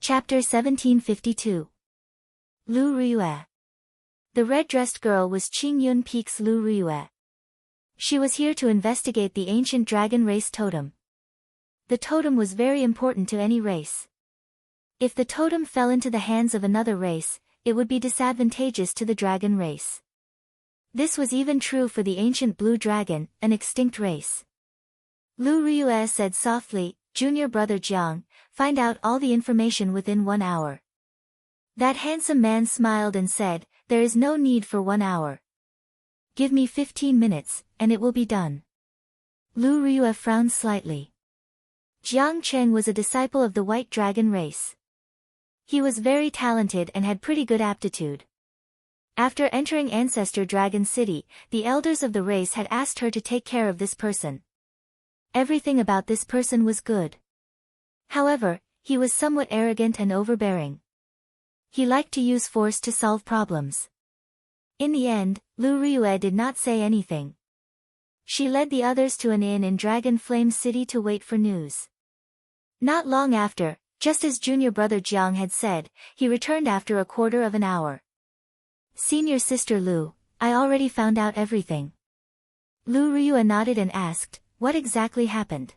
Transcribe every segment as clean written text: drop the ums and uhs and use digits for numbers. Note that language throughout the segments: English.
Chapter 1752. Lu Riyue. The red-dressed girl was Qing Yun Peak's Lu Riyue. She was here to investigate the ancient dragon race totem. The totem was very important to any race. If the totem fell into the hands of another race, it would be disadvantageous to the dragon race. This was even true for the ancient blue dragon, an extinct race. Lu Riyue said softly, "Junior brother Jiang, find out all the information within 1 hour." That handsome man smiled and said, "There is no need for 1 hour. Give me 15 minutes, and it will be done." Lu Riyue frowned slightly. Jiang Cheng was a disciple of the white dragon race. He was very talented and had pretty good aptitude. After entering Ancestor Dragon City, the elders of the race had asked her to take care of this person. Everything about this person was good. However, he was somewhat arrogant and overbearing. He liked to use force to solve problems. In the end, Lu Riyue did not say anything. She led the others to an inn in Dragon Flame City to wait for news. Not long after, just as junior brother Jiang had said, he returned after a quarter of an hour. "Senior sister Lu, I already found out everything." Lu Riyue nodded and asked, "What exactly happened?"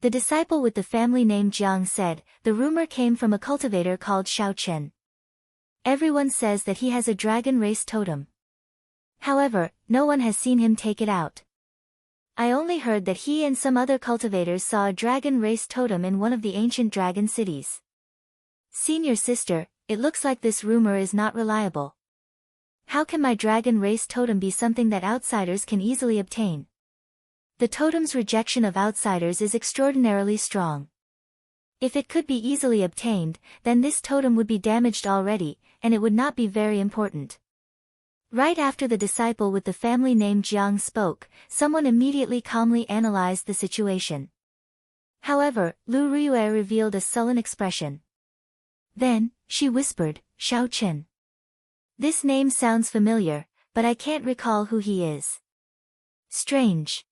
The disciple with the family name Jiang said, "The rumor came from a cultivator called Xiao Chen. Everyone says that he has a dragon race totem. However, no one has seen him take it out. I only heard that he and some other cultivators saw a dragon race totem in one of the ancient dragon cities. Senior sister, it looks like this rumor is not reliable. How can my dragon race totem be something that outsiders can easily obtain? The totem's rejection of outsiders is extraordinarily strong. If it could be easily obtained, then this totem would be damaged already, and it would not be very important." Right after the disciple with the family name Jiang spoke, someone immediately calmly analyzed the situation. However, Lu Riyue revealed a sullen expression. Then, she whispered, "Xiao Chen. This name sounds familiar, but I can't recall who he is. Strange."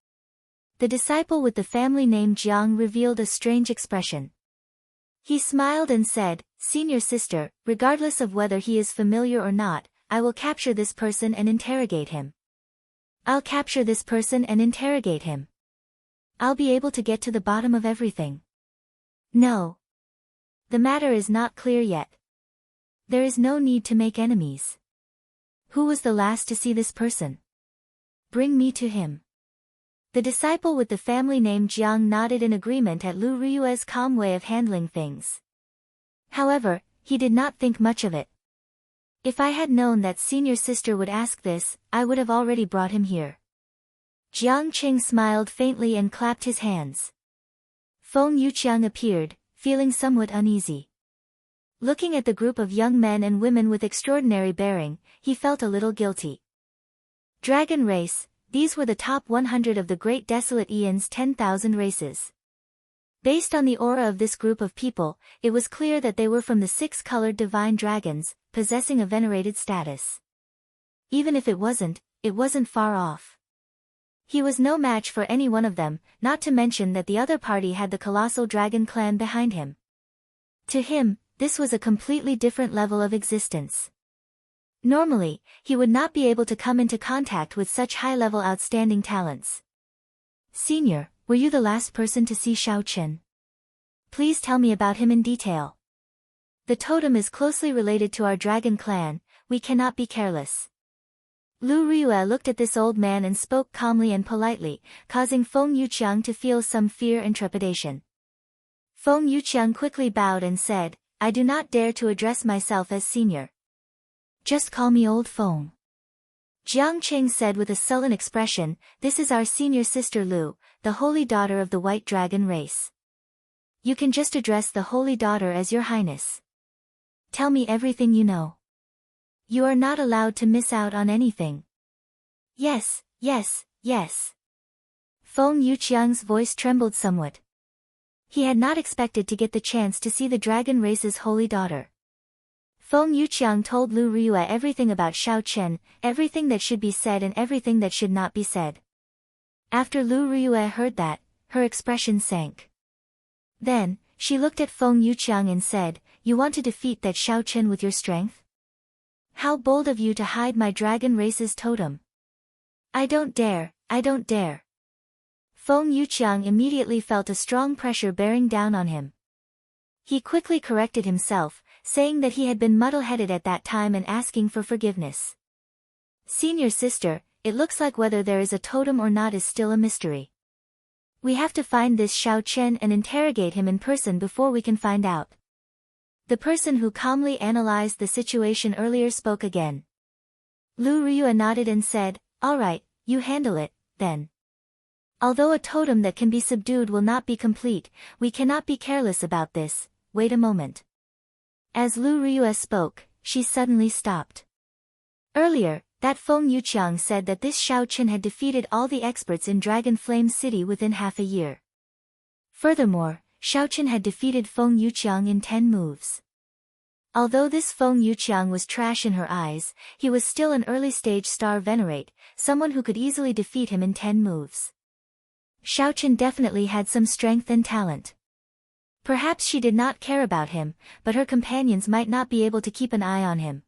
The disciple with the family name Jiang revealed a strange expression. He smiled and said, "Senior sister, regardless of whether he is familiar or not, I will capture this person and interrogate him. I'll capture this person and interrogate him. I'll be able to get to the bottom of everything." "No. The matter is not clear yet. There is no need to make enemies. Who was the last to see this person? Bring me to him." The disciple with the family name Jiang nodded in agreement at Lu Riyue's calm way of handling things. However, he did not think much of it. "If I had known that senior sister would ask this, I would have already brought him here." Jiang Qing smiled faintly and clapped his hands. Feng Yuqiang appeared, feeling somewhat uneasy. Looking at the group of young men and women with extraordinary bearing, he felt a little guilty. Dragon race, these were the top 100 of the Great Desolate Aeon's 10,000 races. Based on the aura of this group of people, it was clear that they were from the 6-colored divine dragons, possessing a venerated status. Even if it wasn't far off. He was no match for any one of them, not to mention that the other party had the colossal dragon clan behind him. To him, this was a completely different level of existence. Normally, he would not be able to come into contact with such high-level outstanding talents. "Senior, were you the last person to see Xiao Chen? Please tell me about him in detail. The totem is closely related to our dragon clan, we cannot be careless." Lu Riyue looked at this old man and spoke calmly and politely, causing Feng Yuqiang to feel some fear and trepidation. Feng Yuqiang quickly bowed and said, "I do not dare to address myself as senior. Just call me old Feng." Jiang Qing said with a sullen expression, "This is our senior sister Lu, the holy daughter of the white dragon race. You can just address the holy daughter as your highness. Tell me everything you know. You are not allowed to miss out on anything." Yes. Feng Yuqiang's voice trembled somewhat. He had not expected to get the chance to see the dragon race's holy daughter. Feng Yuqiang told Lu Riyue everything about Xiao Chen, everything that should be said and everything that should not be said. After Lu Riyue heard that, her expression sank. Then, she looked at Feng Yuqiang and said, "You want to defeat that Xiao Chen with your strength? How bold of you to hide my dragon race's totem." "I don't dare, I don't dare." Feng Yuqiang immediately felt a strong pressure bearing down on him. He quickly corrected himself, saying that he had been muddle-headed at that time and asking for forgiveness. "Senior sister, it looks like whether there is a totem or not is still a mystery. We have to find this Xiao Chen and interrogate him in person before we can find out." The person who calmly analyzed the situation earlier spoke again. Lu Riyue nodded and said, "All right, you handle it, then. Although a totem that can be subdued will not be complete, we cannot be careless about this. Wait a moment." As Lu Riyue spoke, she suddenly stopped. Earlier, that Feng Yuqiang said that this Xiao Chen had defeated all the experts in Dragon Flame City within half a year. Furthermore, Xiao Chen had defeated Feng Yuqiang in 10 moves. Although this Feng Yuqiang was trash in her eyes, he was still an early-stage star venerate, someone who could easily defeat him in 10 moves. Xiao Chen definitely had some strength and talent. Perhaps she did not care about him, but her companions might not be able to keep an eye on him.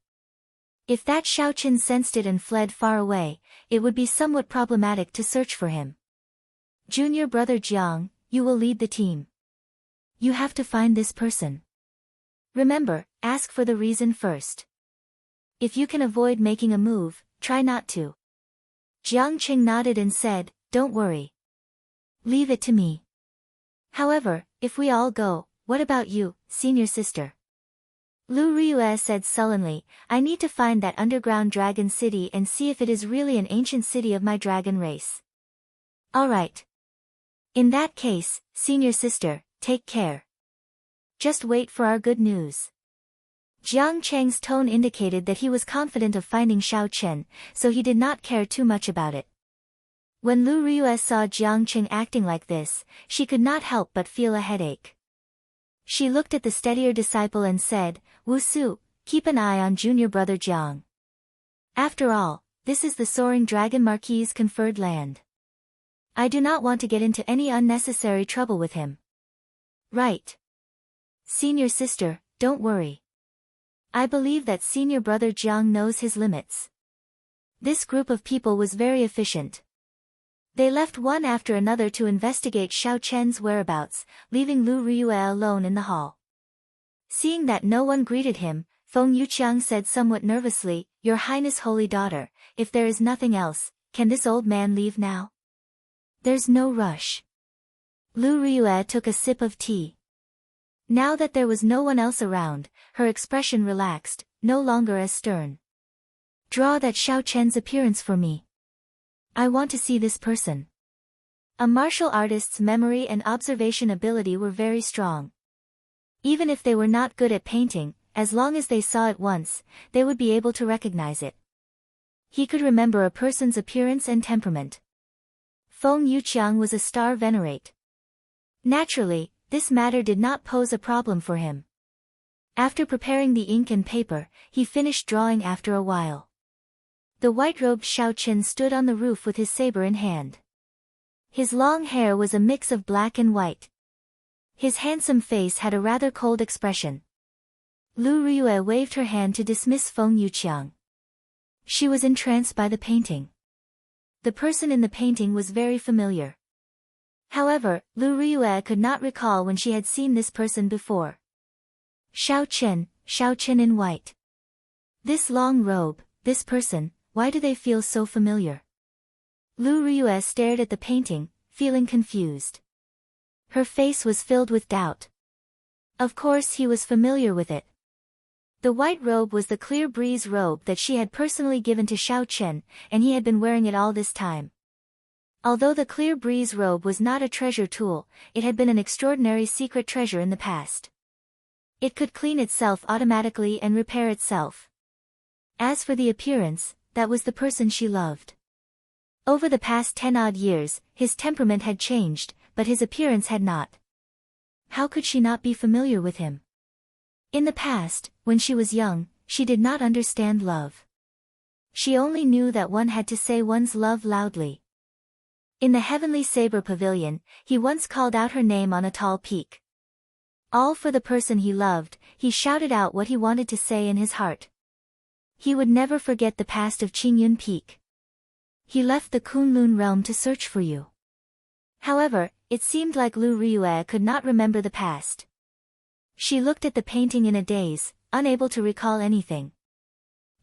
If that Xiao Chen sensed it and fled far away, it would be somewhat problematic to search for him. "Junior brother Jiang, you will lead the team. You have to find this person. Remember, ask for the reason first. If you can avoid making a move, try not to." Jiang Qing nodded and said, "Don't worry. Leave it to me. However, if we all go, what about you, senior sister?" Lu Riyue said sullenly, "I need to find that underground dragon city and see if it is really an ancient city of my dragon race." "All right. In that case, senior sister, take care. Just wait for our good news." Jiang Cheng's tone indicated that he was confident of finding Xiao Chen, so he did not care too much about it. When Lu Riyue saw Jiang Cheng acting like this, she could not help but feel a headache. She looked at the steadier disciple and said, "Wu Su, keep an eye on junior brother Jiang. After all, this is the Soaring Dragon Marquis's conferred land. I do not want to get into any unnecessary trouble with him." "Right. Senior sister, don't worry. I believe that senior brother Jiang knows his limits." This group of people was very efficient. They left one after another to investigate Xiao Chen's whereabouts, leaving Lu Riyue alone in the hall. Seeing that no one greeted him, Feng Yuqiang said somewhat nervously, "Your Highness Holy Daughter, if there is nothing else, can this old man leave now?" "There's no rush." Lu Riyue took a sip of tea. Now that there was no one else around, her expression relaxed, no longer as stern. "Draw that Xiao Chen's appearance for me. I want to see this person." A martial artist's memory and observation ability were very strong. Even if they were not good at painting, as long as they saw it once, they would be able to recognize it. He could remember a person's appearance and temperament. Feng Yuqiang was a star venerate. Naturally, this matter did not pose a problem for him. After preparing the ink and paper, he finished drawing after a while. The white-robed Xiao Chen stood on the roof with his saber in hand. His long hair was a mix of black and white. His handsome face had a rather cold expression. Lu Riyue waved her hand to dismiss Feng Yuqiang. She was entranced by the painting. The person in the painting was very familiar. However, Lu Riyue could not recall when she had seen this person before. Xiao Chen in white. This long robe, this person, why do they feel so familiar? Lu Riyue stared at the painting, feeling confused. Her face was filled with doubt. Of course he was familiar with it. The white robe was the clear breeze robe that she had personally given to Xiao Chen, and he had been wearing it all this time. Although the clear breeze robe was not a treasure tool, it had been an extraordinary secret treasure in the past. It could clean itself automatically and repair itself. As for the appearance, that was the person she loved. Over the past 10-odd years, his temperament had changed, but his appearance had not. How could she not be familiar with him? In the past, when she was young, she did not understand love. She only knew that one had to say one's love loudly. In the Heavenly Saber Pavilion, he once called out her name on a tall peak. All for the person he loved, he shouted out what he wanted to say in his heart. He would never forget the past of Qingyun Peak. He left the Kunlun realm to search for you. However, it seemed like Lu Ryue could not remember the past. She looked at the painting in a daze, unable to recall anything.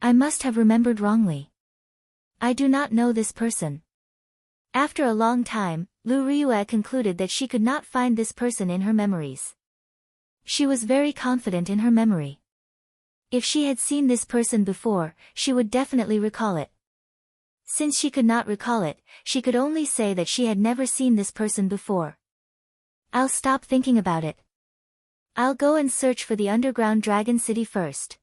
I must have remembered wrongly. I do not know this person. After a long time, Lu Ryue concluded that she could not find this person in her memories. She was very confident in her memory. If she had seen this person before, she would definitely recall it. Since she could not recall it, she could only say that she had never seen this person before. I'll stop thinking about it. I'll go and search for the underground dragon city first.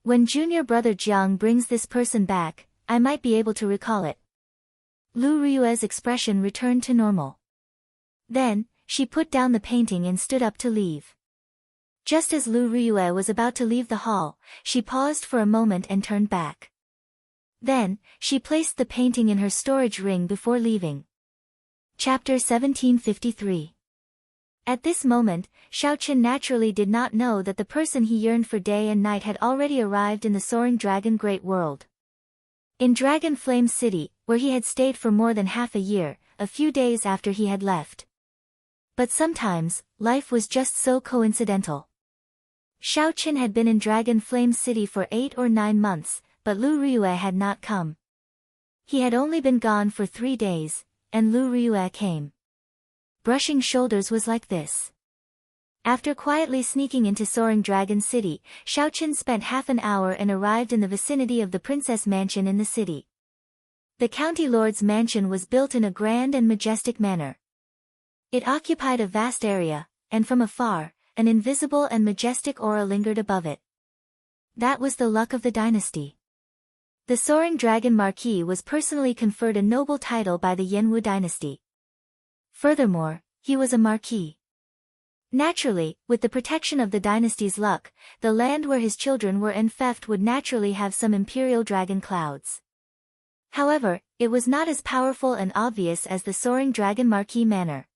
When junior brother Jiang brings this person back, I might be able to recall it. Lu Ryue's expression returned to normal. Then, she put down the painting and stood up to leave. Just as Lu Ryue was about to leave the hall, she paused for a moment and turned back. Then, she placed the painting in her storage ring before leaving. Chapter 1753. At this moment, Xiaoqin naturally did not know that the person he yearned for day and night had already arrived in the Soaring Dragon Great World. In Dragon Flame City, where he had stayed for more than half a year, a few days after he had left. But sometimes, life was just so coincidental. Xiaoqin had been in Dragon Flame City for 8 or 9 months, but Lu Ryue had not come. He had only been gone for 3 days, and Lu Ryue came. Brushing shoulders was like this. After quietly sneaking into Soaring Dragon City, Xiaoqin spent half an hour and arrived in the vicinity of the princess mansion in the city. The county lord's mansion was built in a grand and majestic manner. It occupied a vast area, and from afar, an invisible and majestic aura lingered above it. That was the luck of the dynasty. The Soaring Dragon Marquis was personally conferred a noble title by the Yanwu dynasty. Furthermore, he was a marquis. Naturally, with the protection of the dynasty's luck, the land where his children were enfeoffed would naturally have some imperial dragon clouds. However, it was not as powerful and obvious as the Soaring Dragon Marquis manor.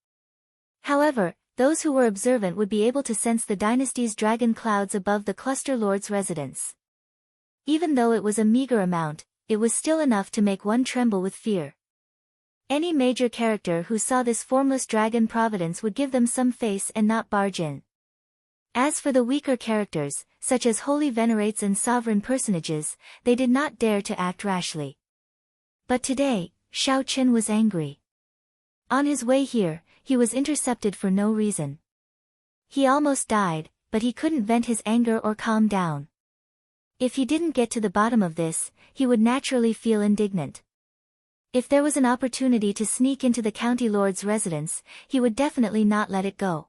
However, those who were observant would be able to sense the dynasty's dragon clouds above the cluster lord's residence. Even though it was a meager amount, it was still enough to make one tremble with fear. Any major character who saw this formless dragon providence would give them some face and not barge in. As for the weaker characters, such as holy venerates and sovereign personages, they did not dare to act rashly. But today, Xiaoqin was angry. On his way here, he was intercepted for no reason. He almost died, but he couldn't vent his anger or calm down. If he didn't get to the bottom of this, he would naturally feel indignant. If there was an opportunity to sneak into the county lord's residence, he would definitely not let it go.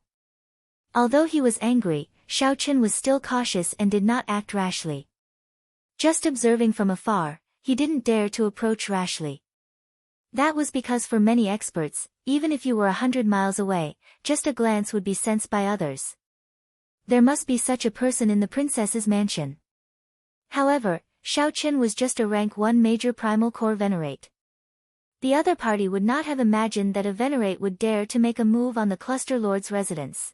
Although he was angry, Xiaoqin was still cautious and did not act rashly. Just observing from afar, he didn't dare to approach rashly. That was because for many experts, even if you were 100 miles away, just a glance would be sensed by others. There must be such a person in the princess's mansion. However, Xiaoqin was just a rank 1 major primal core venerate. The other party would not have imagined that a venerate would dare to make a move on the cluster lord's residence.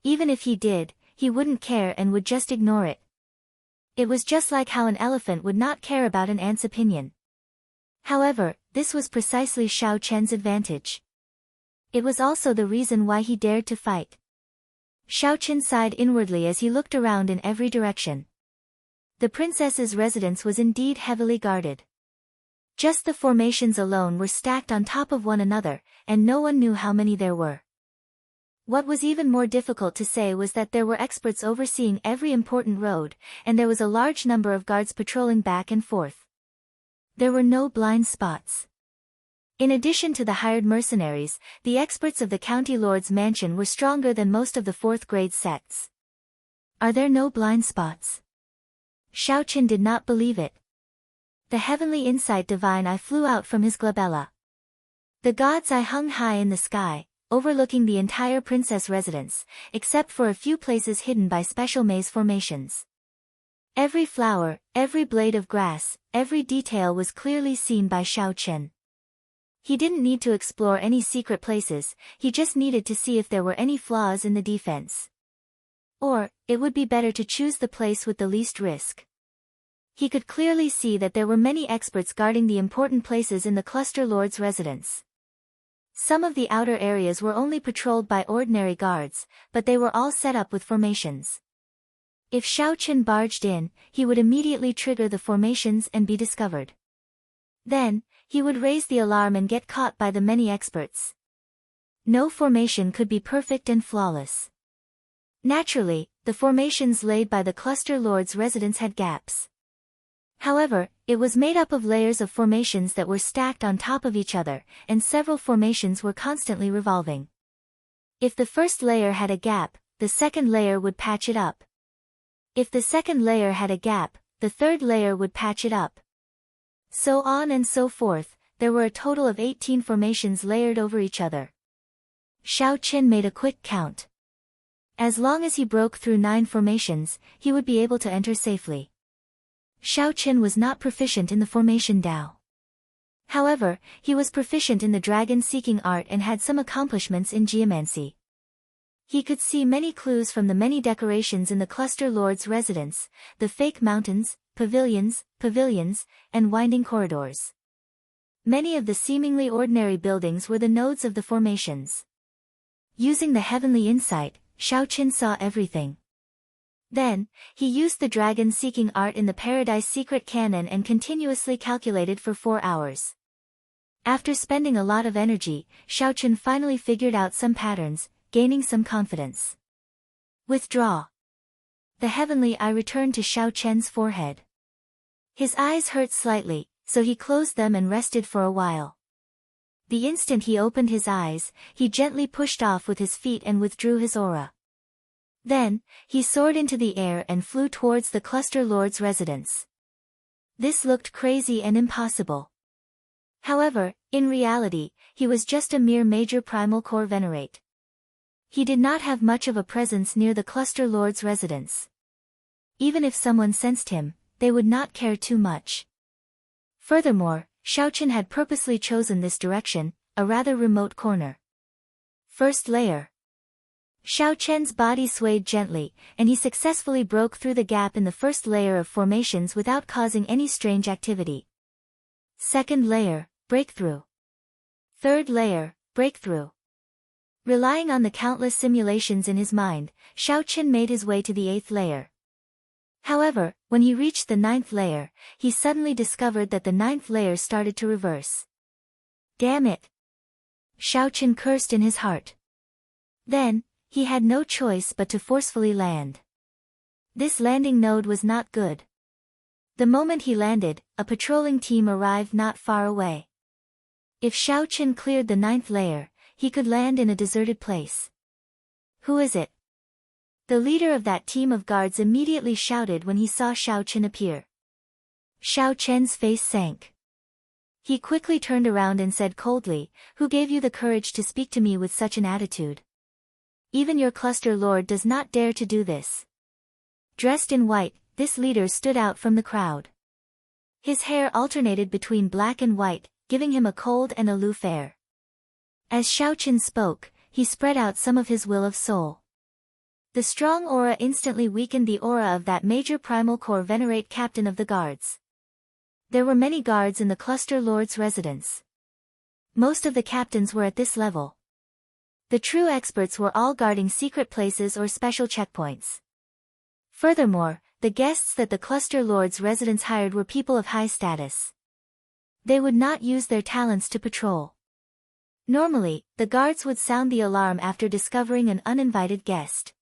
Even if he did, he wouldn't care and would just ignore it. It was just like how an elephant would not care about an ant's opinion. However, this was precisely Xiaoqian's advantage. It was also the reason why he dared to fight. Xiaoqin sighed inwardly as he looked around in every direction. The princess's residence was indeed heavily guarded. Just the formations alone were stacked on top of one another, and no one knew how many there were. What was even more difficult to say was that there were experts overseeing every important road, and there was a large number of guards patrolling back and forth. There were no blind spots. In addition to the hired mercenaries, the experts of the county lord's mansion were stronger than most of the 4th-grade sects. Are there no blind spots? Xiaoqin did not believe it. The heavenly insight divine eye flew out from his glabella. The god's eye hung high in the sky, overlooking the entire princess residence, except for a few places hidden by special maze formations. Every flower, every blade of grass, every detail was clearly seen by Xiaoqin. He didn't need to explore any secret places, he just needed to see if there were any flaws in the defense. Or, it would be better to choose the place with the least risk. He could clearly see that there were many experts guarding the important places in the cluster lord's residence. Some of the outer areas were only patrolled by ordinary guards, but they were all set up with formations. If Xiao Qin barged in, he would immediately trigger the formations and be discovered. Then, he would raise the alarm and get caught by the many experts. No formation could be perfect and flawless. Naturally, the formations laid by the cluster lord's residence had gaps. However, it was made up of layers of formations that were stacked on top of each other, and several formations were constantly revolving. If the first layer had a gap, the second layer would patch it up. If the second layer had a gap, the third layer would patch it up. So on and so forth, there were a total of 18 formations layered over each other. Xiao Qin made a quick count. As long as he broke through 9 formations, he would be able to enter safely. Xiao Qin was not proficient in the formation Dao. However, he was proficient in the dragon-seeking art and had some accomplishments in geomancy. He could see many clues from the many decorations in the cluster lord's residence, the fake mountains, pavilions, and winding corridors. Many of the seemingly ordinary buildings were the nodes of the formations. Using the heavenly insight, Xiao Qin saw everything. Then, he used the dragon-seeking art in the Paradise Secret Canon and continuously calculated for 4 hours. After spending a lot of energy, Xiao Qin finally figured out some patterns, gaining some confidence. Withdraw. The heavenly eye returned to Xiao Qian's forehead. His eyes hurt slightly, so he closed them and rested for a while. The instant he opened his eyes, he gently pushed off with his feet and withdrew his aura. Then, he soared into the air and flew towards the cluster lord's residence. This looked crazy and impossible. However, in reality, he was just a mere major primal core venerate. He did not have much of a presence near the cluster lord's residence. Even if someone sensed him, they would not care too much. Furthermore, Xiao Qin had purposely chosen this direction, a rather remote corner. First layer. Xiao Qian's body swayed gently, and he successfully broke through the gap in the first layer of formations without causing any strange activity. Second layer, breakthrough. Third layer, breakthrough. Relying on the countless simulations in his mind, Xiao Qin made his way to the 8th layer. However, when he reached the 9th layer, he suddenly discovered that the 9th layer started to reverse. Damn it! Xiao Qin cursed in his heart. Then, he had no choice but to forcefully land. This landing node was not good. The moment he landed, a patrolling team arrived not far away. If Xiao Qin cleared the 9th layer, he could land in a deserted place. Who is it? The leader of that team of guards immediately shouted when he saw Xiao Qin appear. Xiao Qian's face sank. He quickly turned around and said coldly, "Who gave you the courage to speak to me with such an attitude? Even your cluster lord does not dare to do this." Dressed in white, this leader stood out from the crowd. His hair alternated between black and white, giving him a cold and aloof air. As Xiao Qin spoke, he spread out some of his will of soul. The strong aura instantly weakened the aura of that major primal core venerate captain of the guards. There were many guards in the cluster lord's residence. Most of the captains were at this level. The true experts were all guarding secret places or special checkpoints. Furthermore, the guests that the cluster lord's residence hired were people of high status. They would not use their talents to patrol. Normally, the guards would sound the alarm after discovering an uninvited guest.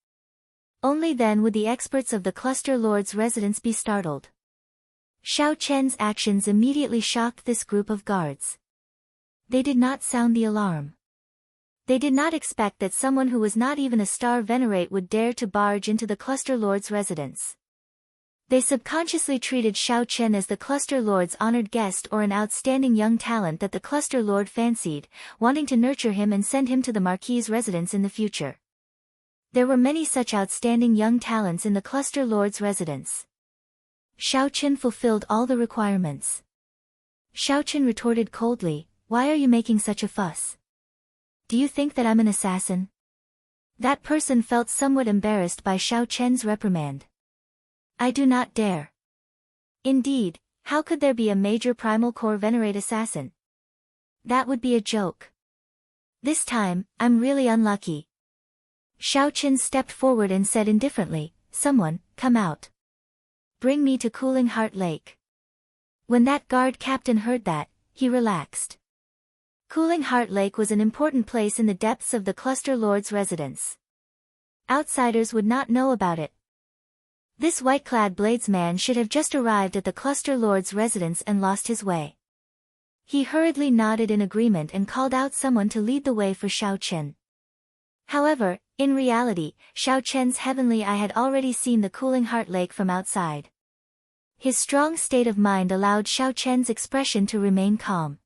Only then would the experts of the cluster lord's residence be startled. Xiao Qian's actions immediately shocked this group of guards. They did not sound the alarm. They did not expect that someone who was not even a star venerate would dare to barge into the cluster lord's residence. They subconsciously treated Xiao Qian as the cluster lord's honored guest or an outstanding young talent that the cluster lord fancied, wanting to nurture him and send him to the marquis's residence in the future. There were many such outstanding young talents in the cluster lord's residence. Xiao Qin fulfilled all the requirements. Xiao Qin retorted coldly, why are you making such a fuss? Do you think that I'm an assassin? That person felt somewhat embarrassed by Xiao Chen's reprimand. I do not dare. Indeed, how could there be a major primal core venerate assassin? That would be a joke. This time, I'm really unlucky. Xiao Chen stepped forward and said indifferently, someone, come out. Bring me to Cooling Heart Lake. When that guard captain heard that, he relaxed. Cooling Heart Lake was an important place in the depths of the Cluster Lord's residence. Outsiders would not know about it. This white-clad bladesman should have just arrived at the Cluster Lord's residence and lost his way. He hurriedly nodded in agreement and called out someone to lead the way for Xiao Chen. However, in reality, Xiao Chen's heavenly eye had already seen the Cooling Heart Lake from outside. His strong state of mind allowed Xiao Chen's expression to remain calm.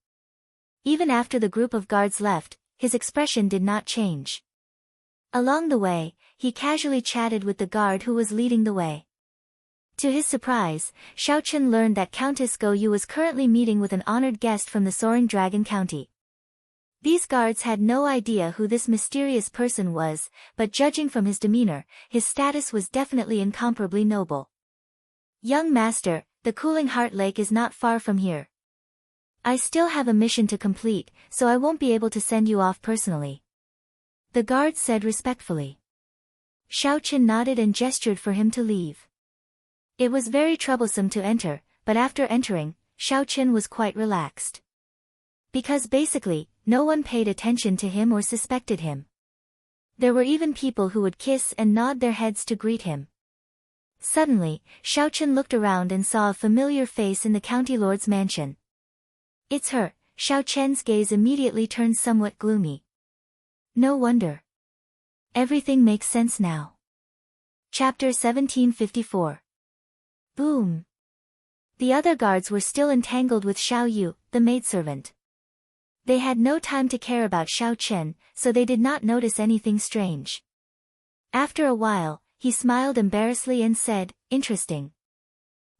Even after the group of guards left, his expression did not change. Along the way, he casually chatted with the guard who was leading the way. To his surprise, Xiao Chen learned that Countess Go Yu was currently meeting with an honored guest from the Soaring Dragon County. These guards had no idea who this mysterious person was, but judging from his demeanor, his status was definitely incomparably noble. Young master, the Cooling Heart Lake is not far from here. I still have a mission to complete, so I won't be able to send you off personally. The guard said respectfully. Xiao Chen nodded and gestured for him to leave. It was very troublesome to enter, but after entering, Xiao Chen was quite relaxed. Because basically, no one paid attention to him or suspected him. There were even people who would kiss and nod their heads to greet him. Suddenly, Xiao Chen looked around and saw a familiar face in the county lord's mansion. It's her. Xiao Chen's gaze immediately turned somewhat gloomy. No wonder. Everything makes sense now. Chapter 1754. Boom. The other guards were still entangled with Xiao Yu, the maidservant. They had no time to care about Xiao Chen, so they did not notice anything strange. After a while, he smiled embarrassedly and said, interesting.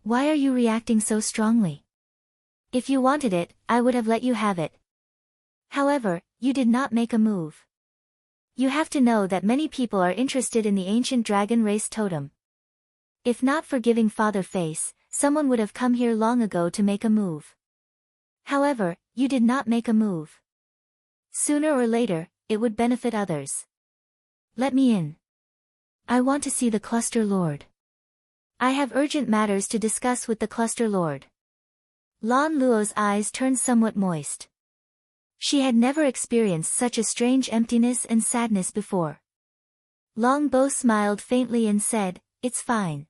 Why are you reacting so strongly? If you wanted it, I would have let you have it. However, you did not make a move. You have to know that many people are interested in the ancient dragon race totem. If not for giving Father Face, someone would have come here long ago to make a move. However, you did not make a move. Sooner or later, it would benefit others. Let me in. I want to see the Cluster Lord. I have urgent matters to discuss with the Cluster Lord. Lan Luo's eyes turned somewhat moist. She had never experienced such a strange emptiness and sadness before. Long Bo smiled faintly and said, it's fine.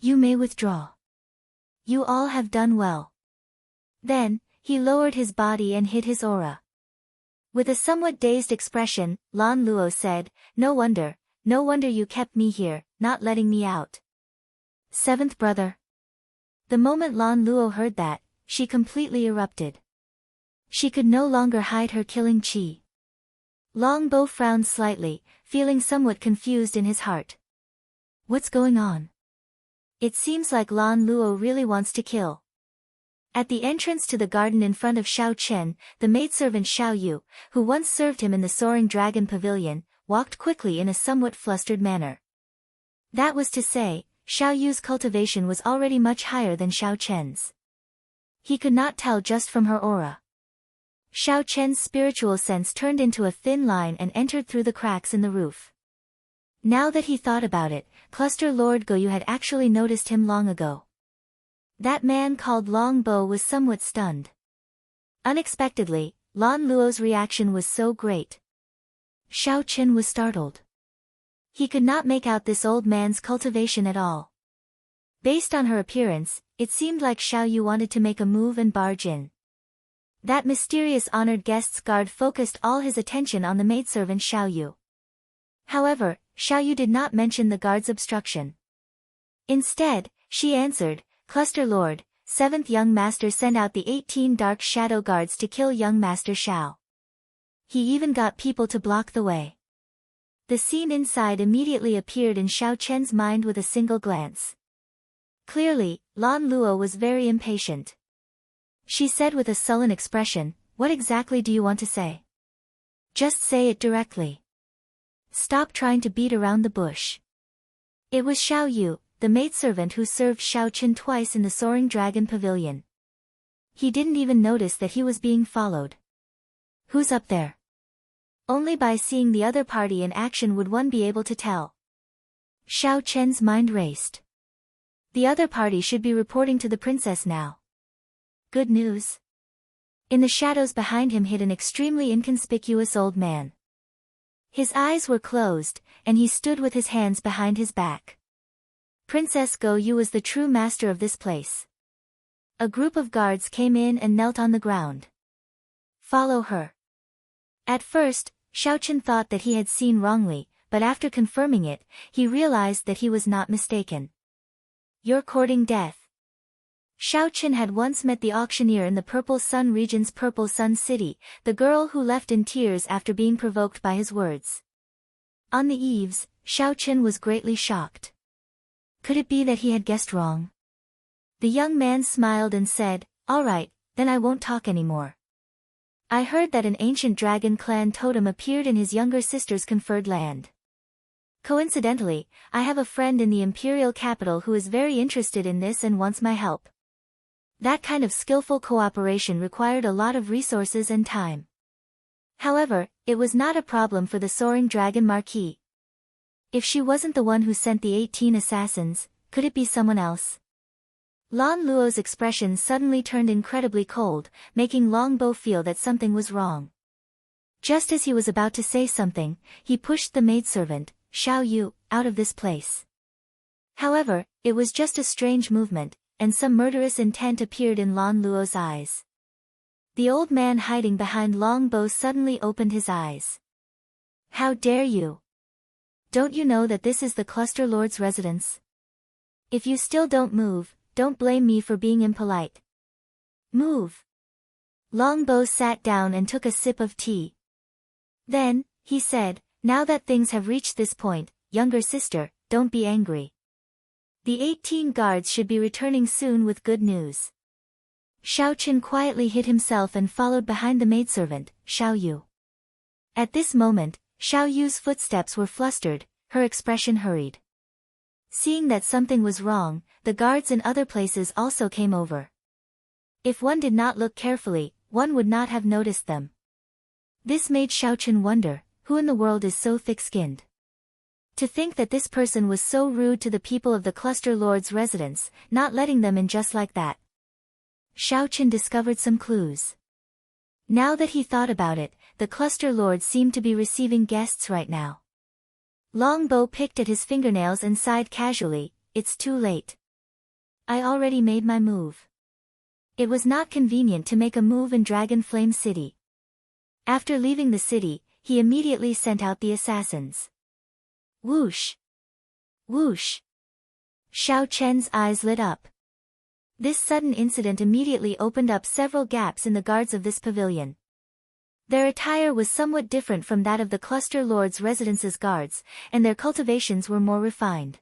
You may withdraw. You all have done well. Then, he lowered his body and hid his aura. With a somewhat dazed expression, Lan Luo said, no wonder you kept me here, not letting me out. Seventh brother. The moment Lan Luo heard that, she completely erupted. She could no longer hide her killing chi. Long Bo frowned slightly, feeling somewhat confused in his heart. What's going on? It seems like Lan Luo really wants to kill. At the entrance to the garden in front of Xiao Chen, the maidservant Xiao Yu, who once served him in the Soaring Dragon Pavilion, walked quickly in a somewhat flustered manner. That was to say, Xiao Yu's cultivation was already much higher than Xiao Chen's. He could not tell just from her aura. Xiao Chen's spiritual sense turned into a thin line and entered through the cracks in the roof. Now that he thought about it, Cluster Lord Go Yu had actually noticed him long ago. That man called Long Bo was somewhat stunned. Unexpectedly, Lan Luo's reaction was so great. Xiao Chen was startled. He could not make out this old man's cultivation at all. Based on her appearance, it seemed like Xiao Yu wanted to make a move and barge in. That mysterious honored guest's guard focused all his attention on the maidservant Xiao Yu. However, Xiao Yu did not mention the guard's obstruction. Instead, she answered, Cluster Lord, 7th Young Master sent out the 18 Dark Shadow Guards to kill Young Master Xiao. He even got people to block the way. The scene inside immediately appeared in Xiao Chen's mind with a single glance. Clearly, Lan Luo was very impatient. She said with a sullen expression, what exactly do you want to say? Just say it directly. Stop trying to beat around the bush. It was Xiao Yu, the maidservant who served Xiao Qin twice in the Soaring Dragon Pavilion. He didn't even notice that he was being followed. Who's up there? Only by seeing the other party in action would one be able to tell. Xiao Chen's mind raced. The other party should be reporting to the princess now. Good news. In the shadows behind him hid an extremely inconspicuous old man. His eyes were closed, and he stood with his hands behind his back. Princess Go Yu was the true master of this place. A group of guards came in and knelt on the ground. Follow her. At first, Xiao Chen thought that he had seen wrongly, but after confirming it, he realized that he was not mistaken. You're courting death. Xiao Chen had once met the auctioneer in the Purple Sun region's Purple Sun City, the girl who left in tears after being provoked by his words. On the eaves, Xiao Chen was greatly shocked. Could it be that he had guessed wrong? The young man smiled and said, "All right, then I won't talk anymore. I heard that an ancient dragon clan totem appeared in his younger sister's conferred land. Coincidentally, I have a friend in the imperial capital who is very interested in this and wants my help." That kind of skillful cooperation required a lot of resources and time. However, it was not a problem for the Soaring Dragon Marquis. If she wasn't the one who sent the 18 assassins, could it be someone else? Lan Luo's expression suddenly turned incredibly cold, making Longbow feel that something was wrong. Just as he was about to say something, he pushed the maidservant, Xiao Yu, out of this place. However, it was just a strange movement, and some murderous intent appeared in Lan Luo's eyes. The old man hiding behind Longbow suddenly opened his eyes. How dare you? Don't you know that this is the Cluster Lord's residence? If you still don't move, don't blame me for being impolite. Move. Longbow sat down and took a sip of tea. Then, he said, now that things have reached this point, younger sister, don't be angry. The 18 guards should be returning soon with good news. Xiao Chen quietly hid himself and followed behind the maidservant, Xiao Yu. At this moment, Xiao Yu's footsteps were flustered, her expression hurried. Seeing that something was wrong, the guards in other places also came over. If one did not look carefully, one would not have noticed them. This made Xiao Chen wonder, who in the world is so thick-skinned? To think that this person was so rude to the people of the Cluster Lord's residence, not letting them in just like that. Xiao Chen discovered some clues. Now that he thought about it, the Cluster Lord seemed to be receiving guests right now. Longbow picked at his fingernails and sighed casually, it's too late. I already made my move. It was not convenient to make a move in Dragon Flame City. After leaving the city, he immediately sent out the assassins. Whoosh! Whoosh! Xiao Chen's eyes lit up. This sudden incident immediately opened up several gaps in the guards of this pavilion. Their attire was somewhat different from that of the Cluster Lord's residence's guards, and their cultivations were more refined.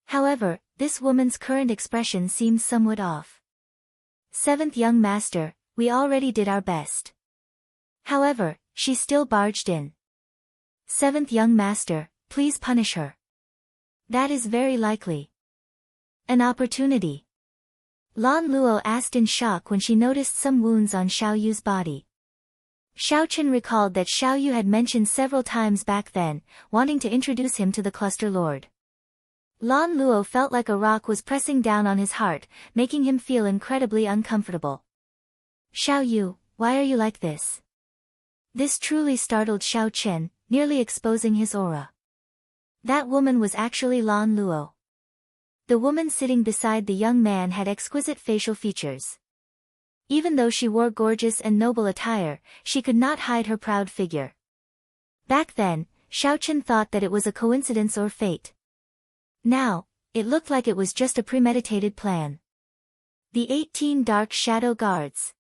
However, this woman's current expression seemed somewhat off. Seventh young master, we already did our best. However, she still barged in. Seventh young master, please punish her. That is very likely. An opportunity. Lan Luo asked in shock when she noticed some wounds on Xiao Yu's body. Xiao Chen recalled that Xiao Yu had mentioned several times back then, wanting to introduce him to the Cluster Lord. Lan Luo felt like a rock was pressing down on his heart, making him feel incredibly uncomfortable. Xiao Yu, why are you like this? This truly startled Xiao Chen, nearly exposing his aura. That woman was actually Lan Luo. The woman sitting beside the young man had exquisite facial features. Even though she wore gorgeous and noble attire, she could not hide her proud figure. Back then, Xiao Chen thought that it was a coincidence or fate. Now, it looked like it was just a premeditated plan. The 18 Dark Shadow Guards.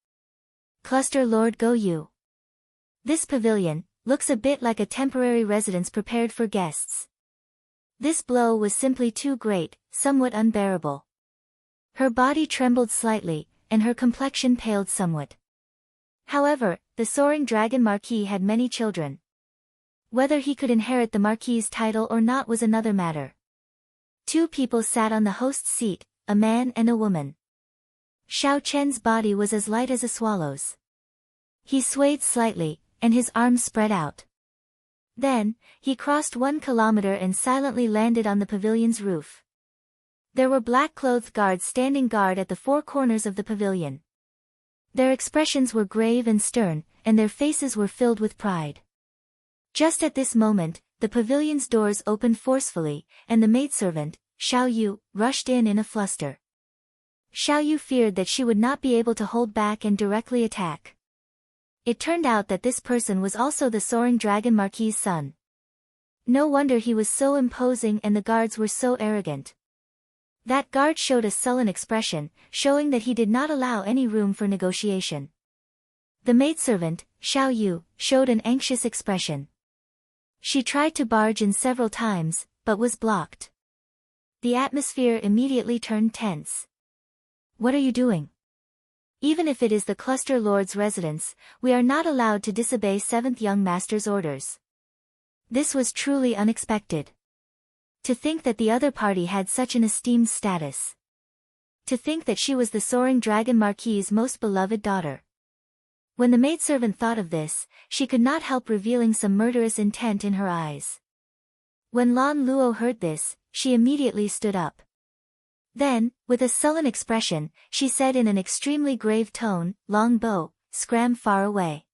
Cluster Lord Go Yu. This pavilion looks a bit like a temporary residence prepared for guests. This blow was simply too great, somewhat unbearable. Her body trembled slightly, and her complexion paled somewhat. However, the soaring dragon marquis had many children. Whether he could inherit the marquis's title or not was another matter. Two people sat on the host's seat, a man and a woman. Xiao Chen's body was as light as a swallow's. He swayed slightly, and his arms spread out. Then, he crossed 1 kilometer and silently landed on the pavilion's roof. There were black-clothed guards standing guard at the 4 corners of the pavilion. Their expressions were grave and stern, and their faces were filled with pride. Just at this moment, the pavilion's doors opened forcefully, and the maidservant, Xiao Yu, rushed in a fluster. Xiao Yu feared that she would not be able to hold back and directly attack. It turned out that this person was also the soaring dragon marquis's son. No wonder he was so imposing and the guards were so arrogant. That guard showed a sullen expression, showing that he did not allow any room for negotiation. The maidservant, Xiao Yu, showed an anxious expression. She tried to barge in several times, but was blocked. The atmosphere immediately turned tense. "What are you doing? Even if it is the cluster lord's residence, we are not allowed to disobey 7th young master's orders." This was truly unexpected. To think that the other party had such an esteemed status. To think that she was the soaring dragon marquis's most beloved daughter. When the maidservant thought of this, she could not help revealing some murderous intent in her eyes. When Lan Luo heard this, she immediately stood up. Then, with a sullen expression, she said in an extremely grave tone, "Long Bo, scram far away.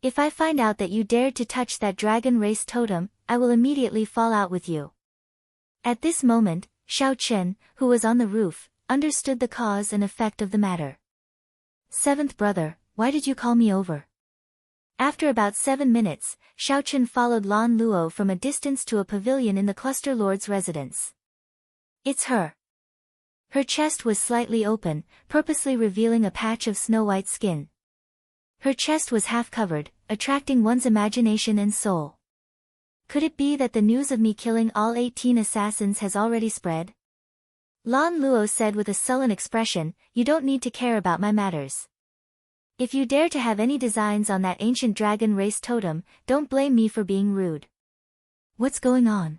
If I find out that you dared to touch that dragon race totem, I will immediately fall out with you." At this moment, Xiao Chen, who was on the roof, understood the cause and effect of the matter. "7th brother, why did you call me over?" After about 7 minutes, Xiao Chen followed Lan Luo from a distance to a pavilion in the cluster lord's residence. "It's her." Her chest was slightly open, purposely revealing a patch of snow-white skin. Her chest was half covered, attracting one's imagination and soul. Could it be that the news of me killing all 18 assassins has already spread? Lan Luo said with a sullen expression, "You don't need to care about my matters. If you dare to have any designs on that ancient dragon race totem, don't blame me for being rude." What's going on?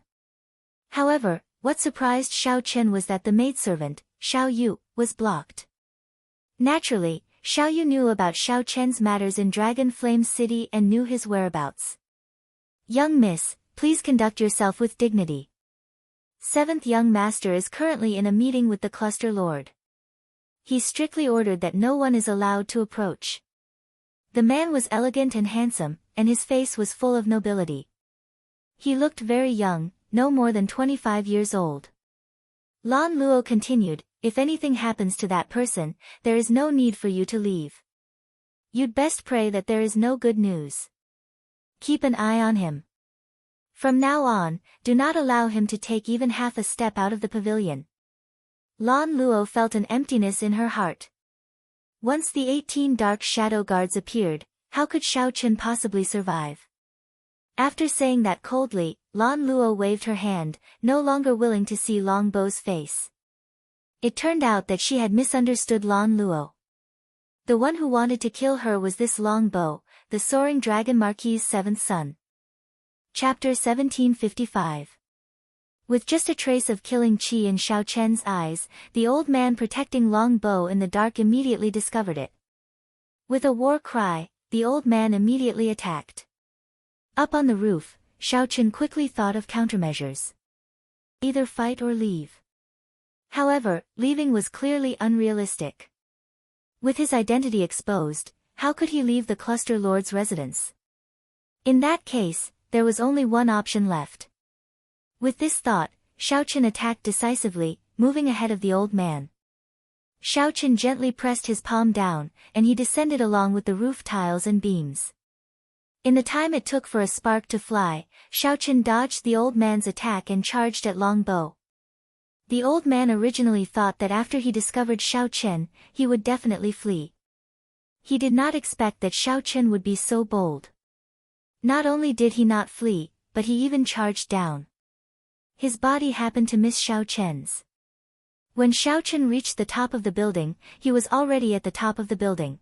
However, what surprised Xiao Chen was that the maidservant, Xiao Yu, was blocked. Naturally, Xiao Yu knew about Xiao Chen's matters in Dragon Flame City and knew his whereabouts. "Young miss, please conduct yourself with dignity. 7th young master is currently in a meeting with the cluster lord. He strictly ordered that no one is allowed to approach." The man was elegant and handsome, and his face was full of nobility. He looked very young, no more than 25 years old. Lan Luo continued, "If anything happens to that person, there is no need for you to leave. You'd best pray that there is no good news. Keep an eye on him. From now on, do not allow him to take even half a step out of the pavilion." Lan Luo felt an emptiness in her heart. Once the 18 dark shadow guards appeared, how could Xiao Chen possibly survive? After saying that coldly, Lan Luo waved her hand, no longer willing to see Long Bo's face. It turned out that she had misunderstood Lan Luo. The one who wanted to kill her was this Long Bo, the soaring dragon marquis's 7th son. Chapter 1755. With just a trace of killing chi in Xiao Chen's eyes, the old man protecting Long Bo in the dark immediately discovered it. With a war cry, the old man immediately attacked. Up on the roof, Xiao Chen quickly thought of countermeasures. Either fight or leave. However, leaving was clearly unrealistic. With his identity exposed, how could he leave the cluster lord's residence? In that case, there was only one option left. With this thought, Xiao Chen attacked decisively, moving ahead of the old man. Xiao Chen gently pressed his palm down, and he descended along with the roof tiles and beams. In the time it took for a spark to fly, Xiao Chen dodged the old man's attack and charged at Long Bo. The old man originally thought that after he discovered Xiao Chen, he would definitely flee. He did not expect that Xiao Chen would be so bold. Not only did he not flee, but he even charged down. His body happened to miss Xiao Chen's. When Xiao Chen reached the top of the building, he was already at the top of the building.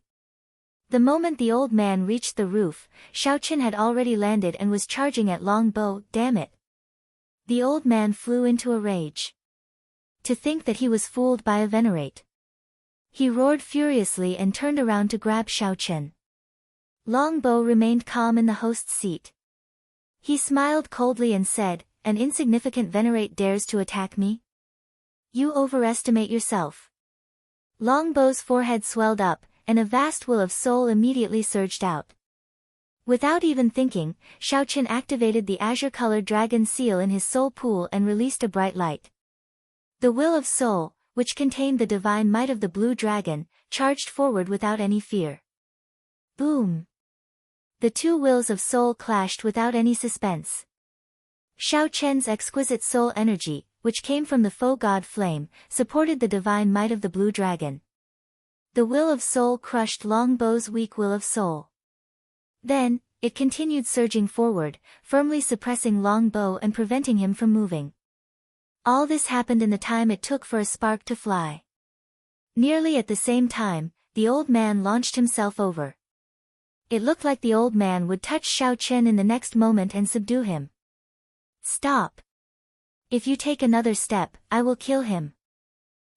The moment the old man reached the roof, Xiaochen had already landed and was charging at Long Bo. Damn it! The old man flew into a rage. To think that he was fooled by a venerate. He roared furiously and turned around to grab Xiaochen. Long Bo remained calm in the host's seat. He smiled coldly and said, "An insignificant venerate dares to attack me? You overestimate yourself." Long Bo's forehead swelled up, and a vast will of soul immediately surged out. Without even thinking, Xiaochen activated the azure-colored dragon seal in his soul pool and released a bright light. The will of soul, which contained the divine might of the blue dragon, charged forward without any fear. Boom! The two wills of soul clashed without any suspense. Xiaochen's exquisite soul energy, which came from the faux god flame, supported the divine might of the blue dragon. The will of soul crushed Long Bo's weak will of soul. Then, it continued surging forward, firmly suppressing Long Bo and preventing him from moving. All this happened in the time it took for a spark to fly. Nearly at the same time, the old man launched himself over. It looked like the old man would touch Xiaochen in the next moment and subdue him. "Stop! If you take another step, I will kill him."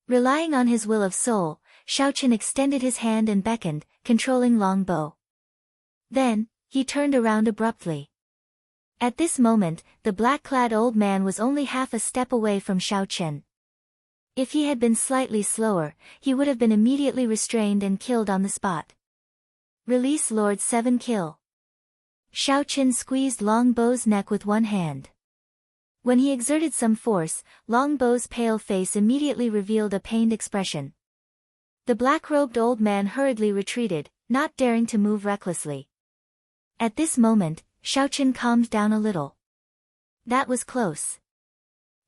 Relying on his will of soul, Xiaochen extended his hand and beckoned, controlling Long Bo. Then, he turned around abruptly. At this moment, the black-clad old man was only half a step away from Xiaochen. If he had been slightly slower, he would have been immediately restrained and killed on the spot. Release Lord 7 kill. Xiaochen squeezed Long Bo's neck with one hand. When he exerted some force, Long Bo's pale face immediately revealed a pained expression. The black-robed old man hurriedly retreated, not daring to move recklessly. At this moment, Xiaochen calmed down a little. That was close.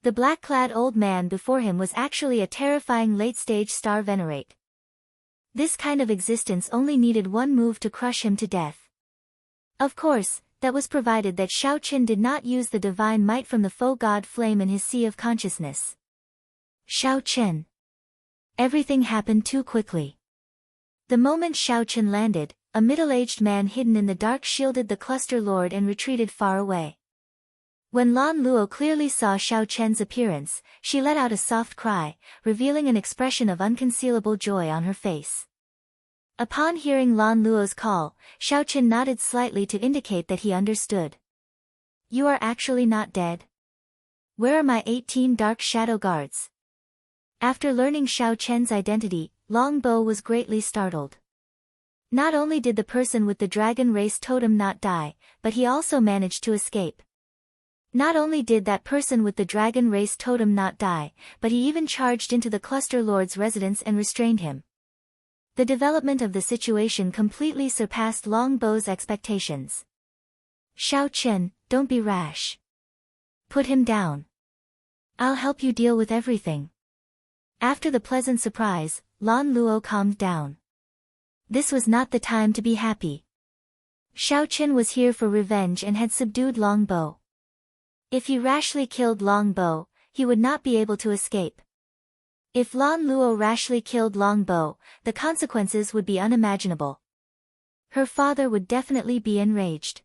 The black-clad old man before him was actually a terrifying late-stage star venerate. This kind of existence only needed one move to crush him to death. Of course, that was provided that Xiaochen did not use the divine might from the faux god flame in his sea of consciousness. Xiaochen. Everything happened too quickly. The moment Xiaochen landed, a middle-aged man hidden in the dark shielded the cluster lord and retreated far away. When Lan Luo clearly saw Xiaochen's appearance, she let out a soft cry, revealing an expression of unconcealable joy on her face. Upon hearing Lan Luo's call, Xiaochen nodded slightly to indicate that he understood. "You are actually not dead? Where are my 18 dark shadow guards?" After learning Xiaochen's identity, Long Bo was greatly startled. Not only did the person with the dragon race totem not die, but he also managed to escape. Not only did that person with the dragon race totem not die, but he even charged into the cluster lord's residence and restrained him. The development of the situation completely surpassed Long Bo's expectations. "Xiaochen, don't be rash. Put him down. I'll help you deal with everything." After the pleasant surprise, Lan Luo calmed down. This was not the time to be happy. Xiaochen was here for revenge and had subdued Long Bo. If he rashly killed Long Bo, he would not be able to escape. If Lan Luo rashly killed Long Bo, the consequences would be unimaginable. Her father would definitely be enraged.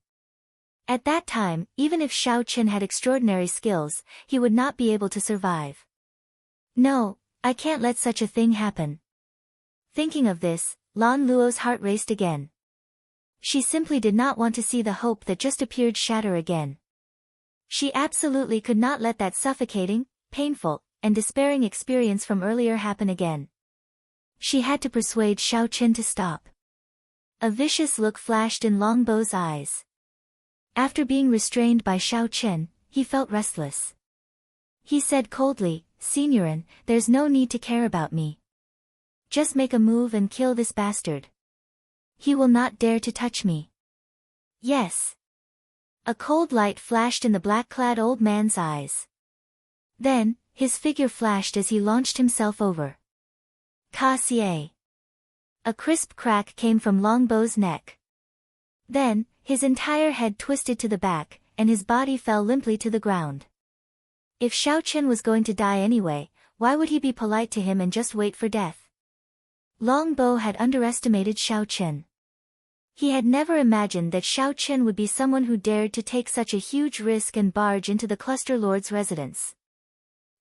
At that time, even if Xiaochen had extraordinary skills, he would not be able to survive. "No, I can't let such a thing happen." Thinking of this, Lan Luo's heart raced again. She simply did not want to see the hope that just appeared shatter again. She absolutely could not let that suffocating, painful, and despairing experience from earlier happen again. She had to persuade Xiaochen to stop. A vicious look flashed in Long Bo's eyes. After being restrained by Xiaochen, he felt restless. He said coldly, "Signorin, there's no need to care about me. Just make a move and kill this bastard. He will not dare to touch me." "Yes." A cold light flashed in the black-clad old man's eyes. Then, his figure flashed as he launched himself over. "Ka-sie." A crisp crack came from Long Bo's neck. Then, his entire head twisted to the back, and his body fell limply to the ground. If Xiaochen was going to die anyway, why would he be polite to him and just wait for death? Long Bo had underestimated Xiaochen. He had never imagined that Xiao Chen would be someone who dared to take such a huge risk and barge into the cluster lord's residence.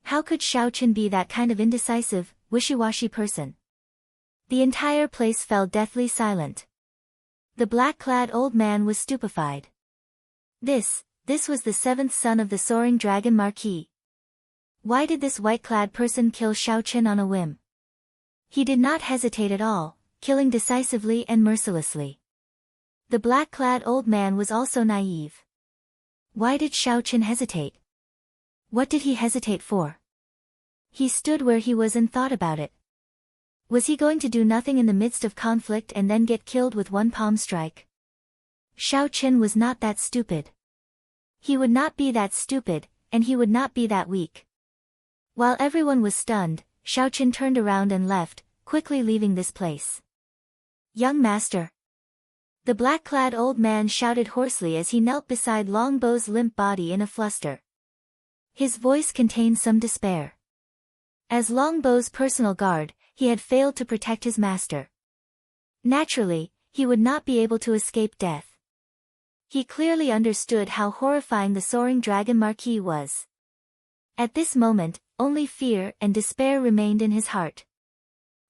How could Xiao Chen be that kind of indecisive, wishy-washy person? The entire place fell deathly silent. The black-clad old man was stupefied. This was the seventh son of the soaring dragon Marquis. Why did this white-clad person kill Xiao Chen on a whim? He did not hesitate at all, killing decisively and mercilessly. The black-clad old man was also naive. Why did Xiao Chen hesitate? What did he hesitate for? He stood where he was and thought about it. Was he going to do nothing in the midst of conflict and then get killed with one palm strike? Xiao Chen was not that stupid. He would not be that stupid, and he would not be that weak. While everyone was stunned, Xiao Chen turned around and left, quickly leaving this place. Young master. The black-clad old man shouted hoarsely as he knelt beside Longbow's limp body in a fluster. His voice contained some despair. As Longbow's personal guard, he had failed to protect his master. Naturally, he would not be able to escape death. He clearly understood how horrifying the soaring dragon Marquis was. At this moment, only fear and despair remained in his heart.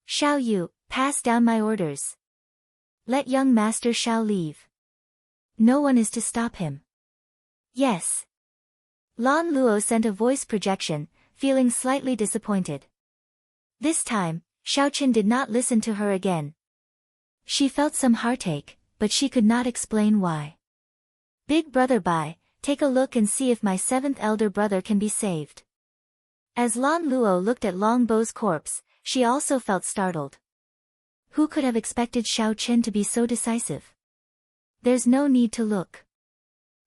Xiao Yu, pass down my orders. Let young master Xiao leave. No one is to stop him. Yes. Lan Luo sent a voice projection, feeling slightly disappointed. This time, Xiao Chen did not listen to her again. She felt some heartache, but she could not explain why. Big brother Bai, take a look and see if my seventh elder brother can be saved. As Lan Luo looked at Longbow's corpse, she also felt startled. Who could have expected Xiao Chen to be so decisive? There's no need to look.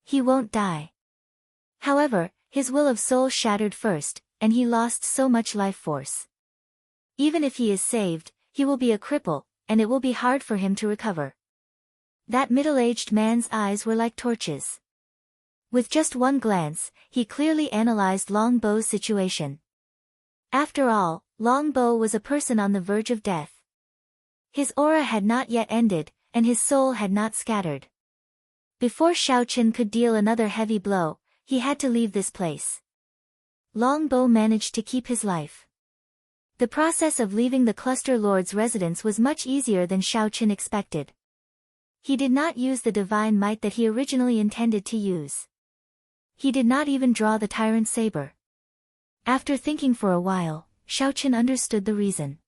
He won't die. However, his will of soul shattered first, and he lost so much life force. Even if he is saved, he will be a cripple, and it will be hard for him to recover. That middle-aged man's eyes were like torches. With just one glance, he clearly analyzed Longbow's situation. After all, Longbow was a person on the verge of death. His aura had not yet ended, and his soul had not scattered. Before Xiao Chen could deal another heavy blow, he had to leave this place. Longbow managed to keep his life. The process of leaving the cluster lord's residence was much easier than Xiao Chen expected. He did not use the divine might that he originally intended to use. He did not even draw the tyrant saber. After thinking for a while, Xiao Chen understood the reason.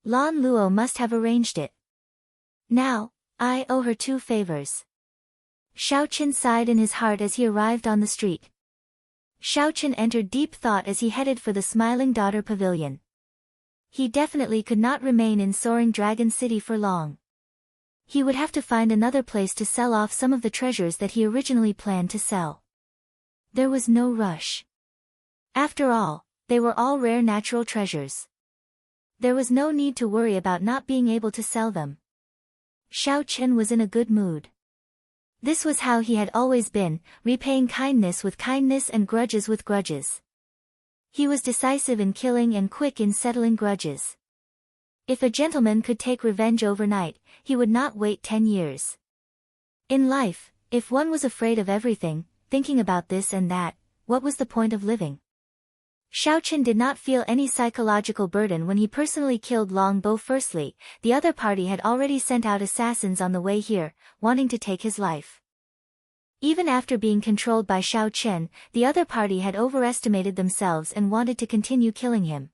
Lan Luo must have arranged it. Now, I owe her 2 favors. Xiao Chen sighed in his heart as he arrived on the street. Xiao Chen entered deep thought as he headed for the Smiling Daughter Pavilion. He definitely could not remain in Soaring Dragon City for long. He would have to find another place to sell off some of the treasures that he originally planned to sell. There was no rush. After all, they were all rare natural treasures. There was no need to worry about not being able to sell them. Xiao Chen was in a good mood. This was how he had always been, repaying kindness with kindness and grudges with grudges. He was decisive in killing and quick in settling grudges. If a gentleman could take revenge overnight, he would not wait 10 years. In life, if one was afraid of everything, thinking about this and that, what was the point of living? Xiao Chen did not feel any psychological burden when he personally killed Longbow. Firstly, the other party had already sent out assassins on the way here, wanting to take his life. Even after being controlled by Xiao Chen, the other party had overestimated themselves and wanted to continue killing him.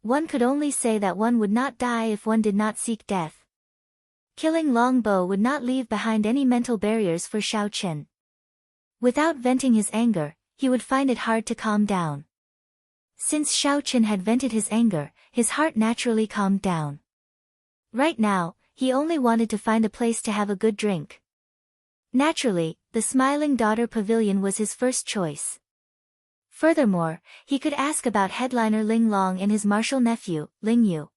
One could only say that one would not die if one did not seek death. Killing Longbow would not leave behind any mental barriers for Xiao Chen. Without venting his anger, he would find it hard to calm down. Since Xiao Chen had vented his anger, his heart naturally calmed down. Right now, he only wanted to find a place to have a good drink. Naturally, the Smiling Daughter Pavilion was his first choice. Furthermore, he could ask about headliner Ling Long and his martial nephew, Ling Yu.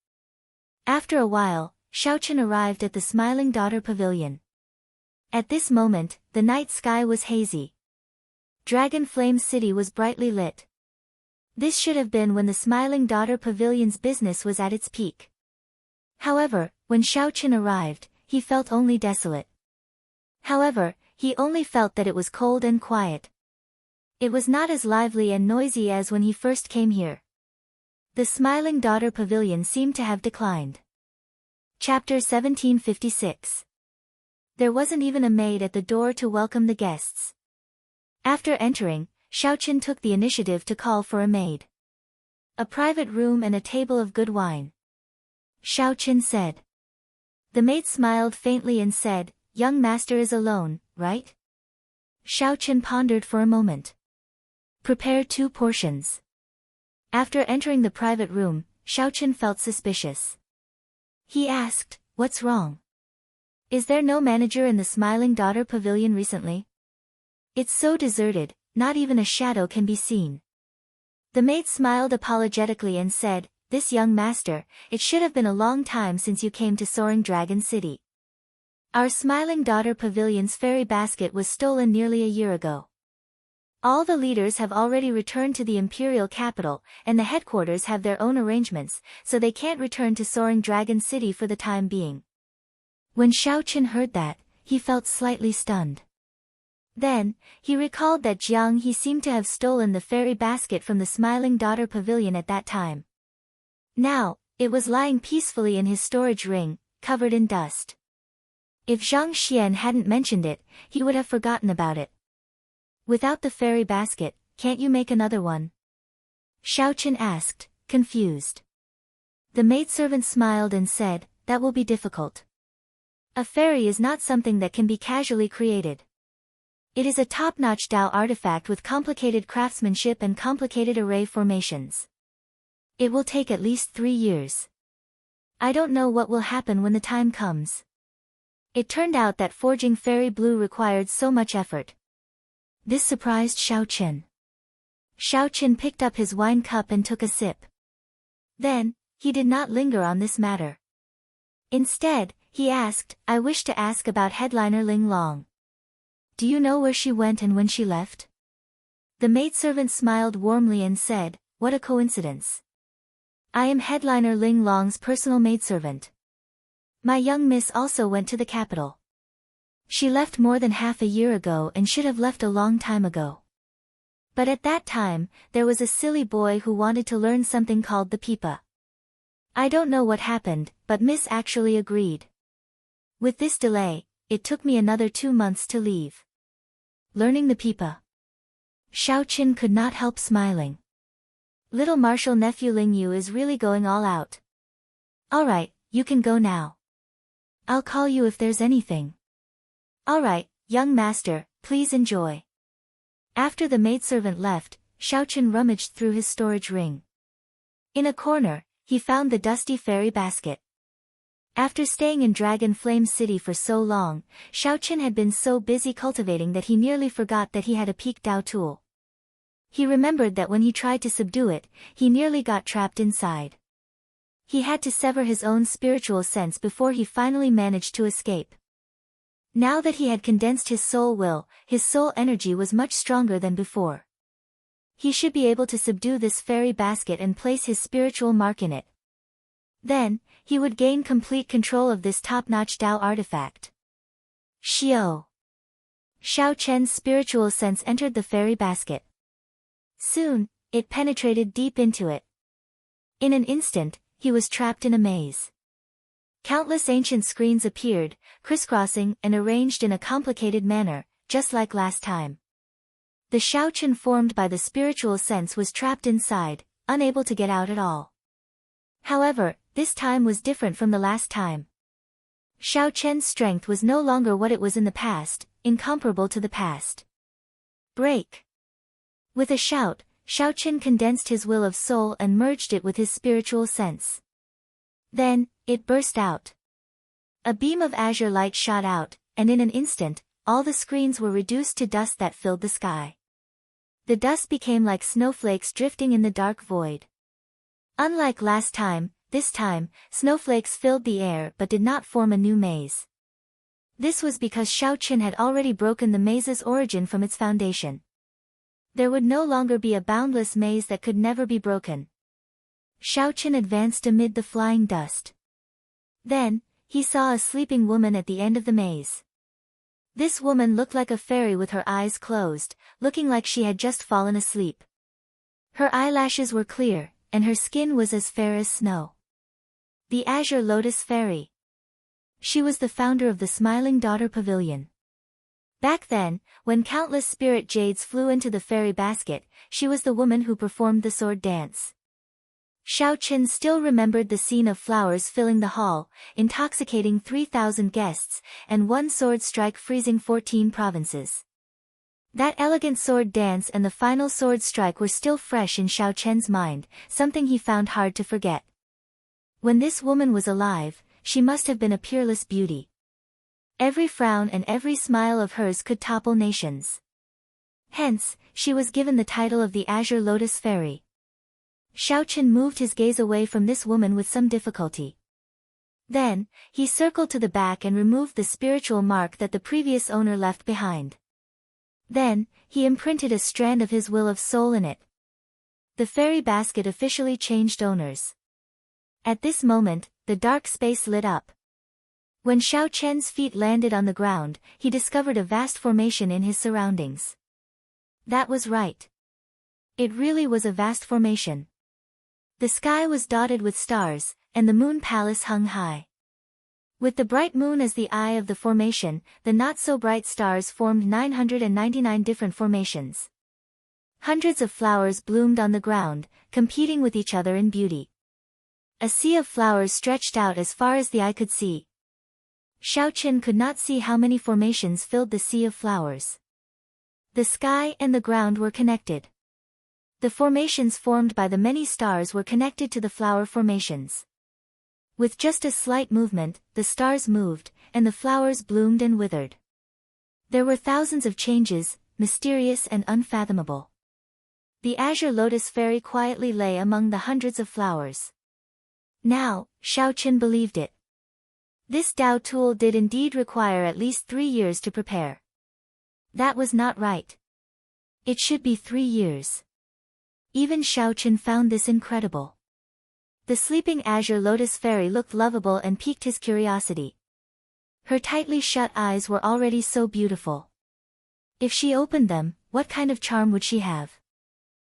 After a while, Xiao Chen arrived at the Smiling Daughter Pavilion. At this moment, the night sky was hazy. Dragon Flame City was brightly lit. This should have been when the Smiling Daughter Pavilion's business was at its peak. However, when Xiao Chen arrived, he felt only desolate. However, he only felt that it was cold and quiet. It was not as lively and noisy as when he first came here. The Smiling Daughter Pavilion seemed to have declined. Chapter 1756. There wasn't even a maid at the door to welcome the guests. After entering, Xiaoqin took the initiative to call for a maid. A private room and a table of good wine. Xiaoqin said. The maid smiled faintly and said, "Young master is alone, right?" Xiaoqin pondered for a moment. Prepare 2 portions. After entering the private room, Xiaoqin felt suspicious. He asked, "What's wrong? Is there no manager in the Smiling Daughter Pavilion recently? It's so deserted, not even a shadow can be seen." The maid smiled apologetically and said, "This young master, it should have been a long time since you came to Soaring Dragon City. Our Smiling Daughter Pavilion's fairy basket was stolen nearly a year ago. All the leaders have already returned to the imperial capital, and the headquarters have their own arrangements, so they can't return to Soaring Dragon City for the time being." When Xiaoqin heard that, he felt slightly stunned. Then, he recalled that Jiang He seemed to have stolen the fairy basket from the Smiling Daughter Pavilion at that time. Now, it was lying peacefully in his storage ring, covered in dust. If Zhang Xian hadn't mentioned it, he would have forgotten about it. "Without the fairy basket, can't you make another one?" Xiaoqin asked, confused. The maidservant smiled and said, "That will be difficult. A fairy is not something that can be casually created. It is a top-notch Dao artifact with complicated craftsmanship and complicated array formations. It will take at least 3 years. I don't know what will happen when the time comes." It turned out that forging fairy blue required so much effort. This surprised Xiaoqin. Xiaoqin picked up his wine cup and took a sip. Then, he did not linger on this matter. Instead, he asked, "I wish to ask about headliner Ling Long. Do you know where she went and when she left?" The maidservant smiled warmly and said, "What a coincidence. I am headliner Ling Long's personal maidservant. My young miss also went to the capital. She left more than half a year ago and should have left a long time ago. But at that time, there was a silly boy who wanted to learn something called the pipa. I don't know what happened, but Miss actually agreed. With this delay, it took me another 2 months to leave." Learning the pipa. Xiaoqin could not help smiling. Little martial nephew Ling Yu is really going all out. "Alright, you can go now. I'll call you if there's anything." "Alright, young master, please enjoy." After the maidservant left, Xiaoqin rummaged through his storage ring. In a corner, he found the dusty fairy basket. After staying in Dragon Flame City for so long, Xiaoqin had been so busy cultivating that he nearly forgot that he had a peak Dao tool. He remembered that when he tried to subdue it, he nearly got trapped inside. He had to sever his own spiritual sense before he finally managed to escape. Now that he had condensed his soul will, his soul energy was much stronger than before. He should be able to subdue this fairy basket and place his spiritual mark in it. Then, he would gain complete control of this top-notch Dao artifact. Xiao. Xiao Chen's spiritual sense entered the fairy basket. Soon, it penetrated deep into it. In an instant, he was trapped in a maze. Countless ancient screens appeared, crisscrossing and arranged in a complicated manner, just like last time. The Xiaoqin formed by the spiritual sense was trapped inside, unable to get out at all. However, this time was different from the last time. Xiaoqian's strength was no longer what it was in the past, incomparable to the past. Break! With a shout, Xiaoqin condensed his will of soul and merged it with his spiritual sense. Then, it burst out. A beam of azure light shot out, and in an instant, all the screens were reduced to dust that filled the sky. The dust became like snowflakes drifting in the dark void. Unlike last time, this time, snowflakes filled the air but did not form a new maze. This was because Xiaoqin had already broken the maze's origin from its foundation. There would no longer be a boundless maze that could never be broken. Xiaoqin advanced amid the flying dust. Then, he saw a sleeping woman at the end of the maze. This woman looked like a fairy with her eyes closed, looking like she had just fallen asleep. Her eyelashes were clear, and her skin was as fair as snow. The Azure Lotus Fairy. She was the founder of the Smiling Daughter Pavilion. Back then, when countless spirit jades flew into the fairy basket, she was the woman who performed the sword dance. Xiao Qin still remembered the scene of flowers filling the hall, intoxicating 3,000 guests, and one sword strike freezing 14 provinces. That elegant sword dance and the final sword strike were still fresh in Xiao Qian's mind, something he found hard to forget. When this woman was alive, she must have been a peerless beauty. Every frown and every smile of hers could topple nations. Hence, she was given the title of the Azure Lotus Fairy. Xiao Qin moved his gaze away from this woman with some difficulty. Then, he circled to the back and removed the spiritual mark that the previous owner left behind. Then, he imprinted a strand of his will of soul in it. The fairy basket officially changed owners. At this moment, the dark space lit up. When Xiao Qian's feet landed on the ground, he discovered a vast formation in his surroundings. That was right. It really was a vast formation. The sky was dotted with stars, and the moon palace hung high. With the bright moon as the eye of the formation, the not-so-bright stars formed 999 different formations. Hundreds of flowers bloomed on the ground, competing with each other in beauty. A sea of flowers stretched out as far as the eye could see. Xiao Qin could not see how many formations filled the sea of flowers. The sky and the ground were connected. The formations formed by the many stars were connected to the flower formations. With just a slight movement, the stars moved, and the flowers bloomed and withered. There were thousands of changes, mysterious and unfathomable. The Azure Lotus Fairy quietly lay among the hundreds of flowers. Now, Xiao Qin believed it. This Dao tool did indeed require at least 3 years to prepare. That was not right. It should be 3 years. Even Xiao Qin found this incredible. The sleeping Azure Lotus Fairy looked lovable and piqued his curiosity. Her tightly shut eyes were already so beautiful. If she opened them, what kind of charm would she have?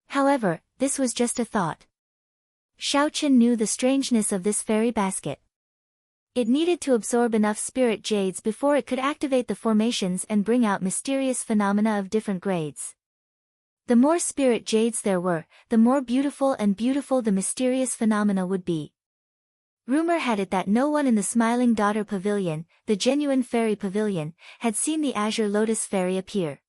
However, this was just a thought. Xiao Qin knew the strangeness of this fairy basket. It needed to absorb enough spirit jades before it could activate the formations and bring out mysterious phenomena of different grades. The more spirit jades there were, the more beautiful the mysterious phenomena would be. Rumor had it that no one in the Smiling Daughter Pavilion, the genuine fairy pavilion, had seen the Azure Lotus Fairy appear.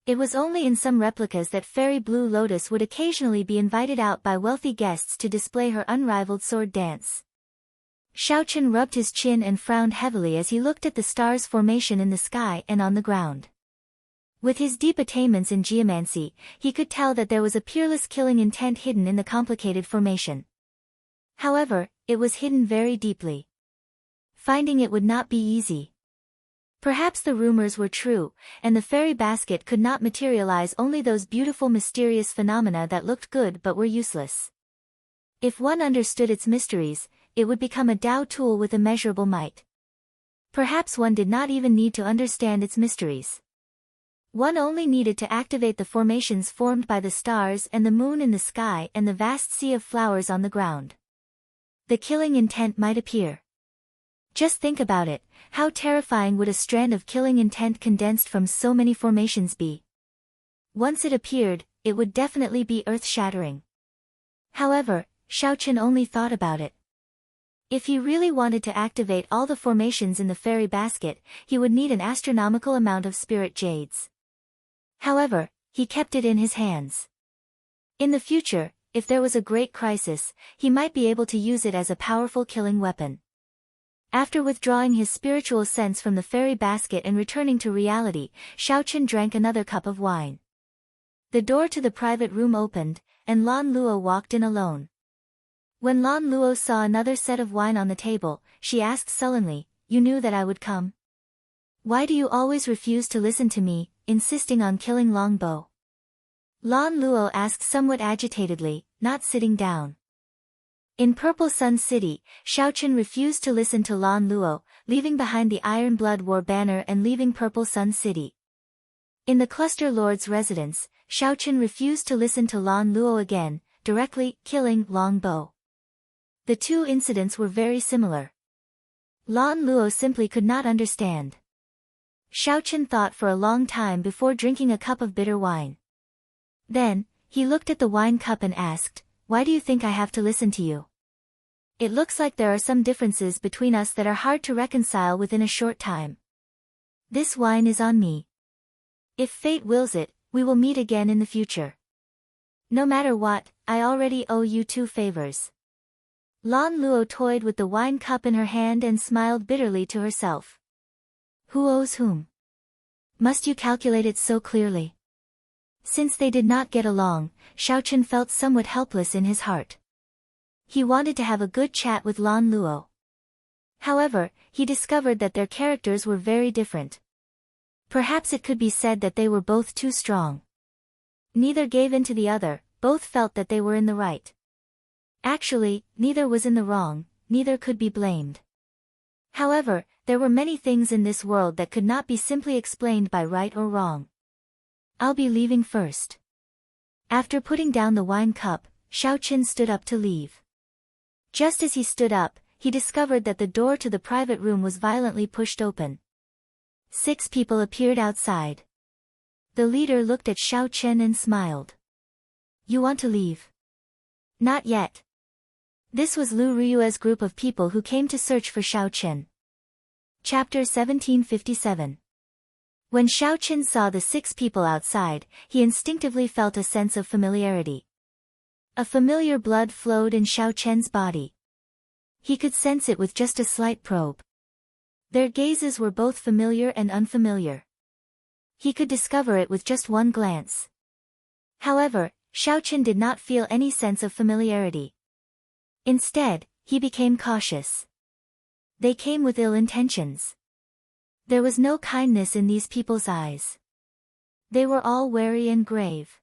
It was only in some replicas that Fairy Blue Lotus would occasionally be invited out by wealthy guests to display her unrivaled sword dance. Xiao Qin rubbed his chin and frowned heavily as he looked at the stars' formation in the sky and on the ground. With his deep attainments in geomancy, he could tell that there was a peerless killing intent hidden in the complicated formation. However, it was hidden very deeply. Finding it would not be easy. Perhaps the rumors were true, and the fairy basket could not materialize only those beautiful mysterious phenomena that looked good but were useless. If one understood its mysteries, it would become a Dao tool with immeasurable might. Perhaps one did not even need to understand its mysteries. One only needed to activate the formations formed by the stars and the moon in the sky and the vast sea of flowers on the ground. The killing intent might appear. Just think about it, how terrifying would a strand of killing intent condensed from so many formations be? Once it appeared, it would definitely be earth-shattering. However, Xiao Qin only thought about it. If he really wanted to activate all the formations in the fairy basket, he would need an astronomical amount of spirit jades. However, he kept it in his hands. In the future, if there was a great crisis, he might be able to use it as a powerful killing weapon. After withdrawing his spiritual sense from the fairy basket and returning to reality, Xiao Qin drank another cup of wine. The door to the private room opened, and Lan Luo walked in alone. When Lan Luo saw another set of wine on the table, she asked sullenly, "You knew that I would come? Why do you always refuse to listen to me, insisting on killing Longbo?" Lan Luo asked somewhat agitatedly, not sitting down. In Purple Sun City, Xiaochen refused to listen to Lan Luo, leaving behind the Iron Blood War banner and leaving Purple Sun City. In the Cluster Lord's residence, Xiaochen refused to listen to Lan Luo again, directly killing Long Bo. The two incidents were very similar. Lan Luo simply could not understand. Xiaochen thought for a long time before drinking a cup of bitter wine. Then, he looked at the wine cup and asked, "Why do you think I have to listen to you? It looks like there are some differences between us that are hard to reconcile within a short time. This wine is on me. If fate wills it, we will meet again in the future. No matter what, I already owe you 2 favors." Lan Luo toyed with the wine cup in her hand and smiled bitterly to herself. Who owes whom? Must you calculate it so clearly? Since they did not get along, Xiaochen felt somewhat helpless in his heart. He wanted to have a good chat with Lan Luo. However, he discovered that their characters were very different. Perhaps it could be said that they were both too strong. Neither gave in to the other, both felt that they were in the right. Actually, neither was in the wrong, neither could be blamed. However, there were many things in this world that could not be simply explained by right or wrong. I'll be leaving first. After putting down the wine cup, Xiaochen stood up to leave. Just as he stood up, he discovered that the door to the private room was violently pushed open. 6 people appeared outside. The leader looked at Xiaochen and smiled. You want to leave? Not yet. This was Lu Riyue's group of people who came to search for Xiaochen. Chapter 1757. When Xiaochen saw the 6 people outside, he instinctively felt a sense of familiarity. A familiar blood flowed in Xiaochen's body. He could sense it with just a slight probe. Their gazes were both familiar and unfamiliar. He could discover it with just one glance. However, Xiaochen did not feel any sense of familiarity. Instead, he became cautious. They came with ill intentions. There was no kindness in these people's eyes. They were all wary and grave.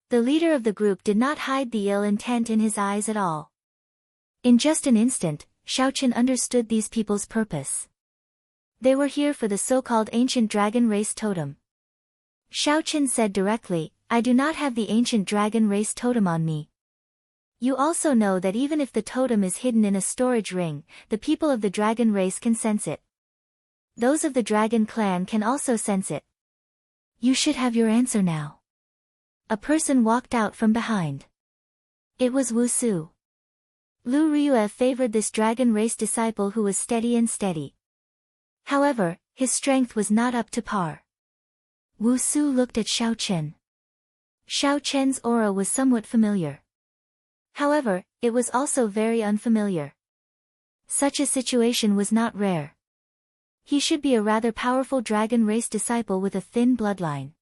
The leader of the group did not hide the ill intent in his eyes at all. In just an instant, Xiaochen understood these people's purpose. They were here for the so-called ancient dragon race totem. Xiaochen said directly, I do not have the ancient dragon race totem on me. You also know that even if the totem is hidden in a storage ring, the people of the dragon race can sense it. Those of the dragon clan can also sense it. You should have your answer now. A person walked out from behind. It was Wu Su. Lu Riyue favored this dragon race disciple who was steady and steady. However, his strength was not up to par. Wu Su looked at Xiaochen. Xiaochen's aura was somewhat familiar. However, it was also very unfamiliar. Such a situation was not rare. He should be a rather powerful dragon race disciple with a thin bloodline.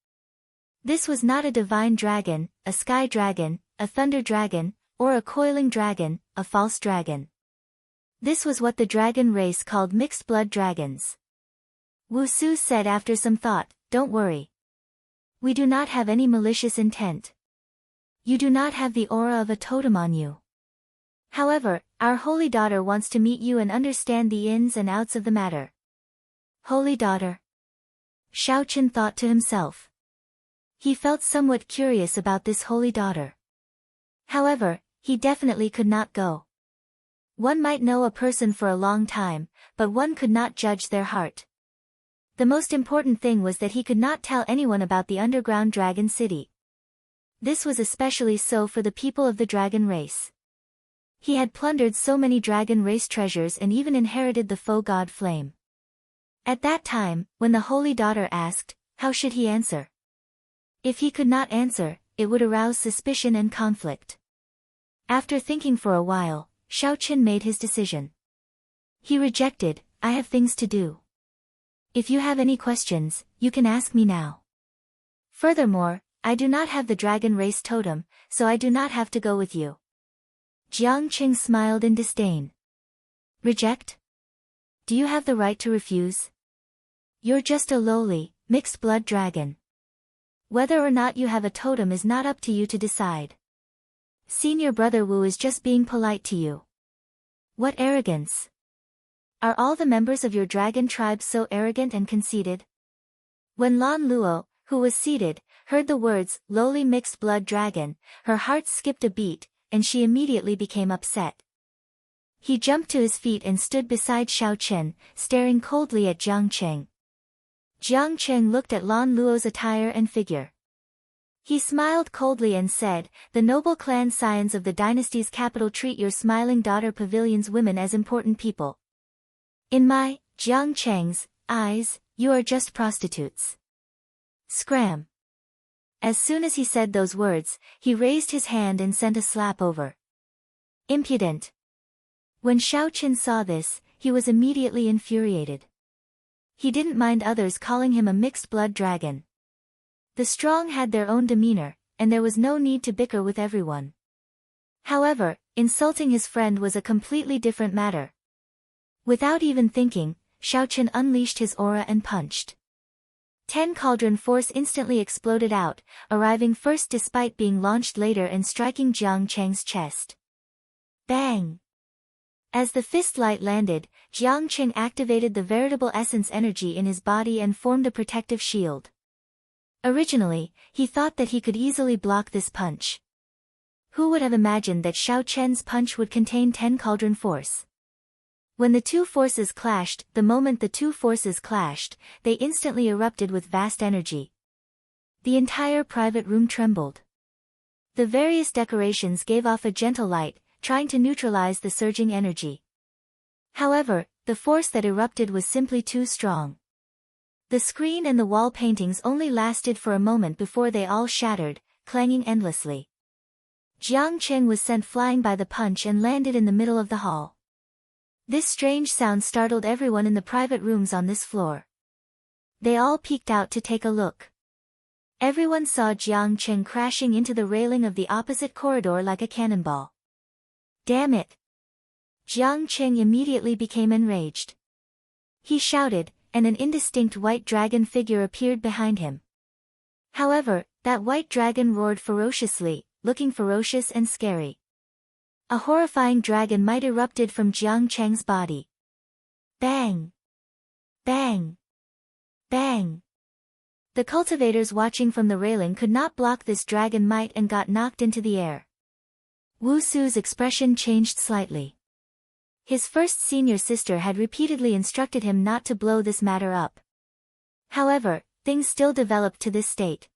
This was not a divine dragon, a sky dragon, a thunder dragon, or a coiling dragon, a false dragon. This was what the dragon race called mixed blood dragons. Wu Su said after some thought, Don't worry. We do not have any malicious intent. You do not have the aura of a totem on you. However, our holy daughter wants to meet you and understand the ins and outs of the matter. Holy daughter? Xiaochen thought to himself. He felt somewhat curious about this holy daughter. However, he definitely could not go. One might know a person for a long time, but one could not judge their heart. The most important thing was that he could not tell anyone about the underground dragon city. This was especially so for the people of the dragon race. He had plundered so many dragon race treasures and even inherited the faux god flame. At that time, when the holy daughter asked, how should he answer? If he could not answer, it would arouse suspicion and conflict. After thinking for a while, Xiaochen made his decision. He rejected, I have things to do. If you have any questions, you can ask me now. Furthermore, I do not have the dragon race totem, so I do not have to go with you. Jiang Qing smiled in disdain. Reject? Do you have the right to refuse? You're just a lowly, mixed blood dragon. Whether or not you have a totem is not up to you to decide. Senior brother Wu is just being polite to you. What arrogance! Are all the members of your dragon tribe so arrogant and conceited? When Lan Luo, who was seated, heard the words, lowly mixed blood dragon, her heart skipped a beat, and she immediately became upset. He jumped to his feet and stood beside Xiao Chen, staring coldly at Jiang Cheng. Jiang Cheng looked at Lan Luo's attire and figure. He smiled coldly and said, the noble clan scions of the dynasty's capital treat your smiling daughter pavilion's women as important people. In my, Jiang Cheng's, eyes, you are just prostitutes. Scram. As soon as he said those words, he raised his hand and sent a slap over. Impudent. When Xiao Chen saw this, he was immediately infuriated. He didn't mind others calling him a mixed-blood dragon. The strong had their own demeanor, and there was no need to bicker with everyone. However, insulting his friend was a completely different matter. Without even thinking, Xiao Chen unleashed his aura and punched. 10 cauldron force instantly exploded out, arriving first despite being launched later and striking Jiang Cheng's chest. Bang! As the fist light landed, Jiang Cheng activated the veritable essence energy in his body and formed a protective shield. Originally, he thought that he could easily block this punch. Who would have imagined that Xiao Chen's punch would contain 10 cauldron force? When the two forces clashed, the moment the two forces clashed, they instantly erupted with vast energy. The entire private room trembled. The various decorations gave off a gentle light, trying to neutralize the surging energy. However, the force that erupted was simply too strong. The screen and the wall paintings only lasted for a moment before they all shattered, clanging endlessly. Jiang Cheng was sent flying by the punch and landed in the middle of the hall. This strange sound startled everyone in the private rooms on this floor. They all peeked out to take a look. Everyone saw Jiang Cheng crashing into the railing of the opposite corridor like a cannonball. Damn it! Jiang Cheng immediately became enraged. He shouted, and an indistinct white dragon figure appeared behind him. However, that white dragon roared ferociously, looking ferocious and scary. A horrifying dragon might erupted from Jiang Cheng's body. Bang! Bang! Bang! The cultivators watching from the railing could not block this dragon might and got knocked into the air. Wu Su's expression changed slightly. His first senior sister had repeatedly instructed him not to blow this matter up. However, things still developed to this state.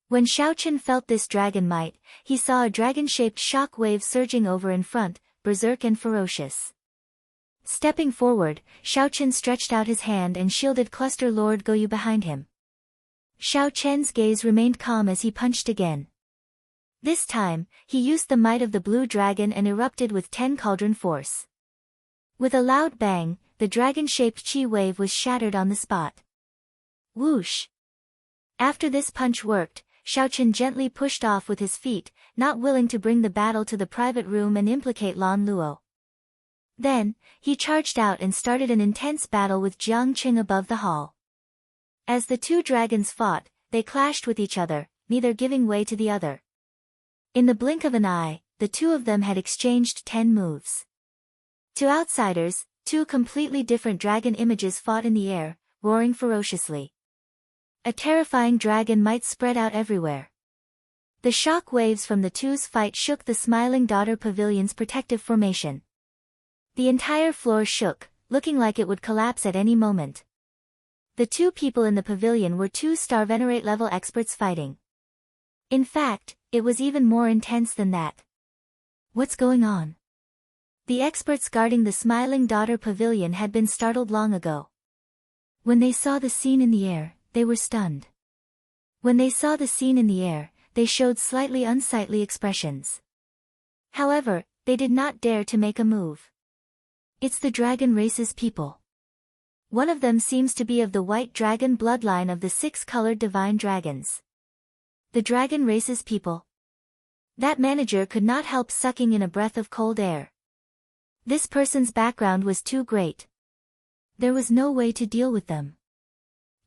When Xiao Chen felt this dragon might, he saw a dragon-shaped shock wave surging over in front, berserk and ferocious. Stepping forward, Xiao Chen stretched out his hand and shielded Cluster Lord Goyu behind him. Xiao Chen's gaze remained calm as he punched again. This time, he used the might of the blue dragon and erupted with 10 cauldron force. With a loud bang, the dragon-shaped chi wave was shattered on the spot. Whoosh! After this punch worked, Xiao Chen gently pushed off with his feet, not willing to bring the battle to the private room and implicate Lan Luo. Then, he charged out and started an intense battle with Jiang Cheng above the hall. As the two dragons fought, they clashed with each other, neither giving way to the other. In the blink of an eye, the two of them had exchanged 10 moves. To outsiders, two completely different dragon images fought in the air, roaring ferociously. A terrifying dragon might spread out everywhere. The shock waves from the two's fight shook the Smiling Daughter Pavilion's protective formation. The entire floor shook, looking like it would collapse at any moment. The two people in the pavilion were 2-star Venerate level experts fighting. In fact, it was even more intense than that. What's going on? The experts guarding the Smiling Daughter Pavilion had been startled long ago. When they saw the scene in the air, they were stunned. When they saw the scene in the air, they showed slightly unsightly expressions. However, they did not dare to make a move. It's the dragon race's people. One of them seems to be of the white dragon bloodline of the 6-colored divine dragons. The dragon race's people. That manager could not help sucking in a breath of cold air. This person's background was too great. There was no way to deal with them.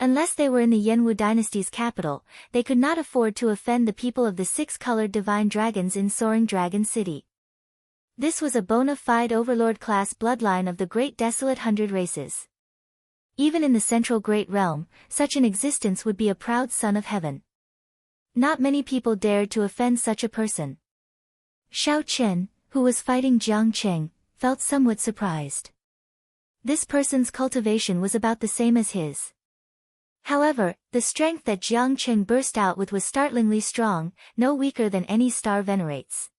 Unless they were in the Yenwu dynasty's capital, they could not afford to offend the people of the six-colored divine dragons in Soaring Dragon City. This was a bona fide overlord-class bloodline of the Great Desolate Hundred Races. Even in the Central Great Realm, such an existence would be a proud son of heaven. Not many people dared to offend such a person. Xiao Chen, who was fighting Jiang Qing, felt somewhat surprised. This person's cultivation was about the same as his. However, the strength that Jiang Qing burst out with was startlingly strong, no weaker than any star venerates.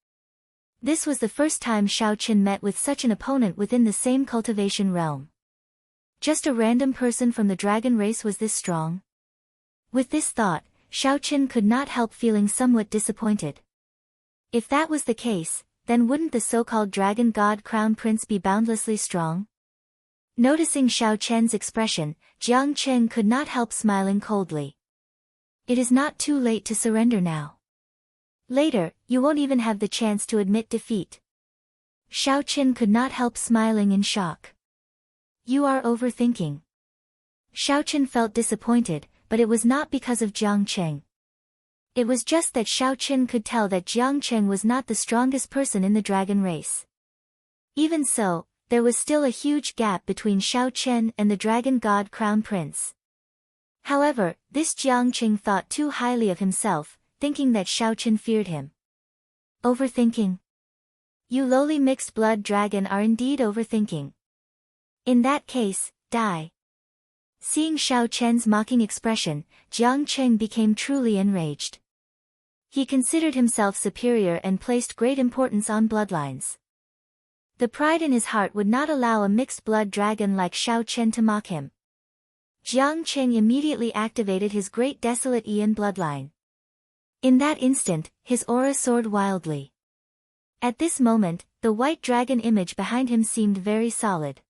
This was the first time Xiao Chen met with such an opponent within the same cultivation realm. Just a random person from the dragon race was this strong? With this thought, Xiao Chen could not help feeling somewhat disappointed. If that was the case, then wouldn't the so-called dragon god crown prince be boundlessly strong? Noticing Xiao Chen's expression, Jiang Qing could not help smiling coldly. It is not too late to surrender now. Later, you won't even have the chance to admit defeat. Xiao Chen could not help smiling in shock. You are overthinking. Xiao Chen felt disappointed, but it was not because of Jiang Qing. It was just that Xiao Chen could tell that Jiang Qing was not the strongest person in the dragon race. Even so, there was still a huge gap between Xiao Chen and the dragon god crown prince. However, this Jiang Qing thought too highly of himself, thinking that Xiao Chen feared him. Overthinking. You lowly mixed blood dragon are indeed overthinking. In that case, die. Seeing Xiao Chen's mocking expression, Jiang Qing became truly enraged. He considered himself superior and placed great importance on bloodlines. The pride in his heart would not allow a mixed-blood dragon like Xiao Chen to mock him. Jiang Qing immediately activated his great desolate Ian bloodline. In that instant, his aura soared wildly. At this moment, the white dragon image behind him seemed very solid.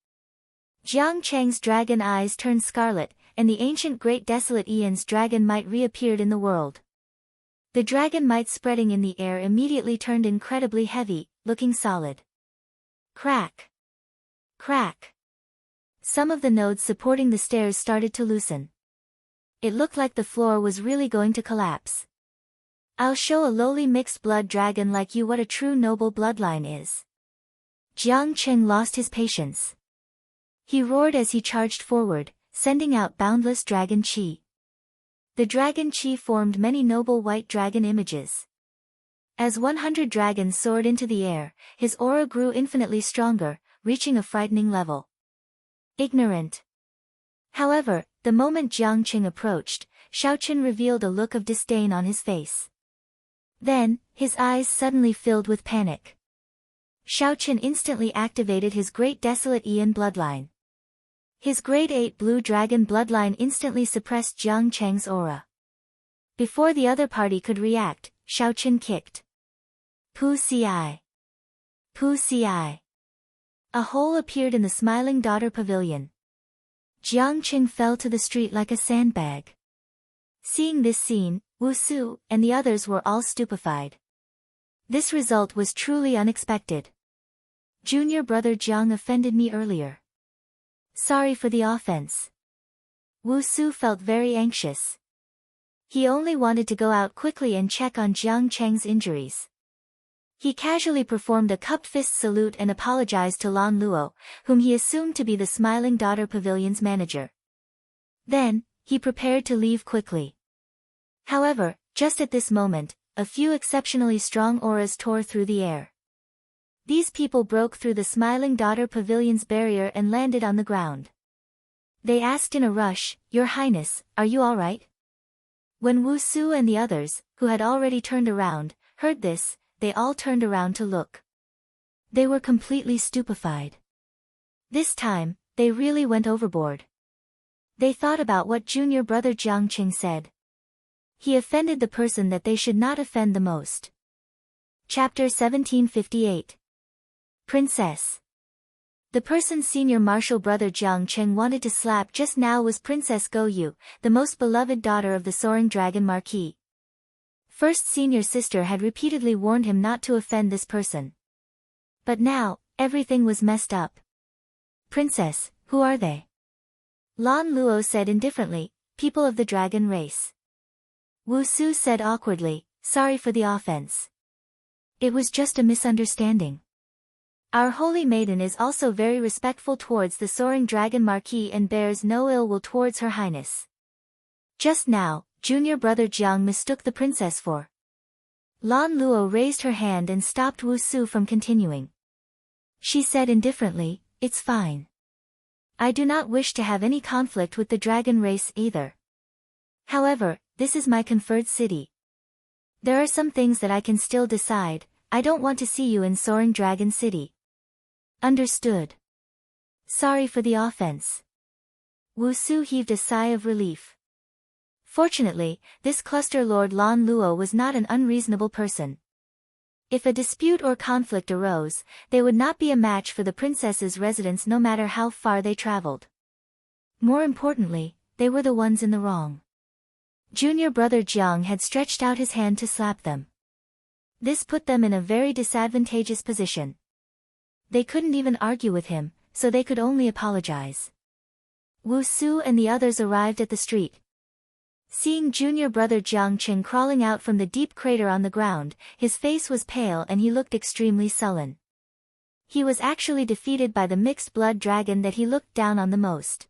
Jiang Cheng's dragon eyes turned scarlet, and the ancient Great Desolate Ian's dragon might reappeared in the world. The dragon might spreading in the air immediately turned incredibly heavy, looking solid. Crack! Crack! Some of the nodes supporting the stairs started to loosen. It looked like the floor was really going to collapse. I'll show a lowly mixed-blood dragon like you what a true noble bloodline is. Jiang Qing lost his patience. He roared as he charged forward, sending out boundless dragon chi. The dragon chi formed many noble white dragon images. As 100 dragons soared into the air, his aura grew infinitely stronger, reaching a frightening level. Ignorant. However, the moment Jiang Qing approached, Xiao Chen revealed a look of disdain on his face. Then, his eyes suddenly filled with panic. Xiao Chen instantly activated his Great Desolate Ian bloodline. His Grade 8 Blue Dragon bloodline instantly suppressed Jiang Cheng's aura. Before the other party could react, Xiao Chen kicked. Pu Ci. Pu Ci. A hole appeared in the Smiling Daughter Pavilion. Jiang Qing fell to the street like a sandbag. Seeing this scene, Wu Su and the others were all stupefied. This result was truly unexpected. Junior brother Jiang offended me earlier. Sorry for the offense. Wu Su felt very anxious. He only wanted to go out quickly and check on Jiang Cheng's injuries. He casually performed a cupped fist salute and apologized to Lan Luo, whom he assumed to be the Smiling Daughter Pavilion's manager. Then, he prepared to leave quickly. However, just at this moment, a few exceptionally strong auras tore through the air. These people broke through the Smiling Daughter Pavilion's barrier and landed on the ground. They asked in a rush, "Your Highness, are you all right?" When Wu Su and the others, who had already turned around, heard this, they all turned around to look. They were completely stupefied. This time, they really went overboard. They thought about what junior brother Jiang Qing said. He offended the person that they should not offend the most. Chapter 1758. Princess. The person senior martial brother Jiang Qing wanted to slap just now was Princess Go Yu, the most beloved daughter of the Soaring Dragon Marquis. First senior sister had repeatedly warned him not to offend this person. But now, everything was messed up. Princess, who are they? Lan Luo said indifferently, people of the dragon race. Wu Su said awkwardly, sorry for the offense. It was just a misunderstanding. Our holy maiden is also very respectful towards the soaring dragon Marquis and bears no ill will towards her highness. Just now, junior brother Jiang mistook the princess for. Lan Luo raised her hand and stopped Wu Su from continuing. She said indifferently, it's fine. I do not wish to have any conflict with the dragon race either. However, this is my conferred city. There are some things that I can still decide. I don't want to see you in Soaring Dragon City. Understood. Sorry for the offense. Wu Su heaved a sigh of relief. Fortunately, this cluster lord Lan Luo was not an unreasonable person. If a dispute or conflict arose, they would not be a match for the princess's residence no matter how far they traveled. More importantly, they were the ones in the wrong. Junior brother Jiang had stretched out his hand to slap them. This put them in a very disadvantageous position. They couldn't even argue with him, so they could only apologize. Wu Su and the others arrived at the street. Seeing junior brother Jiang Qing crawling out from the deep crater on the ground, his face was pale and he looked extremely sullen. He was actually defeated by the mixed blood dragon that he looked down on the most.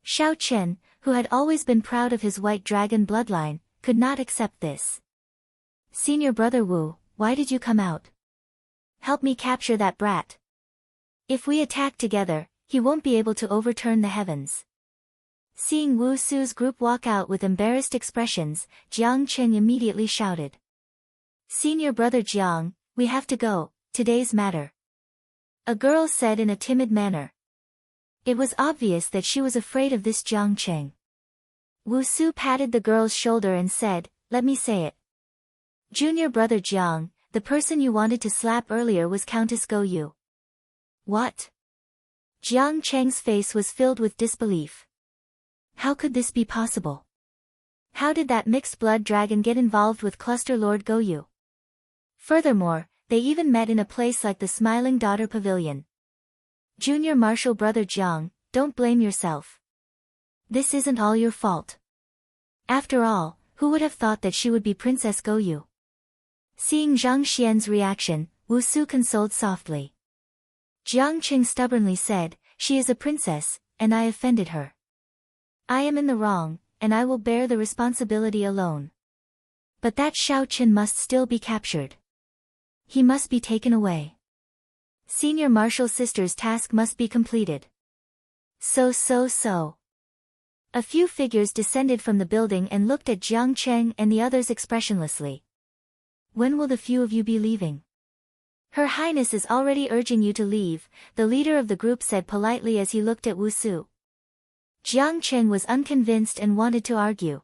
Xiao Qian, who had always been proud of his white dragon bloodline, could not accept this. Senior brother Wu, why did you come out? Help me capture that brat. If we attack together, he won't be able to overturn the heavens. Seeing Wu Su's group walk out with embarrassed expressions, Jiang Qing immediately shouted. Senior brother Jiang, we have to go, today's matter. A girl said in a timid manner. It was obvious that she was afraid of this Jiang Qing. Wu Su patted the girl's shoulder and said, let me say it. Junior brother Jiang, the person you wanted to slap earlier was Countess Go Yu. What? Jiang Cheng's face was filled with disbelief. How could this be possible? How did that mixed blood dragon get involved with Cluster Lord Go Yu? Furthermore, they even met in a place like the Smiling Daughter Pavilion. Junior martial brother Jiang, don't blame yourself. This isn't all your fault. After all, who would have thought that she would be Princess Go Yu? Seeing Zhang Xian's reaction, Wu Su consoled softly. Jiang Qing stubbornly said, she is a princess, and I offended her. I am in the wrong, and I will bear the responsibility alone. But that Xiao Qin must still be captured. He must be taken away. Senior martial sister's task must be completed. So. A few figures descended from the building and looked at Jiang Cheng and the others expressionlessly. When will the few of you be leaving? Her Highness is already urging you to leave, the leader of the group said politely as he looked at Wu Su. Jiang Cheng was unconvinced and wanted to argue.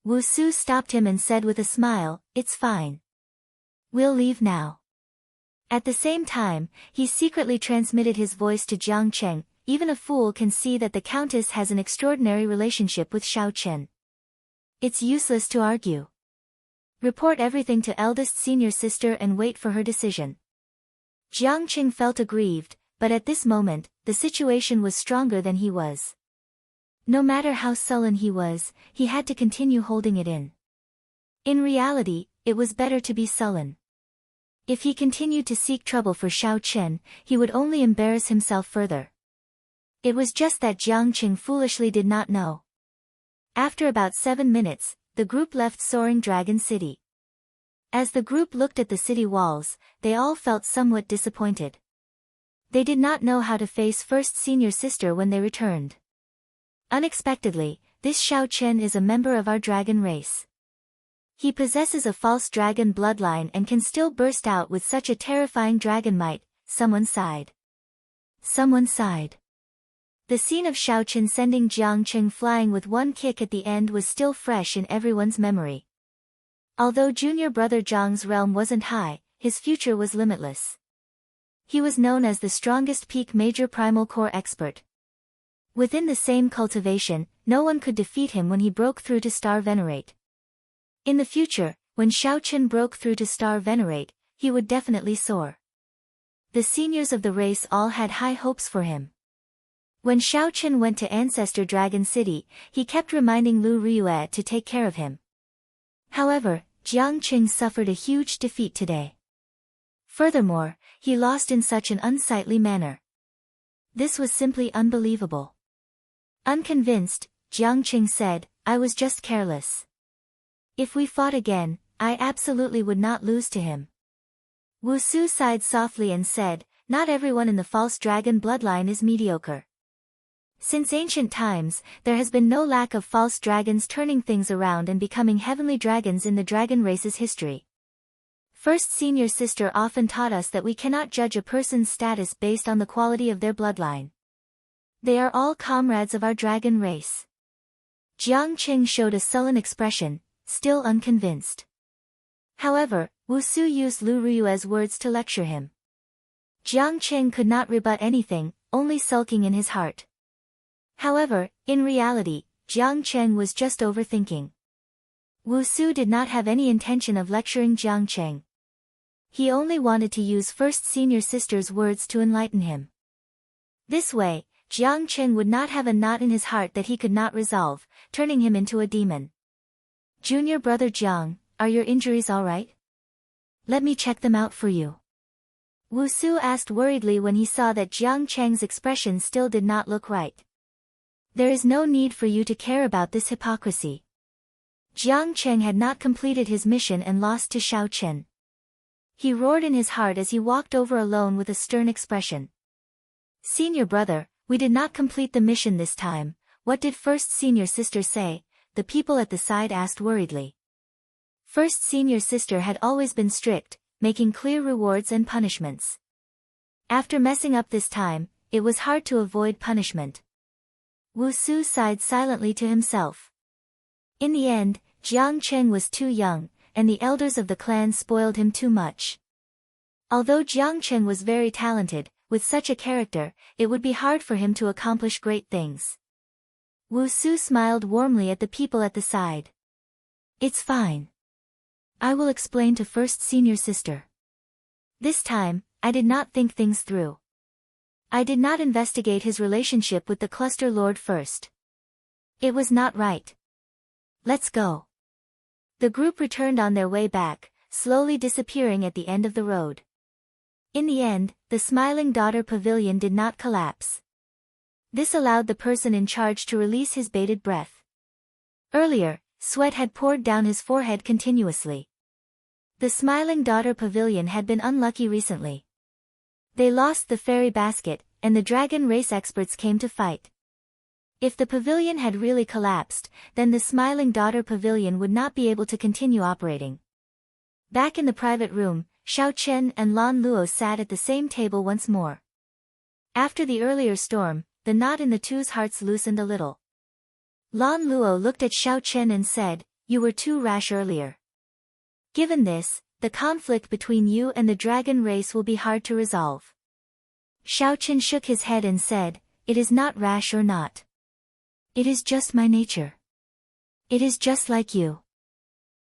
Wu Su stopped him and said with a smile, it's fine. We'll leave now. At the same time, he secretly transmitted his voice to Jiang Cheng, even a fool can see that the Countess has an extraordinary relationship with Xiao Qian. It's useless to argue. Report everything to eldest senior sister and wait for her decision. Jiang Qing felt aggrieved, but at this moment, the situation was stronger than he was. No matter how sullen he was, he had to continue holding it in. In reality, it was better to be sullen. If he continued to seek trouble for Xiao Qian, he would only embarrass himself further. It was just that Jiang Qing foolishly did not know. After about 7 minutes, the group left Soaring Dragon City. As the group looked at the city walls, they all felt somewhat disappointed. They did not know how to face first senior sister when they returned. Unexpectedly, this Xiao Qian is a member of our dragon race. He possesses a false dragon bloodline and can still burst out with such a terrifying dragon might, someone sighed. Someone sighed. The scene of Xiao Qian sending Jiang Qing flying with one kick at the end was still fresh in everyone's memory. Although junior brother Zhang's realm wasn't high, his future was limitless. He was known as the strongest peak major primal core expert. Within the same cultivation, no one could defeat him when he broke through to Star Venerate. In the future, when Xiao Qian broke through to Star Venerate, he would definitely soar. The seniors of the race all had high hopes for him. When Xiao Chen went to Ancestor Dragon City, he kept reminding Lu Riyue to take care of him. However, Jiang Qing suffered a huge defeat today. Furthermore, he lost in such an unsightly manner. This was simply unbelievable. Unconvinced, Jiang Qing said, "I was just careless. If we fought again, I absolutely would not lose to him." Wu Su sighed softly and said, "Not everyone in the false dragon bloodline is mediocre. Since ancient times, there has been no lack of false dragons turning things around and becoming heavenly dragons in the dragon race's history. First senior sister often taught us that we cannot judge a person's status based on the quality of their bloodline. They are all comrades of our dragon race." Jiang Qing showed a sullen expression, still unconvinced. However, Wu Su used Lu Riyue's words to lecture him. Jiang Qing could not rebut anything, only sulking in his heart. However, in reality, Jiang Qing was just overthinking. Wu Su did not have any intention of lecturing Jiang Qing. He only wanted to use first senior sister's words to enlighten him. This way, Jiang Qing would not have a knot in his heart that he could not resolve, turning him into a demon. "Junior brother Jiang, are your injuries all right? Let me check them out for you." Wu Su asked worriedly when he saw that Jiang Qing's expression still did not look right. "There is no need for you to care about this hypocrisy." Jiang Qing had not completed his mission and lost to Xiao Chen. He roared in his heart as he walked over alone with a stern expression. "Senior brother, we did not complete the mission this time. What did first senior sister say?" the people at the side asked worriedly. First senior sister had always been strict, making clear rewards and punishments. After messing up this time, it was hard to avoid punishment. Wu Su sighed silently to himself. In the end, Jiang Qing was too young, and the elders of the clan spoiled him too much. Although Jiang Qing was very talented, with such a character, it would be hard for him to accomplish great things. Wu Su smiled warmly at the people at the side. "It's fine. I will explain to first senior sister." This time, I did not think things through. I did not investigate his relationship with the Cluster Lord first. It was not right. Let's go. The group returned on their way back, slowly disappearing at the end of the road. In the end, the Smiling Daughter Pavilion did not collapse. This allowed the person in charge to release his bated breath. Earlier, sweat had poured down his forehead continuously. The Smiling Daughter Pavilion had been unlucky recently. They lost the fairy basket, and the dragon race experts came to fight. If the pavilion had really collapsed, then the Smiling Daughter Pavilion would not be able to continue operating. Back in the private room, Xiao Chen and Lan Luo sat at the same table once more. After the earlier storm, the knot in the two's hearts loosened a little. Lan Luo looked at Xiao Chen and said, "You were too rash earlier. Given this, the conflict between you and the dragon race will be hard to resolve." Xiao Chen shook his head and said, "It is not rash or not. It is just my nature. It is just like you.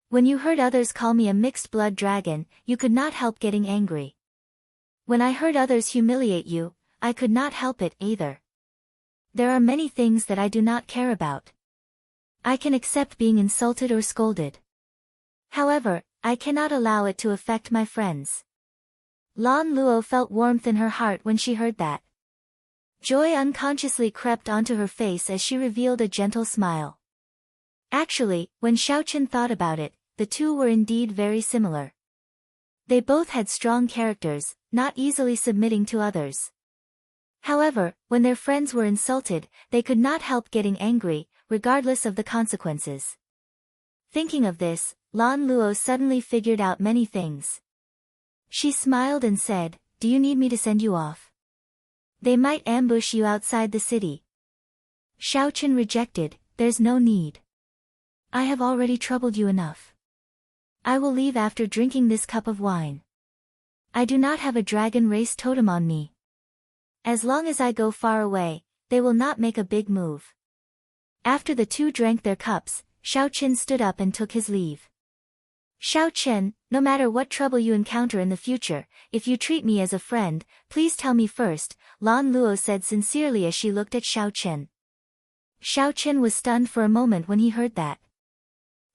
When you heard others call me a mixed-blood dragon, you could not help getting angry. When I heard others humiliate you, I could not help it either. There are many things that I do not care about. I can accept being insulted or scolded. However, I cannot allow it to affect my friends." Lan Luo felt warmth in her heart when she heard that. Joy unconsciously crept onto her face as she revealed a gentle smile. Actually, when Xiao Chen thought about it, the two were indeed very similar. They both had strong characters, not easily submitting to others. However, when their friends were insulted, they could not help getting angry, regardless of the consequences. Thinking of this, Lan Luo suddenly figured out many things. She smiled and said, "Do you need me to send you off? They might ambush you outside the city." Xiao Chen rejected, "There's no need. I have already troubled you enough. I will leave after drinking this cup of wine. I do not have a dragon race totem on me. As long as I go far away, they will not make a big move." After the two drank their cups, Xiao Chen stood up and took his leave. Xiao Chen, no matter what trouble you encounter in the future, if you treat me as a friend, please tell me first, Lan Luo said sincerely as she looked at Xiao Chen. Xiao Chen was stunned for a moment when he heard that.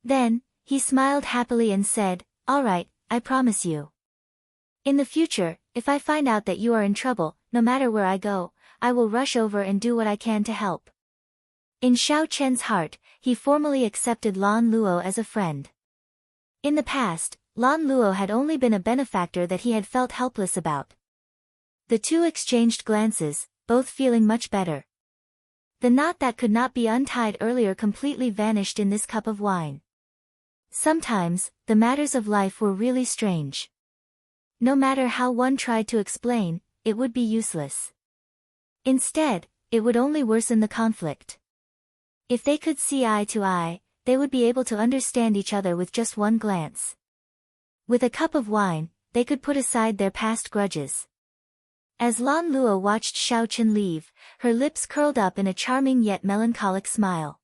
Then, he smiled happily and said, "All right, I promise you. In the future, if I find out that you are in trouble, no matter where I go, I will rush over and do what I can to help." In Xiao Chen's heart, he formally accepted Lan Luo as a friend. In the past, Lan Luo had only been a benefactor that he had felt helpless about. The two exchanged glances, both feeling much better. The knot that could not be untied earlier completely vanished in this cup of wine. Sometimes, the matters of life were really strange. No matter how one tried to explain, it would be useless. Instead, it would only worsen the conflict. If they could see eye to eye, they would be able to understand each other with just one glance. With a cup of wine, they could put aside their past grudges. As Lan Luo watched Xiao Chen leave, her lips curled up in a charming yet melancholic smile.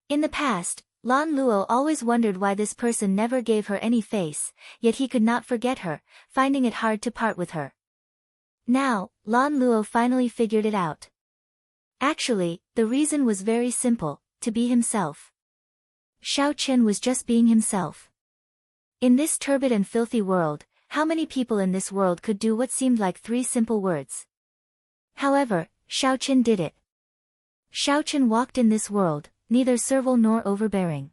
In the past, Lan Luo always wondered why this person never gave her any face, yet he could not forget her, finding it hard to part with her. Now, Lan Luo finally figured it out. Actually, the reason was very simple, to be himself. Xiao Chen was just being himself. In this turbid and filthy world, how many people in this world could do what seemed like 3 simple words? However, Xiao Chen did it. Xiao Chen walked in this world, neither servile nor overbearing.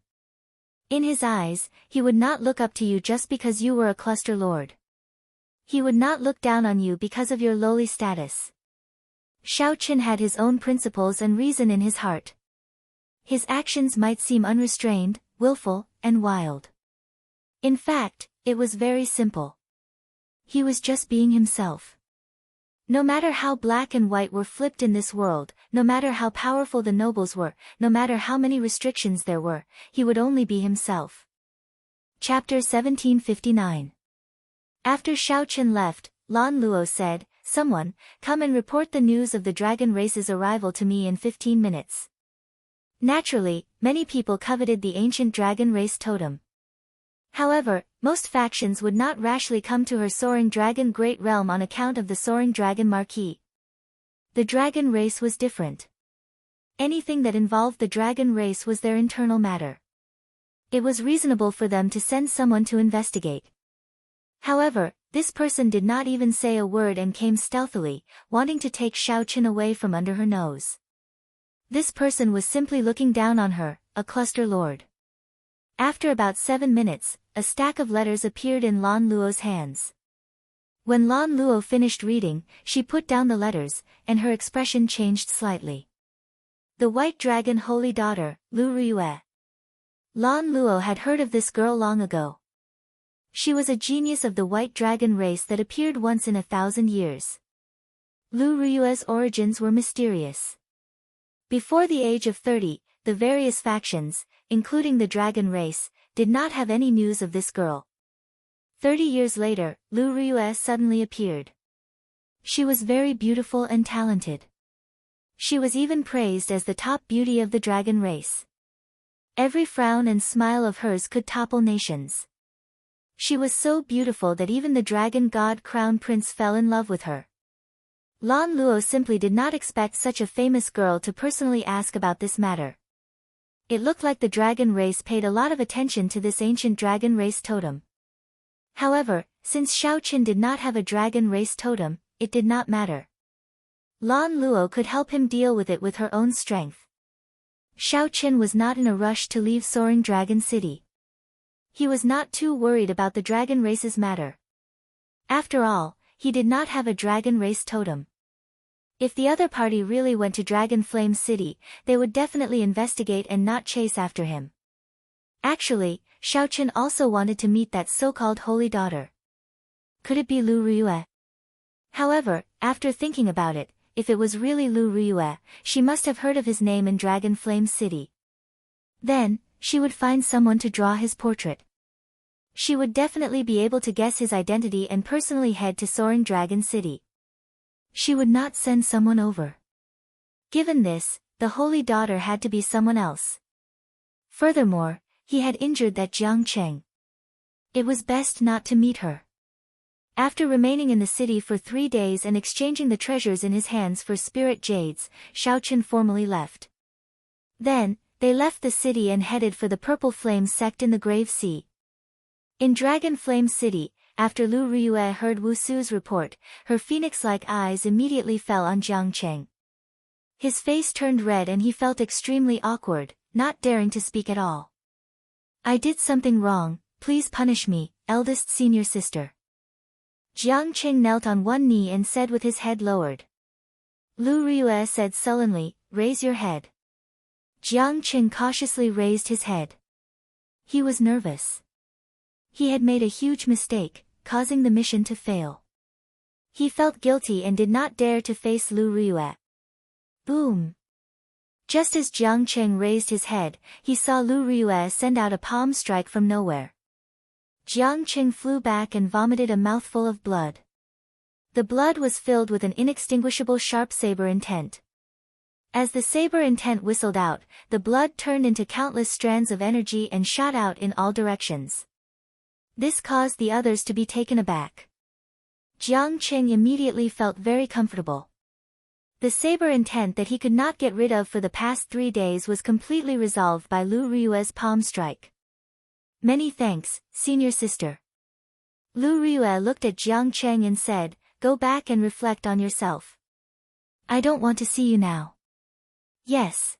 In his eyes, he would not look up to you just because you were a cluster lord. He would not look down on you because of your lowly status. Xiao Chen had his own principles and reason in his heart. His actions might seem unrestrained, willful, and wild. In fact, it was very simple. He was just being himself. No matter how black and white were flipped in this world, no matter how powerful the nobles were, no matter how many restrictions there were, he would only be himself. Chapter 1759. After Xiao Chen left, Lan Luo said, "Someone, come and report the news of the dragon race's arrival to me in 15 minutes. Naturally, many people coveted the ancient dragon race totem. However, most factions would not rashly come to her soaring dragon great realm on account of the soaring dragon marquis. The dragon race was different. Anything that involved the dragon race was their internal matter. It was reasonable for them to send someone to investigate. However, this person did not even say a word and came stealthily, wanting to take Xiao Chen away from under her nose. This person was simply looking down on her, a cluster lord. After about 7 minutes, a stack of letters appeared in Lan Luo's hands. When Lan Luo finished reading, she put down the letters, and her expression changed slightly. The White Dragon Holy Daughter, Lu Riyue. Lan Luo had heard of this girl long ago. She was a genius of the White Dragon race that appeared once in 1,000 years. Lu Riyue's origins were mysterious. Before the age of 30, the various factions, including the dragon race, did not have any news of this girl. 30 years later, Lu Riyue suddenly appeared. She was very beautiful and talented. She was even praised as the top beauty of the dragon race. Every frown and smile of hers could topple nations. She was so beautiful that even the dragon god crown prince fell in love with her. Lan Luo simply did not expect such a famous girl to personally ask about this matter. It looked like the dragon race paid a lot of attention to this ancient dragon race totem. However, since Xiao Chen did not have a dragon race totem, it did not matter. Lan Luo could help him deal with it with her own strength. Xiao Chen was not in a rush to leave Soaring Dragon City. He was not too worried about the dragon race's matter. After all, he did not have a dragon race totem. If the other party really went to Dragon Flame City, they would definitely investigate and not chase after him. Actually, Xiao Chen also wanted to meet that so-called holy daughter. Could it be Lu Riyue? However, after thinking about it, if it was really Lu Riyue, she must have heard of his name in Dragon Flame City. Then, she would find someone to draw his portrait. She would definitely be able to guess his identity and personally head to Soaring Dragon City. She would not send someone over. Given this, the holy daughter had to be someone else. Furthermore, he had injured that Jiang Cheng. It was best not to meet her. After remaining in the city for 3 days and exchanging the treasures in his hands for spirit jades, Xiaochen formally left. Then, they left the city and headed for the Purple Flame sect in the Grave Sea. In Dragon Flame City, after Lu Riyue heard Wu Su's report, her phoenix-like eyes immediately fell on Jiang Cheng. His face turned red and he felt extremely awkward, not daring to speak at all. I did something wrong, please punish me, eldest senior sister. Jiang Cheng knelt on one knee and said with his head lowered. Lu Riyue said sullenly, raise your head. Jiang Cheng cautiously raised his head. He was nervous. He had made a huge mistake, causing the mission to fail. He felt guilty and did not dare to face Lu Riyue. Boom! Just as Jiang Cheng raised his head, he saw Lu Riyue send out a palm strike from nowhere. Jiang Cheng flew back and vomited a mouthful of blood. The blood was filled with an inextinguishable sharp saber intent. As the saber intent whistled out, the blood turned into countless strands of energy and shot out in all directions. This caused the others to be taken aback. Jiang Cheng immediately felt very comfortable. The saber intent that he could not get rid of for the past 3 days was completely resolved by Lu Riyue's palm strike. Many thanks, senior sister. Lu Riyue looked at Jiang Cheng and said, go back and reflect on yourself. I don't want to see you now. Yes.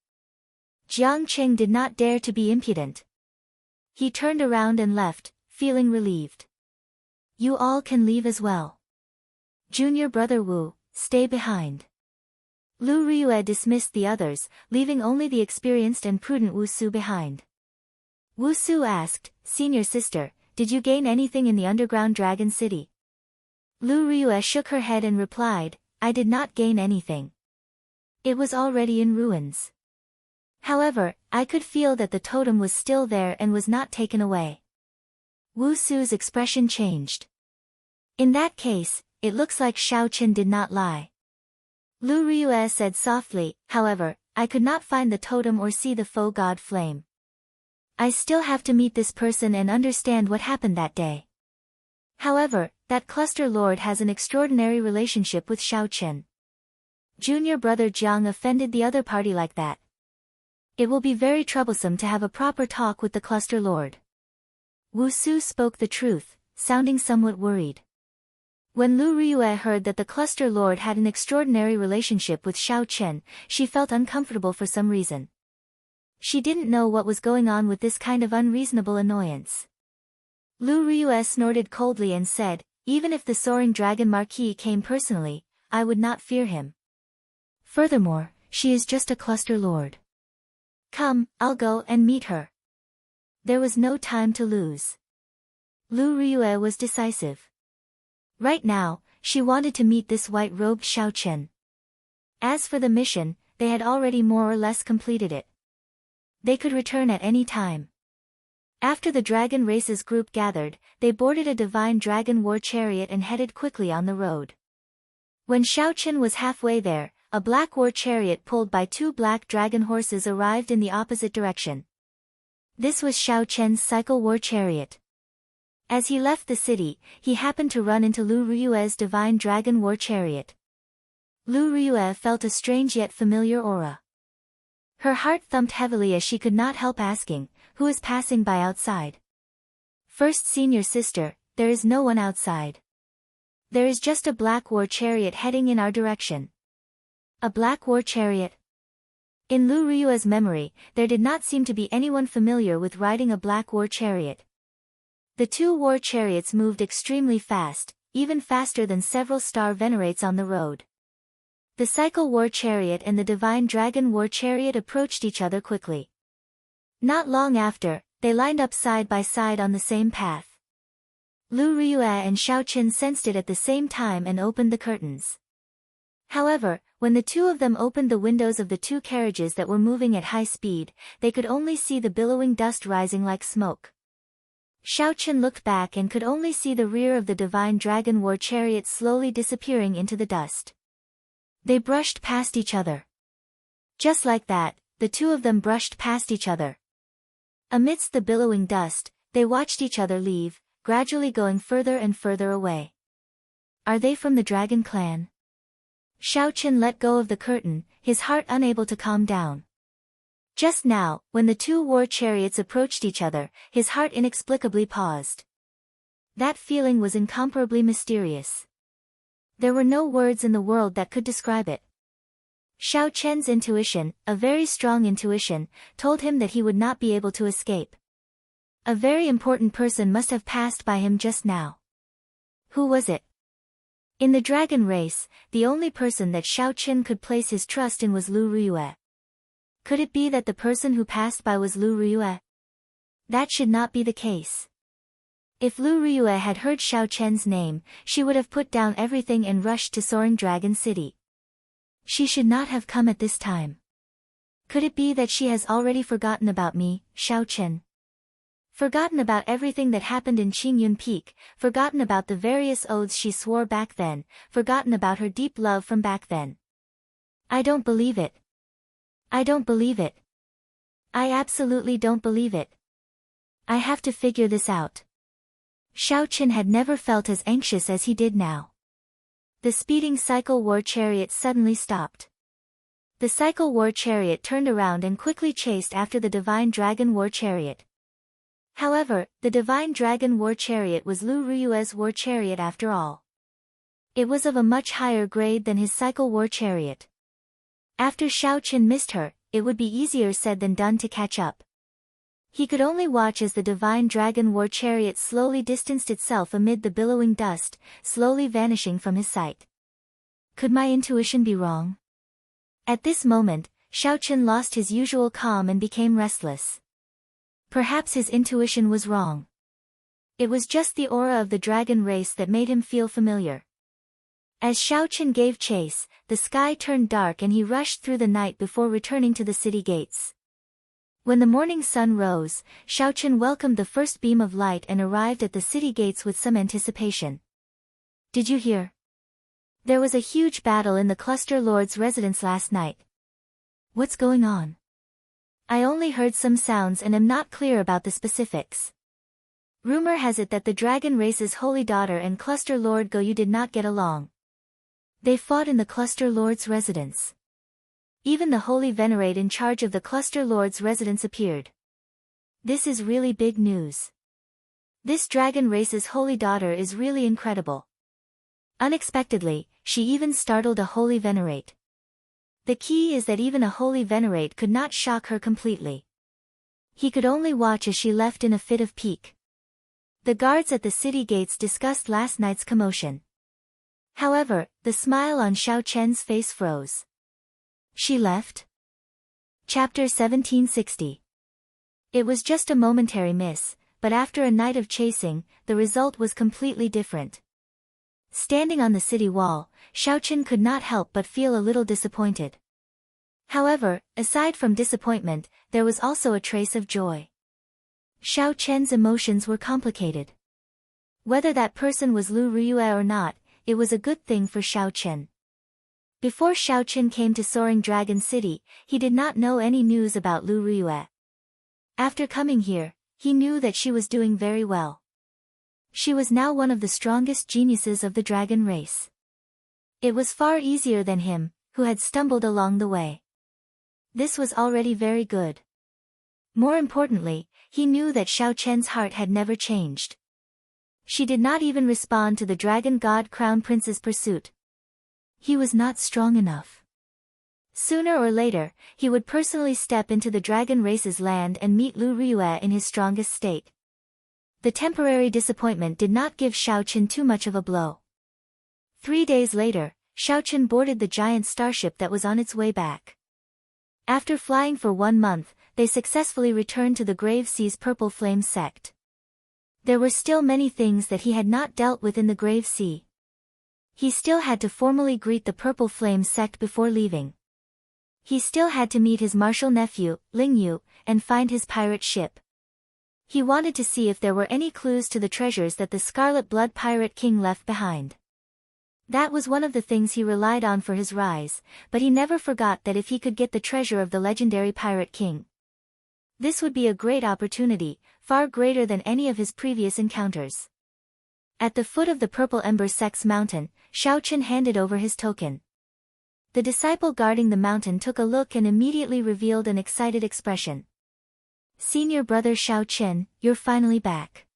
Jiang Cheng did not dare to be impudent. He turned around and left, feeling relieved. You all can leave as well. Junior brother Wu, stay behind. Lu Riyue dismissed the others, leaving only the experienced and prudent Wu Su behind. Wu Su asked, Senior sister, did you gain anything in the underground dragon city? Lu Riyue shook her head and replied, I did not gain anything. It was already in ruins. However, I could feel that the totem was still there and was not taken away. Wu Su's expression changed. In that case, it looks like Xiaochen did not lie. Lu Riyue said softly, however, I could not find the totem or see the faux god flame. I still have to meet this person and understand what happened that day. However, that cluster lord has an extraordinary relationship with Xiaochen. Junior brother Jiang offended the other party like that. It will be very troublesome to have a proper talk with the cluster lord. Wu Su spoke the truth, sounding somewhat worried. When Lu Riyue heard that the cluster lord had an extraordinary relationship with Xiaochen, she felt uncomfortable for some reason. She didn't know what was going on with this kind of unreasonable annoyance. Lu Riyue snorted coldly and said, even if the soaring dragon marquis came personally, I would not fear him. Furthermore, she is just a cluster lord. Come, I'll go and meet her. There was no time to lose. Lu Riyue was decisive. Right now, she wanted to meet this white-robed Xiaochen. As for the mission, they had already more or less completed it. They could return at any time. After the dragon races group gathered, they boarded a divine dragon war chariot and headed quickly on the road. When Xiaochen was halfway there, a black war chariot pulled by 2 black dragon horses arrived in the opposite direction. This was Xiaochen's cycle war chariot. As he left the city, he happened to run into Lu Riyue's divine dragon war chariot. Lu Riyue felt a strange yet familiar aura. Her heart thumped heavily as she could not help asking, who is passing by outside? First senior sister, there is no one outside. There is just a black war chariot heading in our direction. A black war chariot? In Lu Riyue's memory, there did not seem to be anyone familiar with riding a black war chariot. The 2 war chariots moved extremely fast, even faster than several star venerates on the road. The cycle war chariot and the divine dragon war chariot approached each other quickly. Not long after, they lined up side by side on the same path. Lu Riyue and Xiaochen sensed it at the same time and opened the curtains. However, when the 2 of them opened the windows of the 2 carriages that were moving at high speed, they could only see the billowing dust rising like smoke. Xiaochen looked back and could only see the rear of the divine dragon war chariot slowly disappearing into the dust. They brushed past each other. Just like that, the 2 of them brushed past each other. Amidst the billowing dust, they watched each other leave, gradually going further and further away. Are they from the dragon clan? Xiao Qin let go of the curtain, his heart unable to calm down. Just now, when the two war chariots approached each other, his heart inexplicably paused. That feeling was incomparably mysterious. There were no words in the world that could describe it. Xiao Qian's intuition, a very strong intuition, told him that he would not be able to escape. A very important person must have passed by him just now. Who was it? In the dragon race, the only person that Xiao Qin could place his trust in was Lu Riyue. Could it be that the person who passed by was Lu Riyue? That should not be the case. If Lu Riyue had heard Xiao Qian's name, she would have put down everything and rushed to Soaring Dragon City. She should not have come at this time. Could it be that she has already forgotten about me, Xiao Qin? Forgotten about everything that happened in Qingyun Peak, forgotten about the various oaths she swore back then, forgotten about her deep love from back then. I don't believe it. I don't believe it. I absolutely don't believe it. I have to figure this out. Xiao Qin had never felt as anxious as he did now. The speeding cycle war chariot suddenly stopped. The cycle war chariot turned around and quickly chased after the divine dragon war chariot. However, the divine dragon war chariot was Lu Riyue's war chariot after all. It was of a much higher grade than his cycle war chariot. After Xiao Qin missed her, it would be easier said than done to catch up. He could only watch as the divine dragon war chariot slowly distanced itself amid the billowing dust, slowly vanishing from his sight. Could my intuition be wrong? At this moment, Xiao Qin lost his usual calm and became restless. Perhaps his intuition was wrong. It was just the aura of the dragon race that made him feel familiar. As Xiao Qin gave chase, the sky turned dark and he rushed through the night before returning to the city gates. When the morning sun rose, Xiao Qin welcomed the first beam of light and arrived at the city gates with some anticipation. Did you hear? There was a huge battle in the cluster lord's residence last night. What's going on? I only heard some sounds and am not clear about the specifics. Rumor has it that the dragon race's holy daughter and cluster lord Goyu did not get along. They fought in the cluster lord's residence. Even the holy venerate in charge of the cluster lord's residence appeared. This is really big news. This dragon race's holy daughter is really incredible. Unexpectedly, she even startled a holy venerate. The key is that even a holy venerate could not shock her completely. He could only watch as she left in a fit of pique. The guards at the city gates discussed last night's commotion. However, the smile on Xiao Qian's face froze. She left? Chapter 1760. It was just a momentary miss, but after a night of chasing, the result was completely different. Standing on the city wall, Xiao Qin could not help but feel a little disappointed. However, aside from disappointment, there was also a trace of joy. Xiao Qian's emotions were complicated. Whether that person was Lu Riyue or not, it was a good thing for Xiao Qin. Before Xiao Qin came to Soaring Dragon City, he did not know any news about Lu Riyue. After coming here, he knew that she was doing very well. She was now one of the strongest geniuses of the dragon race. It was far easier than him, who had stumbled along the way. This was already very good. More importantly, he knew that Xiao Qian's heart had never changed. She did not even respond to the dragon god crown prince's pursuit. He was not strong enough. Sooner or later, he would personally step into the dragon race's land and meet Lu Riyue in his strongest state. The temporary disappointment did not give Xiao Qin too much of a blow. 3 days later, Xiao Qin boarded the giant starship that was on its way back. After flying for 1 month, they successfully returned to the Grave Sea's Purple Flame sect. There were still many things that he had not dealt with in the Grave Sea. He still had to formally greet the Purple Flame sect before leaving. He still had to meet his martial nephew, Ling Yu, and find his pirate ship. He wanted to see if there were any clues to the treasures that the Scarlet Blood Pirate King left behind. That was one of the things he relied on for his rise, but he never forgot that if he could get the treasure of the legendary Pirate King, this would be a great opportunity, far greater than any of his previous encounters. At the foot of the Purple Ember Sect's mountain, Xiaochen handed over his token. The disciple guarding the mountain took a look and immediately revealed an excited expression. Senior brother Xiaochen, you're finally back.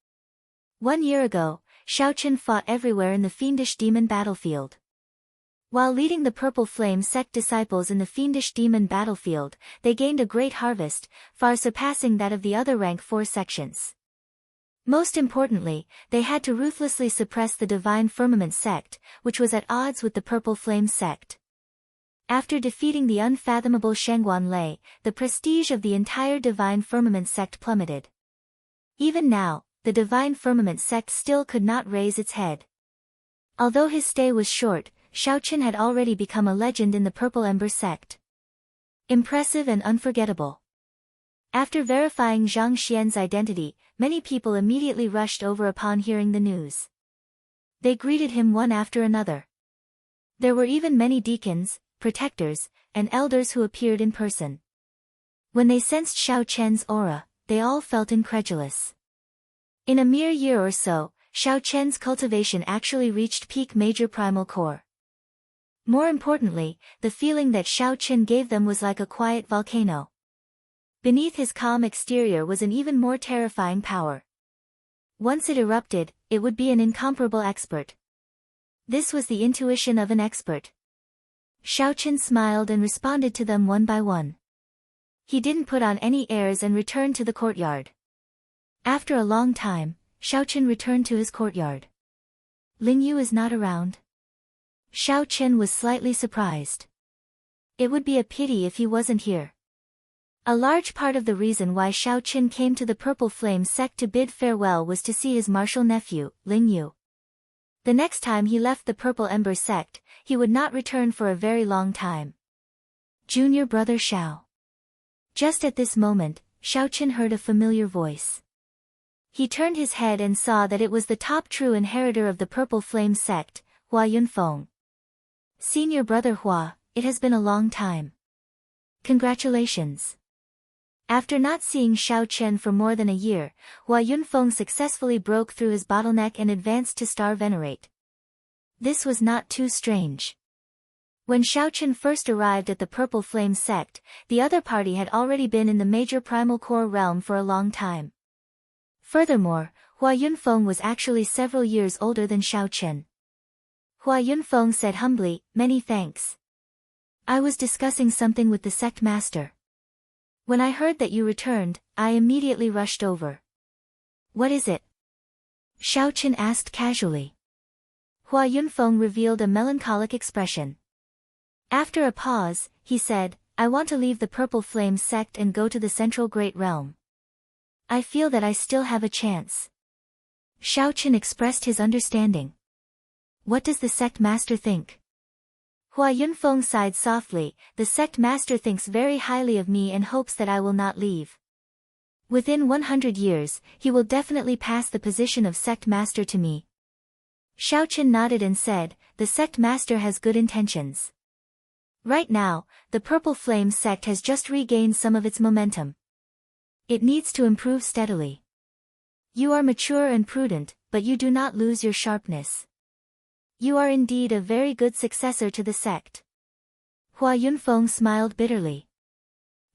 1 year ago, Xiaochen fought everywhere in the fiendish demon battlefield. While leading the Purple Flame Sect disciples in the fiendish demon battlefield, they gained a great harvest, far surpassing that of the other rank 4 sections. Most importantly, they had to ruthlessly suppress the Divine Firmament Sect, which was at odds with the Purple Flame Sect. After defeating the unfathomable Shangguan Lei, the prestige of the entire Divine Firmament Sect plummeted. Even now, the Divine Firmament Sect still could not raise its head. Although his stay was short, Xiaochen had already become a legend in the Purple Ember Sect. Impressive and unforgettable. After verifying Zhang Xian's identity, many people immediately rushed over upon hearing the news. They greeted him one after another. There were even many deacons, protectors, and elders who appeared in person. When they sensed Xiaochen's aura, they all felt incredulous. In a mere year or so, Xiaochen's cultivation actually reached peak major primal core. More importantly, the feeling that Xiaochen gave them was like a quiet volcano. Beneath his calm exterior was an even more terrifying power. Once it erupted, it would be an incomparable expert. This was the intuition of an expert. Xiaochen smiled and responded to them one by one. He didn't put on any airs and returned to the courtyard. After a long time, Xiaochen returned to his courtyard. Lingyu is not around. Xiaochen was slightly surprised. It would be a pity if he wasn't here. A large part of the reason why Xiaochen came to the Purple Flame Sect to bid farewell was to see his martial nephew, Lingyu. The next time he left the Purple Ember Sect, he would not return for a very long time. Junior brother Xiao. Just at this moment, Xiaochen heard a familiar voice. He turned his head and saw that it was the top true inheritor of the Purple Flame Sect, Hua Yunfeng. Senior brother Hua, it has been a long time. Congratulations. After not seeing Xiaochen for more than a year, Hua Yunfeng successfully broke through his bottleneck and advanced to Star Venerate. This was not too strange. When Xiaochen first arrived at the Purple Flame Sect, the other party had already been in the major primal core realm for a long time. Furthermore, Hua Yunfeng was actually several years older than Xiaochen. Hua Yunfeng said humbly, "Many thanks. I was discussing something with the sect master. When I heard that you returned, I immediately rushed over." "What is it?" Xiaochen asked casually. Hua Yunfeng revealed a melancholic expression. After a pause, he said, "I want to leave the Purple Flame Sect and go to the Central Great Realm. I feel that I still have a chance." Xiaochen expressed his understanding. "What does the sect master think?" Hua Yunfeng sighed softly. "The sect master thinks very highly of me and hopes that I will not leave. Within 100 years, he will definitely pass the position of sect master to me." Xiaochen nodded and said, "The sect master has good intentions. Right now, the Purple Flame Sect has just regained some of its momentum. It needs to improve steadily. You are mature and prudent, but you do not lose your sharpness. You are indeed a very good successor to the sect." Hua Yunfeng smiled bitterly.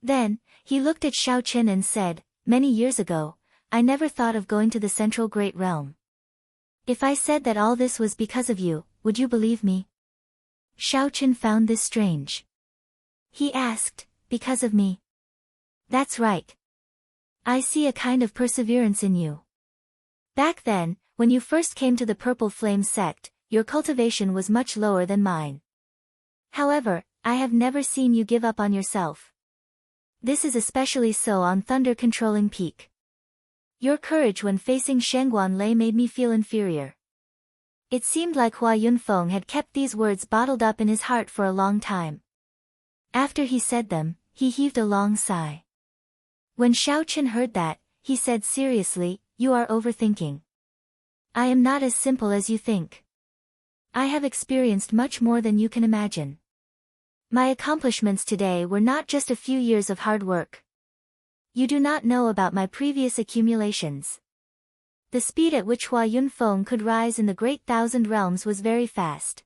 Then, he looked at Xiaochen and said, "Many years ago, I never thought of going to the Central Great Realm. If I said that all this was because of you, would you believe me?" Xiaochen found this strange. He asked, "Because of me?" "That's right. I see a kind of perseverance in you. Back then, when you first came to the Purple Flame Sect, your cultivation was much lower than mine. However, I have never seen you give up on yourself. This is especially so on Thunder Controlling Peak. Your courage when facing Shangguan Lei made me feel inferior." It seemed like Hua Yunfeng had kept these words bottled up in his heart for a long time. After he said them, he heaved a long sigh. When Xiaochen heard that, he said seriously, "You are overthinking. I am not as simple as you think. I have experienced much more than you can imagine. My accomplishments today were not just a few years of hard work. You do not know about my previous accumulations. The speed at which Hua Yunfeng could rise in the Great Thousand Realms was very fast.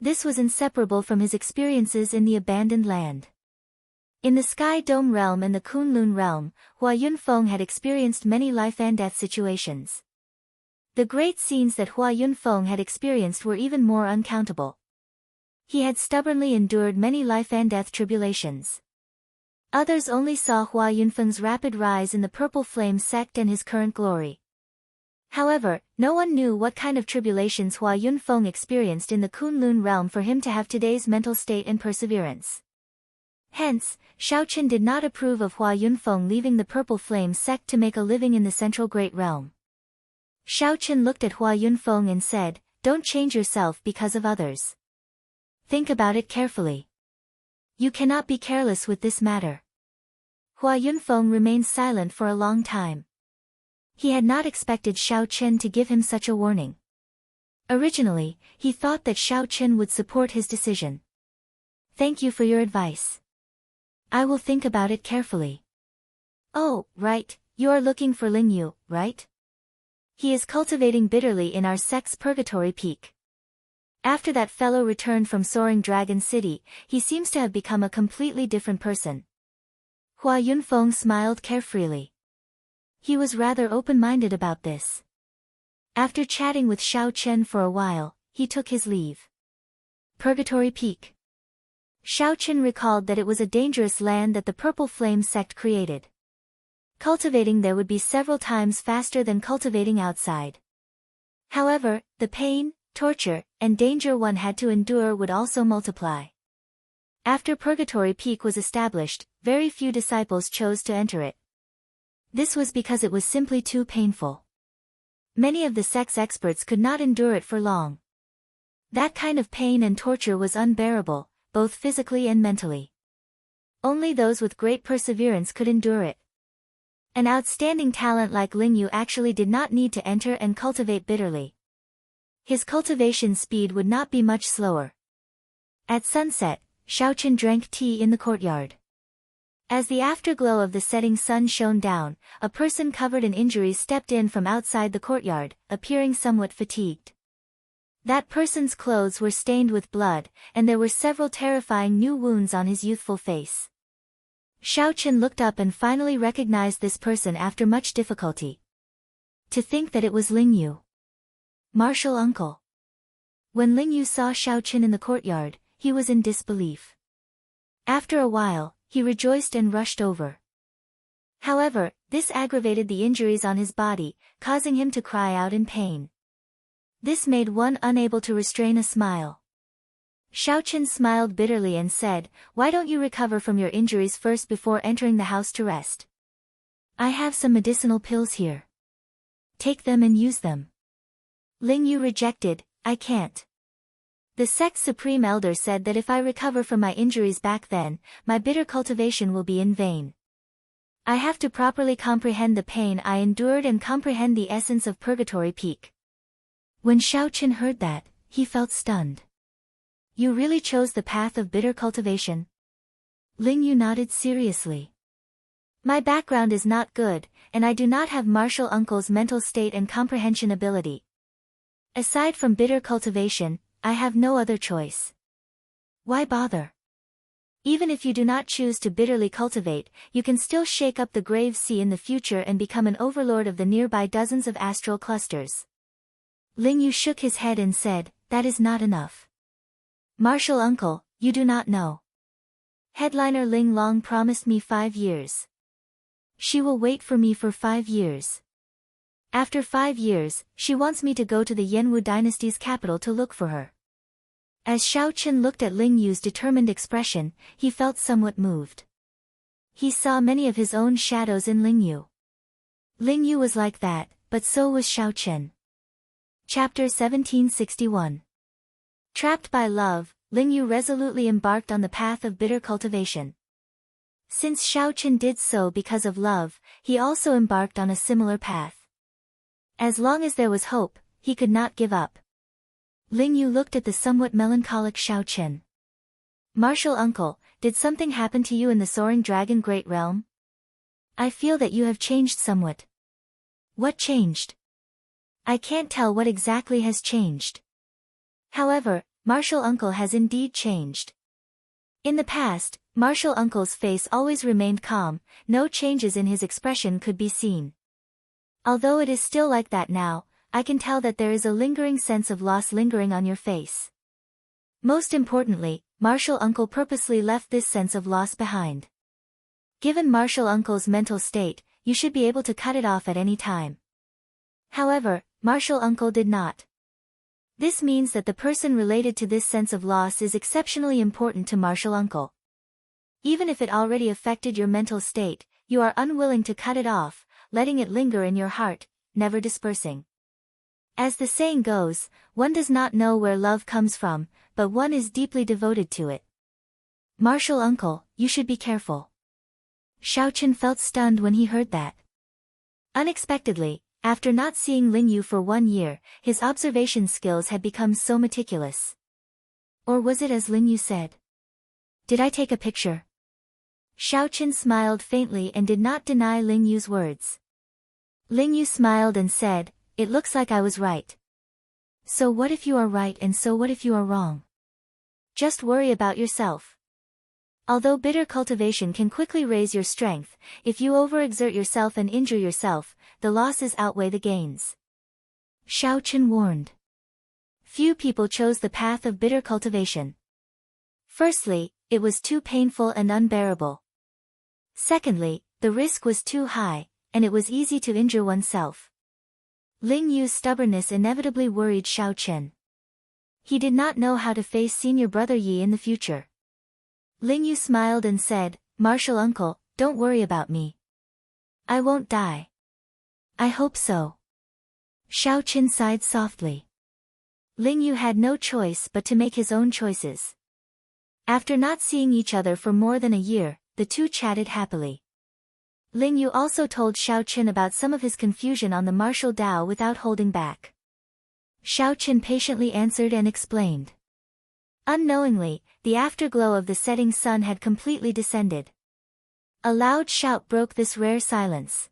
This was inseparable from his experiences in the Abandoned Land. In the Sky Dome Realm and the Kunlun Realm, Hua Yunfeng had experienced many life and death situations. The great scenes that Hua Yunfeng had experienced were even more uncountable. He had stubbornly endured many life and death tribulations. Others only saw Hua Yunfeng's rapid rise in the Purple Flame sect and his current glory. However, no one knew what kind of tribulations Hua Yunfeng experienced in the Kunlun realm for him to have today's mental state and perseverance. Hence, Shaoqin did not approve of Hua Yunfeng leaving the Purple Flame sect to make a living in the Central Great Realm. Shaoqin looked at Hua Yunfeng and said, "Don't change yourself because of others. Think about it carefully. You cannot be careless with this matter." Hua Yunfeng remained silent for a long time. He had not expected Shaoqin to give him such a warning. Originally, he thought that Shaoqin would support his decision. "Thank you for your advice. I will think about it carefully." "Oh, right, you are looking for Lingyu, right? He is cultivating bitterly in our sect's Purgatory Peak. After that fellow returned from Soaring Dragon City, he seems to have become a completely different person." Hua Yunfeng smiled carefreely. He was rather open-minded about this. After chatting with Shaoqin for a while, he took his leave. Purgatory Peak. Shaoqin recalled that it was a dangerous land that the Purple Flame sect created. Cultivating there would be several times faster than cultivating outside. However, the pain, torture, and danger one had to endure would also multiply. After Purgatory Peak was established, very few disciples chose to enter it. This was because it was simply too painful. Many of the sect's experts could not endure it for long. That kind of pain and torture was unbearable, both physically and mentally. Only those with great perseverance could endure it. An outstanding talent like Lingyu actually did not need to enter and cultivate bitterly. His cultivation speed would not be much slower. At sunset, Shaoqin drank tea in the courtyard. As the afterglow of the setting sun shone down, a person covered in injuries stepped in from outside the courtyard, appearing somewhat fatigued. That person's clothes were stained with blood, and there were several terrifying new wounds on his youthful face. Shaoqin looked up and finally recognized this person after much difficulty. To think that it was Lingyu. Martial uncle. When Lingyu saw Shaoqin in the courtyard, he was in disbelief. After a while, he rejoiced and rushed over. However, this aggravated the injuries on his body, causing him to cry out in pain. This made one unable to restrain a smile. Shaoqin smiled bitterly and said, "Why don't you recover from your injuries first before entering the house to rest? I have some medicinal pills here. Take them and use them." Lingyu rejected, "I can't. The sect's supreme elder said that if I recover from my injuries back then, my bitter cultivation will be in vain. I have to properly comprehend the pain I endured and comprehend the essence of Purgatory Peak." When Shaoqin heard that, he felt stunned. "You really chose the path of bitter cultivation?" Lingyu nodded seriously. "My background is not good, and I do not have Martial Uncle's mental state and comprehension ability. Aside from bitter cultivation, I have no other choice. Why bother? Even if you do not choose to bitterly cultivate, you can still shake up the grave sea in the future and become an overlord of the nearby dozens of astral clusters." Lingyu shook his head and said, "That is not enough. Martial uncle, you do not know. Headliner Ling Long promised me 5 years. She will wait for me for 5 years. After 5 years, she wants me to go to the Yanwu dynasty's capital to look for her." As Shaoqin looked at Lingyu's determined expression, he felt somewhat moved. He saw many of his own shadows in Lingyu. Lingyu was like that, but so was Shaoqin. Chapter 1761. Trapped by love, Lingyu resolutely embarked on the path of bitter cultivation. Since Shaoqin did so because of love, he also embarked on a similar path. As long as there was hope, he could not give up. Lingyu looked at the somewhat melancholic Shaoqin. "Martial uncle, did something happen to you in the Soaring Dragon Great Realm? I feel that you have changed somewhat." "What changed?" I can't tell what exactly has changed. However, Martial Uncle has indeed changed. In the past, Martial Uncle's face always remained calm, no changes in his expression could be seen. Although it is still like that now, I can tell that there is a lingering sense of loss lingering on your face. Most importantly, Martial Uncle purposely left this sense of loss behind. Given Martial Uncle's mental state, you should be able to cut it off at any time. However, Martial Uncle did not. This means that the person related to this sense of loss is exceptionally important to Martial Uncle. Even if it already affected your mental state, you are unwilling to cut it off, letting it linger in your heart, never dispersing. As the saying goes, one does not know where love comes from, but one is deeply devoted to it. Martial Uncle, you should be careful. Xiaochen felt stunned when he heard that. Unexpectedly, after not seeing Lingyu for 1 year, his observation skills had become so meticulous. Or was it as Lingyu said? Did I take a picture? Xiaochen smiled faintly and did not deny Lingyu's words. Lingyu smiled and said, "It looks like I was right." So what if you are right and so what if you are wrong? Just worry about yourself. Although bitter cultivation can quickly raise your strength, if you overexert yourself and injure yourself, the losses outweigh the gains. Xiaochen warned. Few people chose the path of bitter cultivation. Firstly, it was too painful and unbearable. Secondly, the risk was too high, and it was easy to injure oneself. Lingyu's stubbornness inevitably worried Xiaochen. He did not know how to face senior brother Yi in the future. Lingyu smiled and said, "Martial Uncle, don't worry about me. I won't die." "I hope so." Xiaochen sighed softly. Lingyu had no choice but to make his own choices. After not seeing each other for more than a year, the two chatted happily. Lingyu also told Xiaochen about some of his confusion on the martial Dao without holding back. Xiaochen patiently answered and explained. Unknowingly, the afterglow of the setting sun had completely descended. A loud shout broke this rare silence.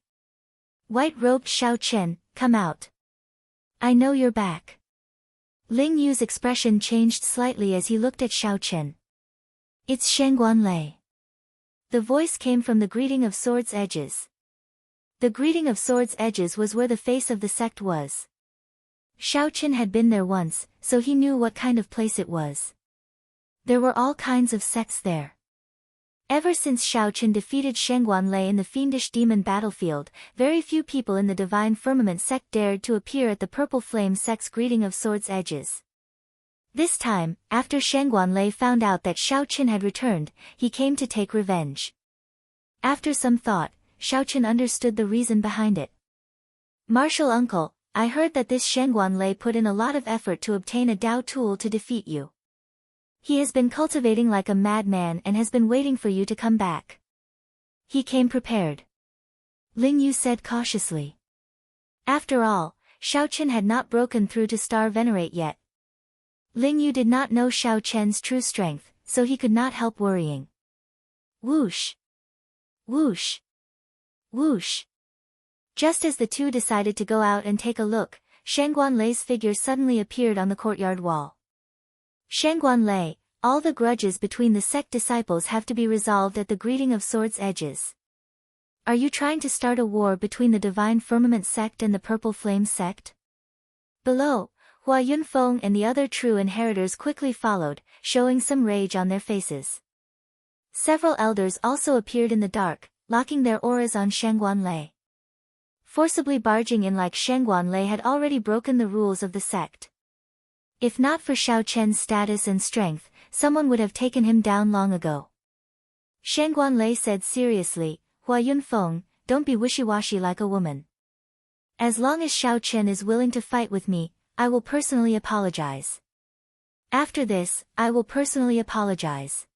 White-robed Xiaochen, come out. I know you're back. Lingyu's expression changed slightly as he looked at Xiaochen. It's Shangguanlei. The voice came from the greeting of Swords Edges. The greeting of Swords Edges was where the face of the sect was. Xiaochen had been there once, so he knew what kind of place it was. There were all kinds of sects there. Ever since Xiaochen defeated Shangguanlei in the fiendish demon battlefield, very few people in the Divine Firmament sect dared to appear at the Purple Flame sect's greeting of Swords Edges. This time, after Shangguanlei found out that Xiaochen had returned, he came to take revenge. After some thought, Xiaochen understood the reason behind it. Martial Uncle, I heard that this Shangguanlei put in a lot of effort to obtain a Dao tool to defeat you. He has been cultivating like a madman and has been waiting for you to come back. He came prepared. Lingyu said cautiously. After all, Xiaochen had not broken through to Star Venerate yet. Lingyu did not know Xiaochen's true strength, so he could not help worrying. Whoosh! Whoosh! Whoosh! Just as the two decided to go out and take a look, Shangguanlei's figure suddenly appeared on the courtyard wall. Shangguanlei, all the grudges between the sect disciples have to be resolved at the greeting of Swords Edges. Are you trying to start a war between the Divine Firmament sect and the Purple Flame sect? Below, Hua Yunfeng and the other true inheritors quickly followed, showing some rage on their faces. Several elders also appeared in the dark, locking their auras on Shangguanlei. Forcibly barging in like Shangguanlei had already broken the rules of the sect. If not for Xiaochen's status and strength, someone would have taken him down long ago. Shangguanlei said seriously, Hua Yunfeng, don't be wishy-washy like a woman. As long as Xiaochen is willing to fight with me, I will personally apologize. After this, I will personally apologize.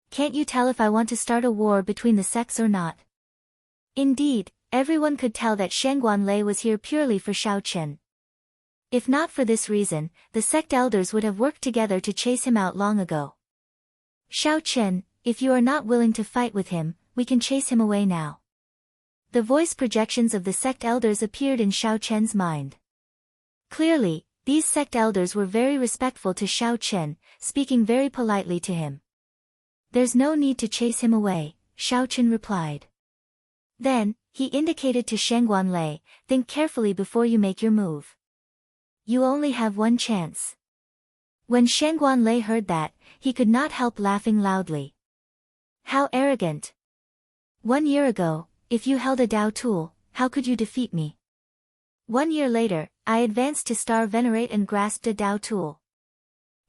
Can't you tell if I want to start a war between the sects or not? Indeed, everyone could tell that Shangguanlei was here purely for Xiaochen. If not for this reason, the sect elders would have worked together to chase him out long ago. Xiaochen, if you are not willing to fight with him, we can chase him away now. The voice projections of the sect elders appeared in Xiaochen's mind. Clearly, these sect elders were very respectful to Xiao Chen, speaking very politely to him. "There's no need to chase him away," Xiao Chen replied. Then, he indicated to Shangguan Lei, "Think carefully before you make your move. You only have one chance." When Shangguan Lei heard that, he could not help laughing loudly. "How arrogant! 1 year ago, if you held a Dao tool, how could you defeat me? 1 year later, I advanced to Star Venerate and grasped a Dao tool.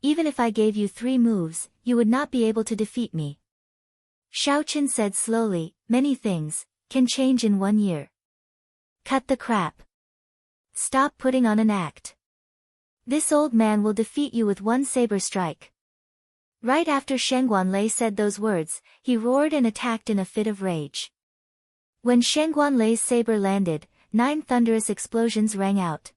Even if I gave you 3 moves, you would not be able to defeat me." Xiao Chen said slowly, "Many things can change in 1 year. Cut the crap. Stop putting on an act. This old man will defeat you with 1 saber strike." Right after Shangguan Lei said those words, he roared and attacked in a fit of rage. When Shangguan Lei's saber landed, 9 thunderous explosions rang out.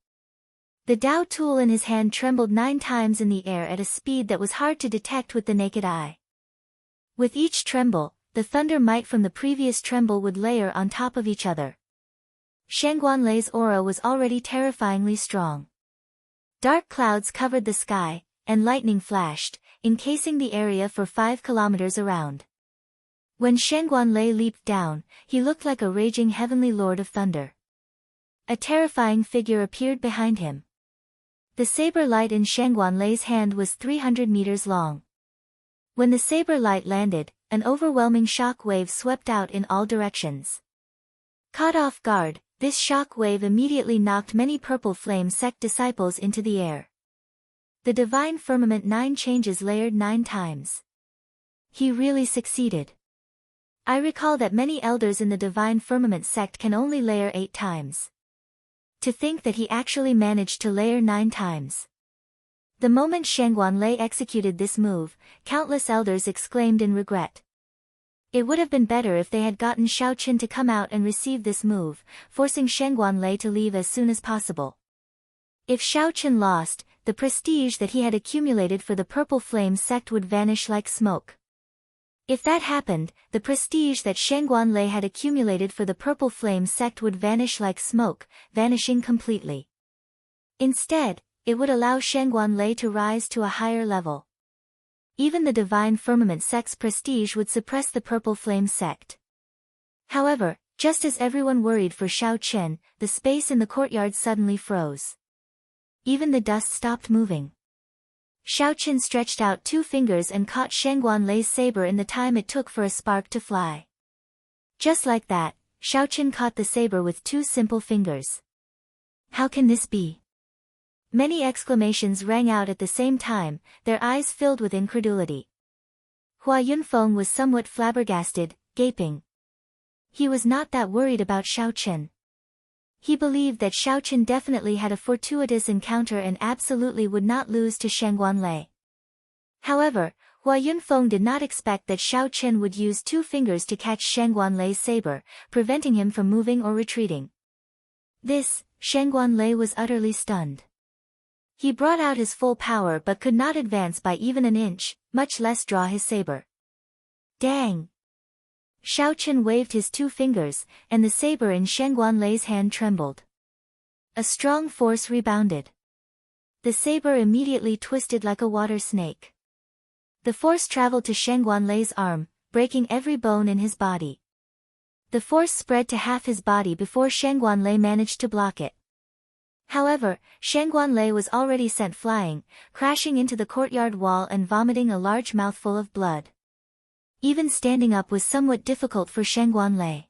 The Dao tool in his hand trembled 9 times in the air at a speed that was hard to detect with the naked eye. With each tremble, the thunder might from the previous tremble would layer on top of each other. Shangguan Lei's aura was already terrifyingly strong. Dark clouds covered the sky, and lightning flashed, encasing the area for 5 kilometers around. When Shangguan Lei leaped down, he looked like a raging heavenly lord of thunder. A terrifying figure appeared behind him. The saber light in Shangguan Lei's hand was 300 meters long. When the saber light landed, an overwhelming shock wave swept out in all directions. Caught off guard, this shock wave immediately knocked many Purple Flame sect disciples into the air. The divine firmament 9 changes layered 9 times. He really succeeded. I recall that many elders in the divine firmament sect can only layer 8 times. To think that he actually managed to layer 9 times. The moment Shangguan Lei executed this move, countless elders exclaimed in regret. It would have been better if they had gotten Xiao Chen to come out and receive this move, forcing Shangguan Lei to leave as soon as possible. If Xiao Chen lost, the prestige that he had accumulated for the Purple Flame sect would vanish like smoke. If that happened, the prestige that Shangguan Lei had accumulated for the Purple Flame sect would vanish like smoke, vanishing completely. Instead, it would allow Shangguan Lei to rise to a higher level. Even the divine firmament sect's prestige would suppress the Purple Flame sect. However, just as everyone worried for Xiao Chen, the space in the courtyard suddenly froze. Even the dust stopped moving. Xiao Chen stretched out 2 fingers and caught Shangguan Lei's saber in the time it took for a spark to fly. Just like that, Xiao Chen caught the saber with 2 simple fingers. How can this be? Many exclamations rang out at the same time, their eyes filled with incredulity. Hua Yunfeng was somewhat flabbergasted, gaping. He was not that worried about Xiao Chen. He believed that Xiao Chen definitely had a fortuitous encounter and absolutely would not lose to Shangguan Lei. However, Hua Yunfeng did not expect that Xiao Chen would use 2 fingers to catch Shangguan Lei's saber, preventing him from moving or retreating. This, Shangguan Lei was utterly stunned. He brought out his full power but could not advance by even an inch, much less draw his saber. Dang! Xiao Chen waved his 2 fingers, and the saber in Shangguan Lei's hand trembled. A strong force rebounded. The saber immediately twisted like a water snake. The force traveled to Shangguan Lei's arm, breaking every bone in his body. The force spread to half his body before Shangguan Lei managed to block it. However, Shangguan Lei was already sent flying, crashing into the courtyard wall and vomiting a large mouthful of blood. Even standing up was somewhat difficult for Shangguan Lei.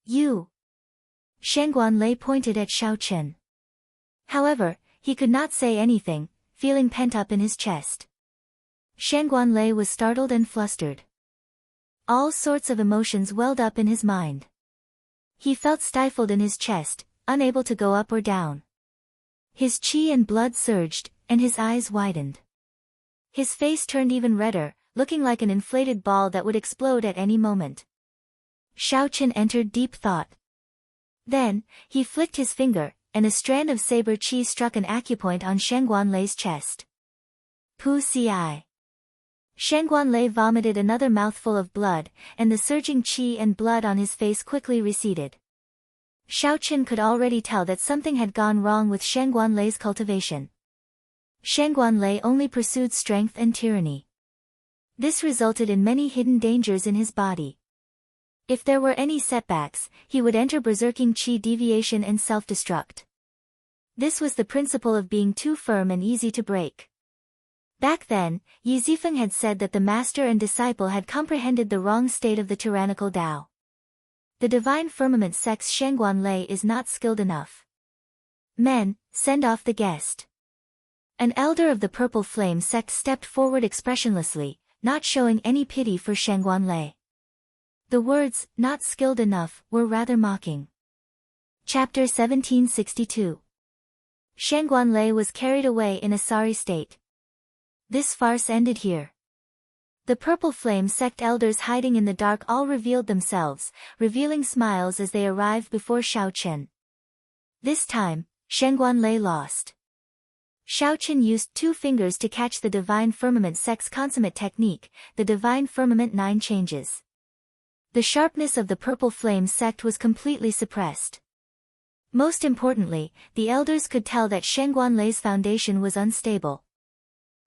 You! Shangguan Lei pointed at Xiao Chen. However, he could not say anything, feeling pent up in his chest. Shangguan Lei was startled and flustered. All sorts of emotions welled up in his mind. He felt stifled in his chest, unable to go up or down. His qi and blood surged, and his eyes widened. His face turned even redder, looking like an inflated ball that would explode at any moment. Xiao Chen entered deep thought. Then, he flicked his finger, and a strand of saber qi struck an acupoint on Shangguan Lei's chest. Pu ci. Shangguan Lei vomited another mouthful of blood, and the surging qi and blood on his face quickly receded. Xiao Qin could already tell that something had gone wrong with Shen Guanlei's cultivation. Shen Guanlei only pursued strength and tyranny. This resulted in many hidden dangers in his body. If there were any setbacks, he would enter berserking qi deviation and self-destruct. This was the principle of being too firm and easy to break. Back then, Yi Zifeng had said that the master and disciple had comprehended the wrong state of the tyrannical Tao. The divine firmament sect's Shen Guanlei is not skilled enough. Men, send off the guest. An elder of the Purple Flame sect stepped forward expressionlessly, not showing any pity for Shen Guanlei. The words, not skilled enough, were rather mocking. Chapter 1762. Shen Guanlei was carried away in a sorry state. This farce ended here. The Purple Flame sect elders hiding in the dark all revealed themselves, revealing smiles as they arrived before Xiao Qin. This time, Shen Guanlei lost. Xiao Qin used 2 fingers to catch the Divine Firmament sect's consummate technique, the Divine Firmament 9 changes. The sharpness of the Purple Flame sect was completely suppressed. Most importantly, the elders could tell that Shen Guanlei's foundation was unstable.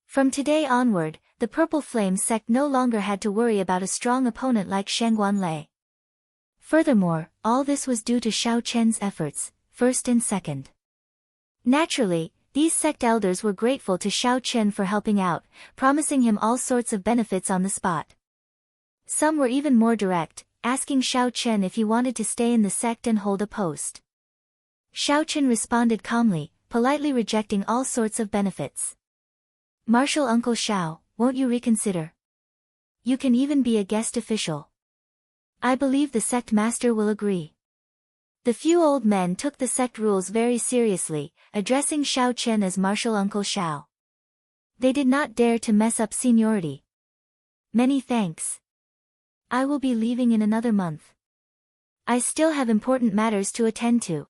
From today onward, the Purple Flame sect no longer had to worry about a strong opponent like Shen Guanlei. Furthermore, all this was due to Xiao Chen's efforts, first and second. Naturally, these sect elders were grateful to Xiao Chen for helping out, promising him all sorts of benefits on the spot. Some were even more direct, asking Xiao Chen if he wanted to stay in the sect and hold a post. Xiao Chen responded calmly, politely rejecting all sorts of benefits. Martial Uncle Xiao, won't you reconsider? You can even be a guest official. I believe the sect master will agree. The few old men took the sect rules very seriously, addressing Xiao Chen as Martial Uncle Xiao. They did not dare to mess up seniority. Many thanks. I will be leaving in another month. I still have important matters to attend to.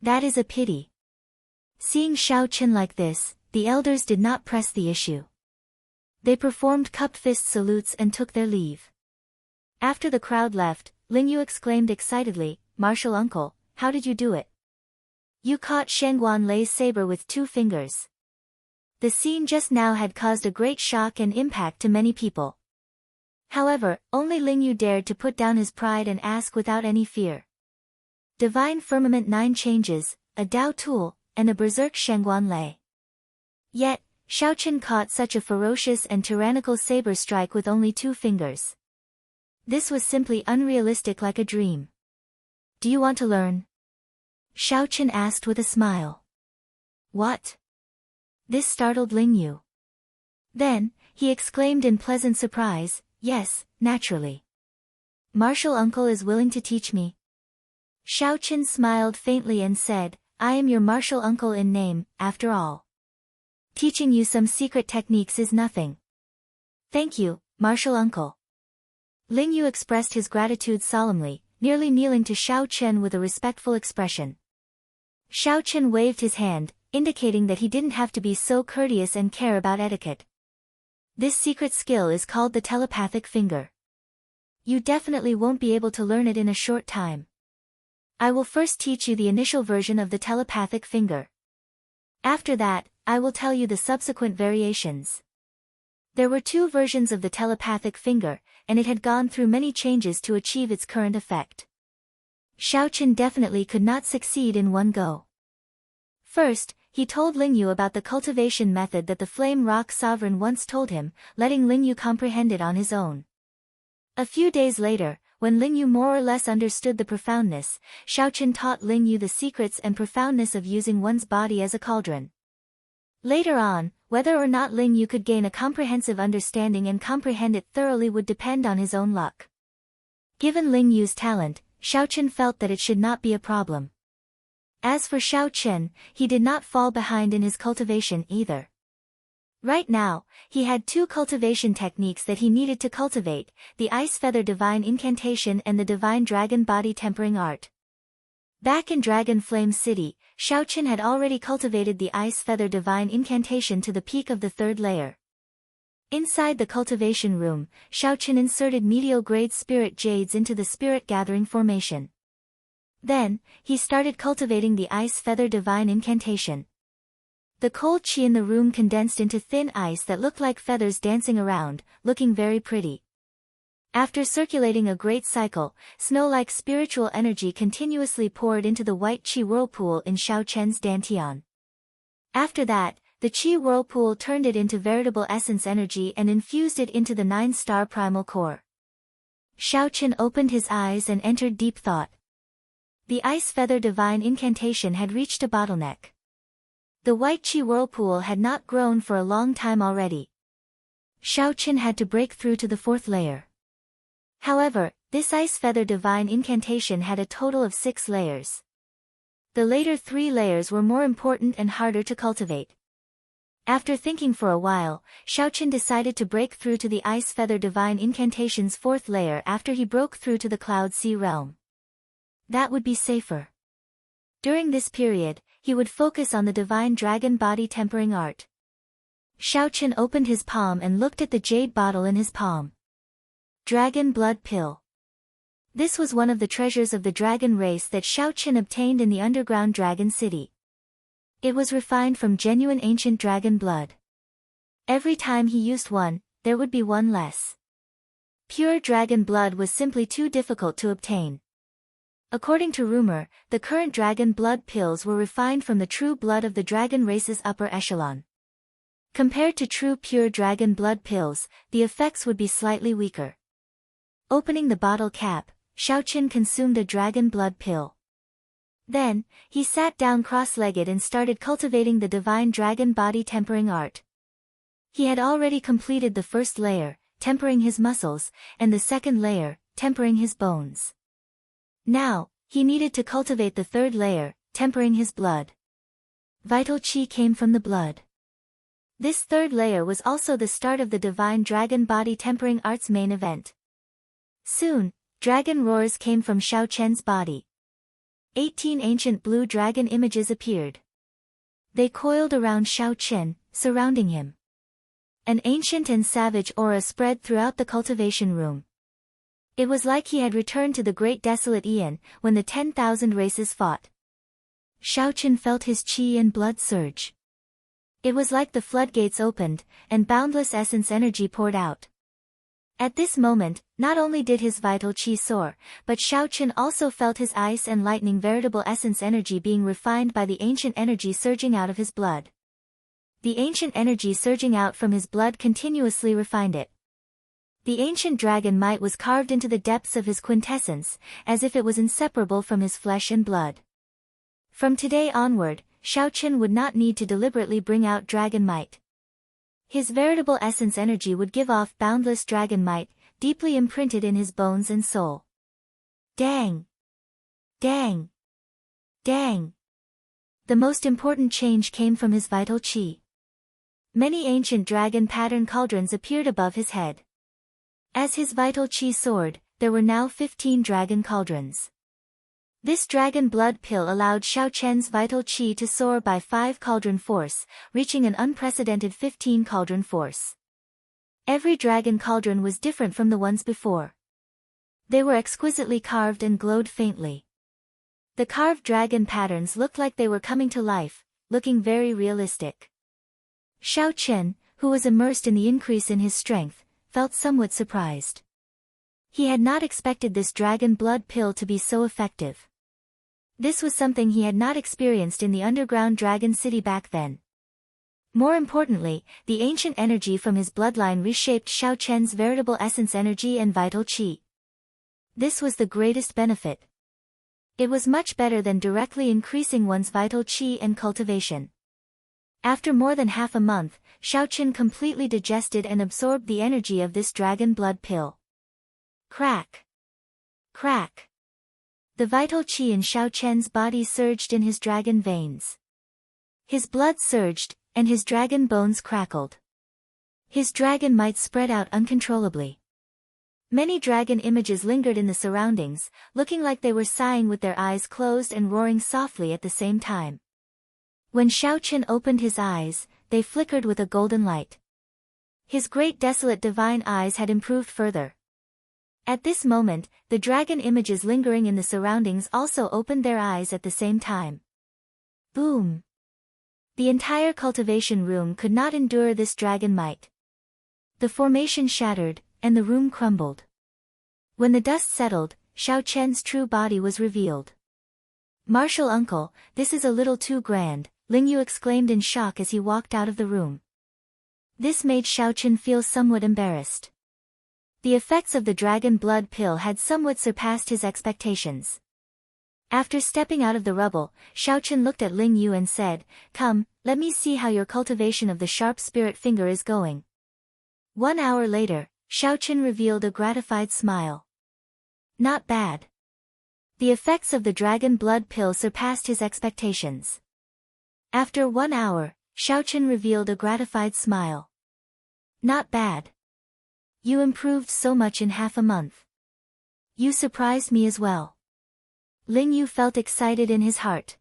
That is a pity. Seeing Xiao Chen like this, the elders did not press the issue. They performed cupped fist salutes and took their leave. After the crowd left, Ling Yu exclaimed excitedly, Martial Uncle, how did you do it? You caught Shen Guanlei's saber with 2 fingers. The scene just now had caused a great shock and impact to many people. However, only Ling Yu dared to put down his pride and ask without any fear. Divine Firmament 9 changes, a Dao tool, and a berserk Shen Guanlei. Yet, Xiao Qin caught such a ferocious and tyrannical saber strike with only 2 fingers. This was simply unrealistic, like a dream. Do you want to learn? Xiao Qin asked with a smile. What? This startled Ling Yu. Then, he exclaimed in pleasant surprise, yes, naturally. Martial Uncle is willing to teach me. Xiao Qin smiled faintly and said, I am your martial uncle in name, after all. Teaching you some secret techniques is nothing. Thank you, martial uncle. Ling Yu expressed his gratitude solemnly, nearly kneeling to Xiao Chen with a respectful expression. Xiao Chen waved his hand, indicating that he didn't have to be so courteous and care about etiquette. This secret skill is called the telepathic finger. You definitely won't be able to learn it in a short time. I will first teach you the initial version of the telepathic finger. After that, I will tell you the subsequent variations. There were 2 versions of the telepathic finger, and it had gone through many changes to achieve its current effect. Xiao Chen definitely could not succeed in one go. First, he told Ling Yu about the cultivation method that the Flame Rock Sovereign once told him, letting Ling Yu comprehend it on his own. A few days later, when Ling Yu more or less understood the profoundness, Xiao Chen taught Ling Yu the secrets and profoundness of using one's body as a cauldron. Later on, whether or not Ling Yu could gain a comprehensive understanding and comprehend it thoroughly would depend on his own luck. Given Ling Yu's talent, Xiao Chen felt that it should not be a problem. As for Xiao Chen, he did not fall behind in his cultivation either. Right now, he had 2 cultivation techniques that he needed to cultivate, the Ice Feather Divine Incantation and the Divine Dragon Body Tempering Art. Back in Dragon Flame City, Xiao Chen had already cultivated the Ice Feather Divine Incantation to the peak of the 3rd layer. Inside the cultivation room, Xiao Chen inserted medial-grade spirit jades into the spirit gathering formation. Then, he started cultivating the ice feather divine incantation. The cold chi in the room condensed into thin ice that looked like feathers dancing around, looking very pretty. After circulating a great cycle, snow-like spiritual energy continuously poured into the white chi whirlpool in Xiao Chen's dantian. After that, the chi whirlpool turned it into veritable essence energy and infused it into the 9-star primal core. Xiao Chen opened his eyes and entered deep thought. The ice feather divine incantation had reached a bottleneck. The white chi whirlpool had not grown for a long time already. Xiao Chen had to break through to the 4th layer. However, this ice feather divine incantation had a total of 6 layers. The later 3 layers were more important and harder to cultivate. After thinking for a while, Xiao Chen decided to break through to the ice feather divine incantation's 4th layer after he broke through to the cloud sea realm. That would be safer. During this period, he would focus on the divine dragon body tempering art. Xiao Chen opened his palm and looked at the jade bottle in his palm. Dragon blood pill. This was one of the treasures of the dragon race that Xiao Chen obtained in the underground dragon city. It was refined from genuine ancient dragon blood. Every time he used one, there would be one less. Pure dragon blood was simply too difficult to obtain. According to rumor, the current dragon blood pills were refined from the true blood of the dragon race's upper echelon. Compared to true pure dragon blood pills, the effects would be slightly weaker. Opening the bottle cap, Xiao Chen consumed a dragon blood pill. Then, he sat down cross-legged and started cultivating the divine dragon body tempering art. He had already completed the 1st layer, tempering his muscles, and the 2nd layer, tempering his bones. Now, he needed to cultivate the 3rd layer, tempering his blood. Vital chi came from the blood. This 3rd layer was also the start of the divine dragon body tempering art's main event. Soon, dragon roars came from Xiao Chen's body. 18 ancient blue dragon images appeared. They coiled around Xiao Chen, surrounding him. An ancient and savage aura spread throughout the cultivation room. It was like he had returned to the great desolate Aeon, when the 10,000 races fought. Xiao Chen felt his chi and blood surge. It was like the floodgates opened, and boundless essence energy poured out. At this moment, not only did his vital chi soar, but Xiao Chen also felt his ice and lightning veritable essence energy being refined by the ancient energy surging out of his blood. The ancient energy surging out from his blood continuously refined it. The ancient dragon might was carved into the depths of his quintessence, as if it was inseparable from his flesh and blood. From today onward, Xiao Chen would not need to deliberately bring out dragon might. His veritable essence energy would give off boundless dragon might, deeply imprinted in his bones and soul. Dang! Dang! Dang! The most important change came from his vital chi. Many ancient dragon pattern cauldrons appeared above his head. As his vital chi soared, there were now 15 dragon cauldrons. This dragon blood pill allowed Xiao Chen's vital chi to soar by 5 cauldron force, reaching an unprecedented 15 cauldron force. Every dragon cauldron was different from the ones before. They were exquisitely carved and glowed faintly. The carved dragon patterns looked like they were coming to life, looking very realistic. Xiao Chen, who was immersed in the increase in his strength, felt somewhat surprised. He had not expected this dragon blood pill to be so effective. This was something he had not experienced in the underground dragon city back then. More importantly, the ancient energy from his bloodline reshaped Xiao Chen's veritable essence energy and vital chi. This was the greatest benefit. It was much better than directly increasing one's vital chi and cultivation. After more than half a month, Xiao Chen completely digested and absorbed the energy of this dragon blood pill. Crack! Crack! The vital chi in Xiao Chen's body surged in his dragon veins. His blood surged, and his dragon bones crackled. His dragon might spread out uncontrollably. Many dragon images lingered in the surroundings, looking like they were sighing with their eyes closed and roaring softly at the same time. When Xiao Chen opened his eyes, they flickered with a golden light. His great desolate divine eyes had improved further. At this moment, the dragon images lingering in the surroundings also opened their eyes at the same time. Boom! The entire cultivation room could not endure this dragon might. The formation shattered, and the room crumbled. When the dust settled, Xiao Chen's true body was revealed. "Martial uncle, this is a little too grand," Ling Yu exclaimed in shock as he walked out of the room. This made Xiao Chen feel somewhat embarrassed. The effects of the dragon blood pill had somewhat surpassed his expectations. After stepping out of the rubble, Xiao Chen looked at Ling Yu and said, "Come, let me see how your cultivation of the sharp spirit finger is going." 1 hour later, Xiao Chen revealed a gratified smile. Not bad. The effects of the dragon blood pill surpassed his expectations. After 1 hour, Xiao Chen revealed a gratified smile. Not bad. You improved so much in half a month. You surprised me as well. Ling Yu felt excited in his heart.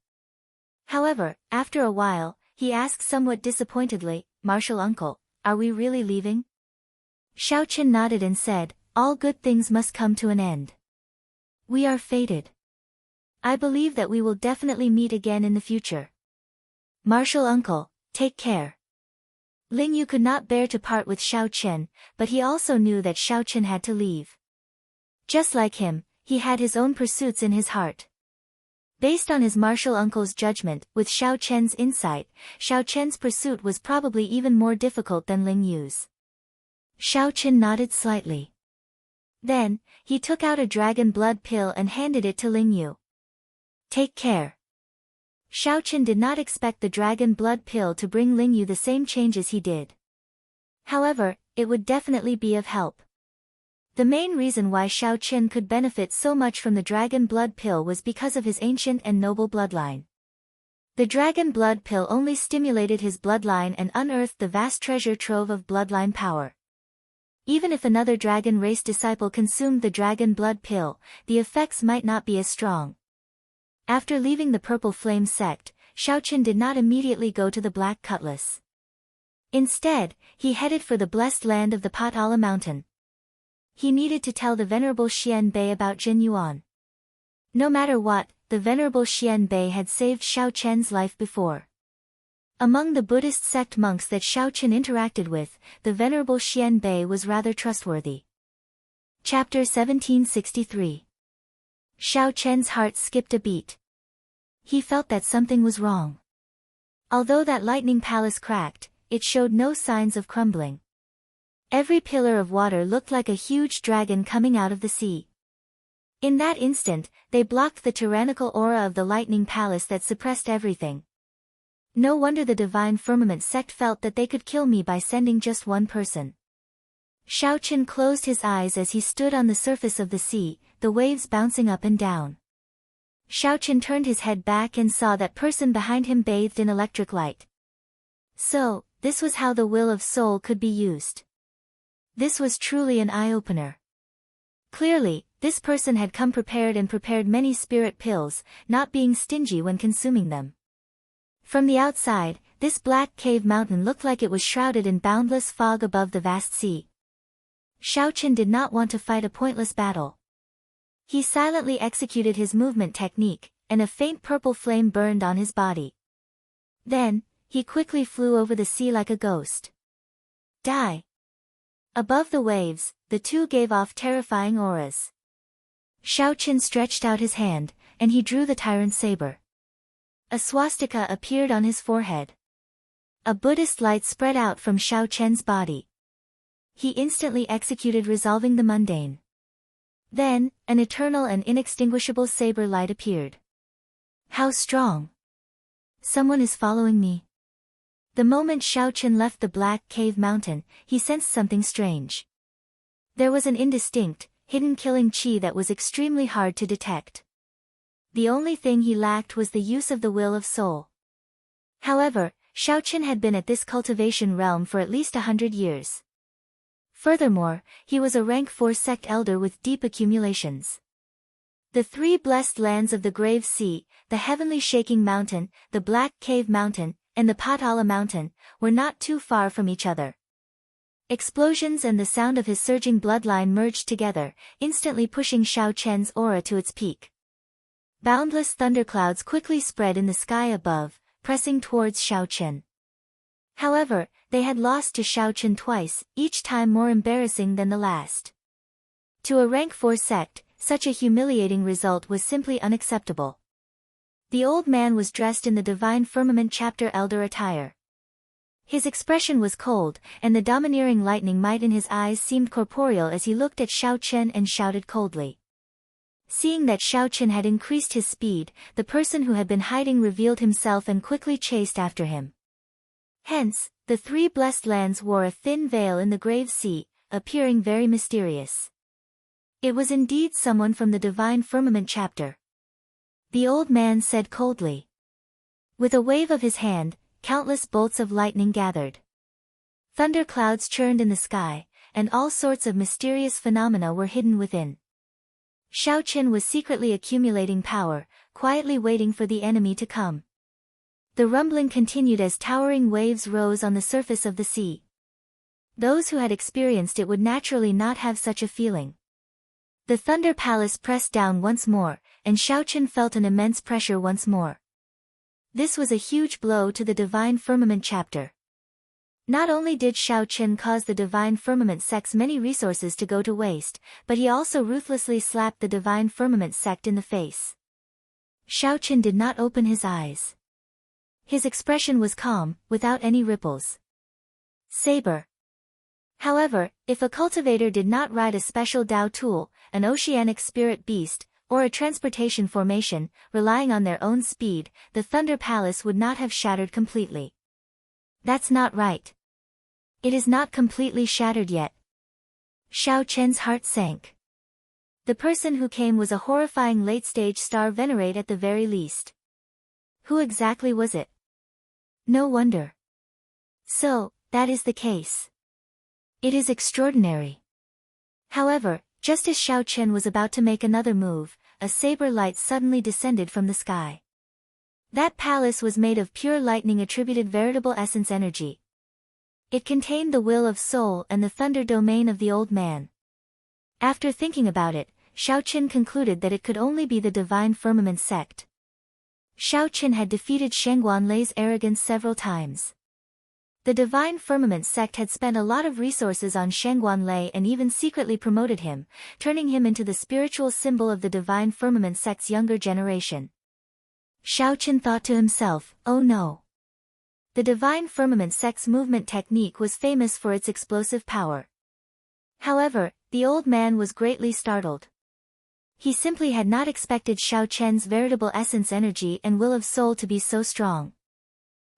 However, after a while, he asked somewhat disappointedly, "Martial uncle, are we really leaving?" Xiao Chen nodded and said, "All good things must come to an end. We are fated. I believe that we will definitely meet again in the future. Martial uncle, take care." Ling Yu could not bear to part with Xiao Chen, but he also knew that Xiao Chen had to leave. Just like him, he had his own pursuits in his heart. Based on his martial uncle's judgment, with Xiao Chen's insight, Xiao Chen's pursuit was probably even more difficult than Ling Yu's. Xiao Chen nodded slightly. Then, he took out a dragon blood pill and handed it to Ling Yu. "Take care." Xiao Chen did not expect the dragon blood pill to bring Ling Yu the same changes he did. However, it would definitely be of help. The main reason why Xiao Chen could benefit so much from the dragon blood pill was because of his ancient and noble bloodline. The dragon blood pill only stimulated his bloodline and unearthed the vast treasure trove of bloodline power. Even if another dragon race disciple consumed the dragon blood pill, the effects might not be as strong. After leaving the Purple Flame sect, Xiao Chen did not immediately go to the Black Cutlass. Instead, he headed for the blessed land of the Potala Mountain. He needed to tell the Venerable Xian Bei about Jin Yuan. No matter what, the Venerable Xian Bei had saved Xiao Chen's life before. Among the Buddhist sect monks that Xiao Chen interacted with, the Venerable Xian Bei was rather trustworthy. Chapter 1763. Xiao Chen's heart skipped a beat. He felt that something was wrong. Although that lightning palace cracked, it showed no signs of crumbling. Every pillar of water looked like a huge dragon coming out of the sea. In that instant, they blocked the tyrannical aura of the lightning palace that suppressed everything. No wonder the divine firmament sect felt that they could kill me by sending just one person. Xiao Chen closed his eyes as he stood on the surface of the sea, the waves bouncing up and down. Xiao Chen turned his head back and saw that person behind him bathed in electric light. So, this was how the will of soul could be used. This was truly an eye-opener. Clearly, this person had come prepared and prepared many spirit pills, not being stingy when consuming them. From the outside, this black cave mountain looked like it was shrouded in boundless fog above the vast sea. Xiao Chen did not want to fight a pointless battle. He silently executed his movement technique, and a faint purple flame burned on his body. Then, he quickly flew over the sea like a ghost. Die! Above the waves, the two gave off terrifying auras. Xiao Chen stretched out his hand, and he drew the tyrant's saber. A swastika appeared on his forehead. A Buddhist light spread out from Xiao Chen's body. He instantly executed resolving the mundane. Then, an eternal and inextinguishable saber light appeared. How strong! Someone is following me. The moment Xiao Chen left the black cave mountain, he sensed something strange. There was an indistinct, hidden killing chi that was extremely hard to detect. The only thing he lacked was the use of the will of soul. However, Xiao Chen had been at this cultivation realm for at least 100 years. Furthermore, he was a rank 4 sect elder with deep accumulations. The 3 blessed lands of the Grave Sea, the Heavenly Shaking Mountain, the Black Cave Mountain, and the Potala Mountain, were not too far from each other. Explosions and the sound of his surging bloodline merged together, instantly pushing Xiao Chen's aura to its peak. Boundless thunderclouds quickly spread in the sky above, pressing towards Xiao Chen. However, they had lost to Xiao Chen twice, each time more embarrassing than the last. To a rank 4 sect, such a humiliating result was simply unacceptable. The old man was dressed in the Divine Firmament chapter elder attire. His expression was cold, and the domineering lightning might in his eyes seemed corporeal as he looked at Xiao Chen and shouted coldly. Seeing that Xiao Chen had increased his speed, the person who had been hiding revealed himself and quickly chased after him. Hence, the 3 blessed lands wore a thin veil in the grave sea, appearing very mysterious. It was indeed someone from the Divine Firmament chapter. The old man said coldly. With a wave of his hand, countless bolts of lightning gathered. Thunder clouds churned in the sky, and all sorts of mysterious phenomena were hidden within. Xiao Chen was secretly accumulating power, quietly waiting for the enemy to come. The rumbling continued as towering waves rose on the surface of the sea. Those who had experienced it would naturally not have such a feeling. The Thunder Palace pressed down once more, and Xiao Chen felt an immense pressure once more. This was a huge blow to the Divine Firmament chapter. Not only did Xiao Chen cause the Divine Firmament sect's many resources to go to waste, but he also ruthlessly slapped the Divine Firmament sect in the face. Xiao Chen did not open his eyes. His expression was calm, without any ripples. Saber. However, if a cultivator did not ride a special Dao tool, an oceanic spirit beast, or a transportation formation, relying on their own speed, the Thunder Palace would not have shattered completely. That's not right. It is not completely shattered yet. Xiao Chen's heart sank. The person who came was a horrifying late-stage star venerate at the very least. Who exactly was it? No wonder. So, that is the case. It is extraordinary. However, just as Xiao Chen was about to make another move, a saber light suddenly descended from the sky. That palace was made of pure lightning attributed veritable essence energy. It contained the will of soul and the thunder domain of the old man. After thinking about it, Xiao Chen concluded that it could only be the Divine Firmament sect. Xiao Chen had defeated Shangguan Lei's arrogance several times. The Divine Firmament sect had spent a lot of resources on Shangguan Lei and even secretly promoted him, turning him into the spiritual symbol of the Divine Firmament sect's younger generation. Xiao Chen thought to himself, oh no. The Divine Firmament sect's movement technique was famous for its explosive power. However, the old man was greatly startled. He simply had not expected Xiao Chen's veritable essence energy and will of soul to be so strong.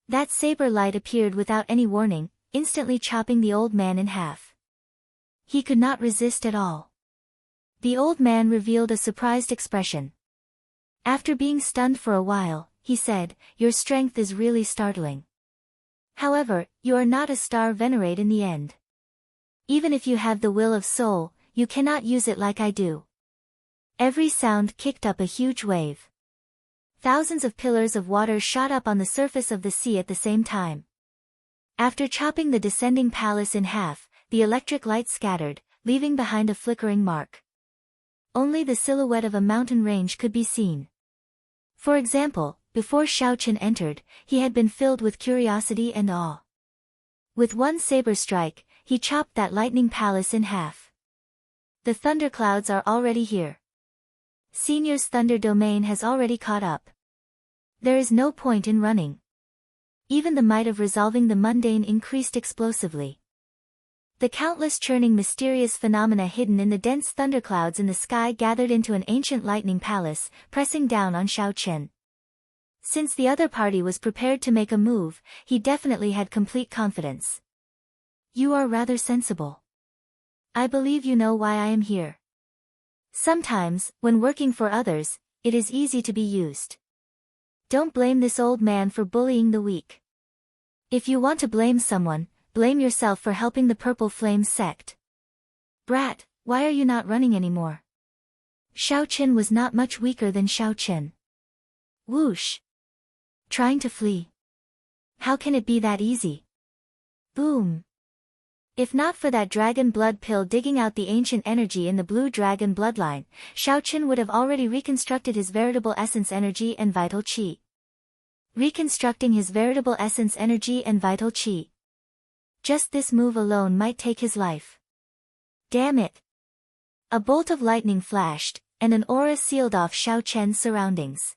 That saber light appeared without any warning, instantly chopping the old man in half. He could not resist at all. The old man revealed a surprised expression. After being stunned for a while, he said, "Your strength is really startling. However, you are not a star venerate in the end. Even if you have the will of soul, you cannot use it like I do." Every sound kicked up a huge wave. Thousands of pillars of water shot up on the surface of the sea at the same time. After chopping the descending palace in half, the electric light scattered, leaving behind a flickering mark. Only the silhouette of a mountain range could be seen. For example, before Xiao Chen entered, he had been filled with curiosity and awe. With one saber strike, he chopped that lightning palace in half. The thunderclouds are already here. Senior's thunder domain has already caught up. There is no point in running. Even the might of resolving the mundane increased explosively. The countless churning mysterious phenomena hidden in the dense thunderclouds in the sky gathered into an ancient lightning palace, pressing down on Xiao Chen. Since the other party was prepared to make a move, he definitely had complete confidence. You are rather sensible. I believe you know why I am here. Sometimes, when working for others, it is easy to be used. Don't blame this old man for bullying the weak. If you want to blame someone, blame yourself for helping the Purple Flame sect. Brat, why are you not running anymore? Xiao Chen was not much weaker than Xiao Chen. Whoosh! Trying to flee. How can it be that easy? Boom! If not for that dragon blood pill digging out the ancient energy in the blue dragon bloodline, Xiaochen would have already reconstructed his veritable essence energy and vital qi. Reconstructing his veritable essence energy and vital qi. Just this move alone might take his life. Damn it! A bolt of lightning flashed, and an aura sealed off Xiaochen's surroundings.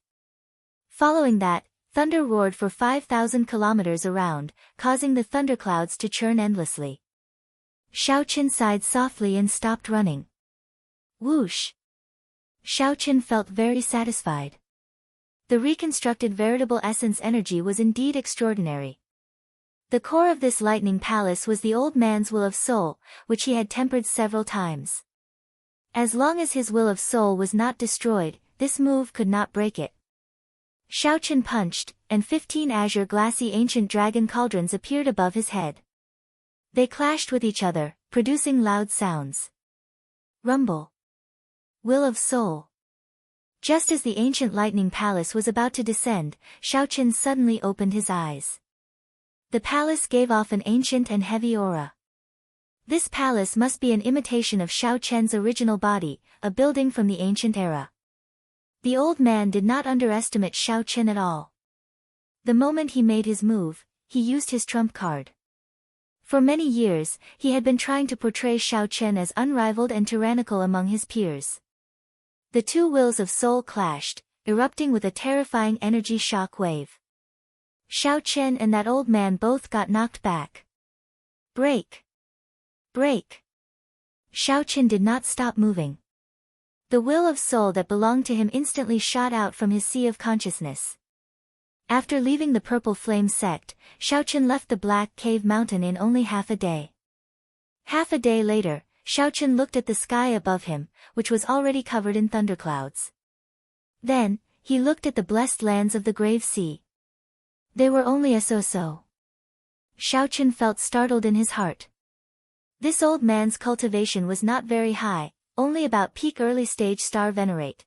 Following that, thunder roared for 5,000 kilometers around, causing the thunderclouds to churn endlessly. Xiaochen sighed softly and stopped running. Whoosh! Xiaochen felt very satisfied. The reconstructed veritable essence energy was indeed extraordinary. The core of this lightning palace was the old man's will of soul, which he had tempered several times. As long as his will of soul was not destroyed, this move could not break it. Xiaochen punched, and 15 azure glassy ancient dragon cauldrons appeared above his head. They clashed with each other, producing loud sounds. Rumble. Will of soul. Just as the ancient lightning palace was about to descend, Xiaochen suddenly opened his eyes. The palace gave off an ancient and heavy aura. This palace must be an imitation of Xiaochen's original body, a building from the ancient era. The old man did not underestimate Xiaochen at all. The moment he made his move, he used his trump card. For many years, he had been trying to portray Xiaochen as unrivaled and tyrannical among his peers. The two wills of soul clashed, erupting with a terrifying energy shock wave. Xiaochen and that old man both got knocked back. Break! Break! Xiaochen did not stop moving. The will of soul that belonged to him instantly shot out from his sea of consciousness. After leaving the Purple Flame sect, Xiaochen left the Black Cave Mountain in only half a day. Half a day later, Xiaochen looked at the sky above him, which was already covered in thunderclouds. Then, he looked at the blessed lands of the Grave Sea. They were only a so-so. Xiaochen felt startled in his heart. This old man's cultivation was not very high, only about peak early-stage star venerate.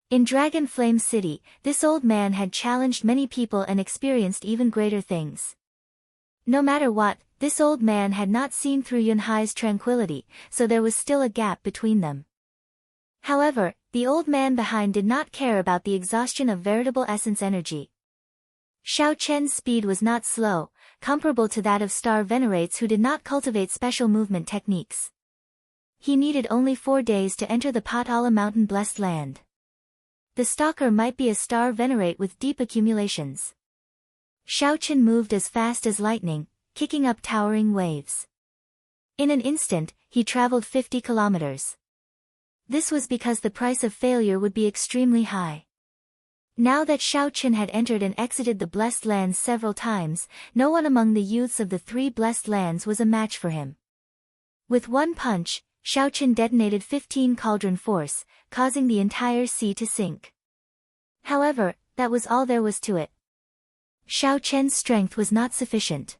In Dragon Flame City, this old man had challenged many people and experienced even greater things. No matter what, this old man had not seen through Yunhai's tranquility, so there was still a gap between them. However, the old man behind did not care about the exhaustion of veritable essence energy. Xiaochen's speed was not slow, comparable to that of star venerates who did not cultivate special movement techniques. He needed only 4 days to enter the Potala Mountain Blessed Land. The stalker might be a star venerate with deep accumulations. Xiaochen moved as fast as lightning, kicking up towering waves. In an instant, he traveled 50 kilometers. This was because the price of failure would be extremely high. Now that Xiaochen had entered and exited the Blessed Lands several times, no one among the youths of the 3 Blessed Lands was a match for him. With one punch, Xiaochen detonated 15 cauldron force, causing the entire sea to sink. However, that was all there was to it. Xiaochen's strength was not sufficient.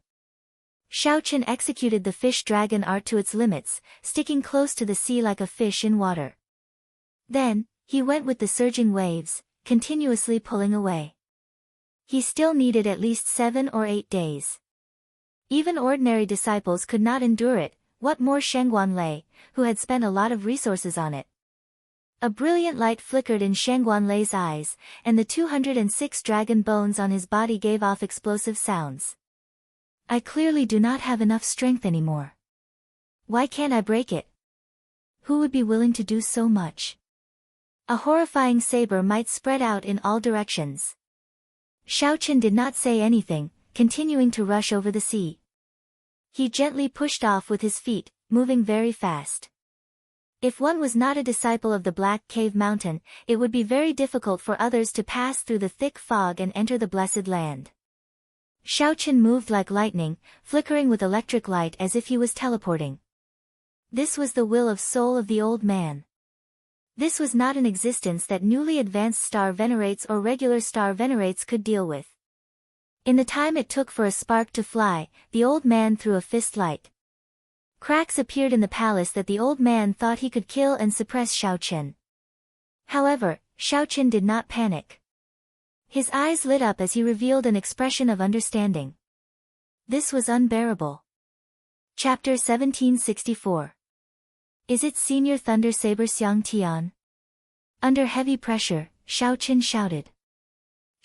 Xiaochen executed the fish dragon art to its limits, sticking close to the sea like a fish in water. Then, he went with the surging waves, continuously pulling away. He still needed at least 7 or 8 days. Even ordinary disciples could not endure it, what more Shangguan Lei, who had spent a lot of resources on it. A brilliant light flickered in Shangguan Lei's eyes, and the 206 dragon bones on his body gave off explosive sounds. I clearly do not have enough strength anymore. Why can't I break it? Who would be willing to do so much? A horrifying saber might spread out in all directions. Xiaochen did not say anything, continuing to rush over the sea. He gently pushed off with his feet, moving very fast. If one was not a disciple of the Black Cave Mountain, it would be very difficult for others to pass through the thick fog and enter the Blessed Land. Xiaochen moved like lightning, flickering with electric light as if he was teleporting. This was the will of soul of the old man. This was not an existence that newly advanced star venerates or regular star venerates could deal with. In the time it took for a spark to fly, the old man threw a fist light. Cracks appeared in the palace that the old man thought he could kill and suppress Xiaochen. However, Xiaochen did not panic. His eyes lit up as he revealed an expression of understanding. This was unbearable. Chapter 1764. Is it Senior Thunder Saber Xiang Tian? Under heavy pressure, Shao Chen shouted.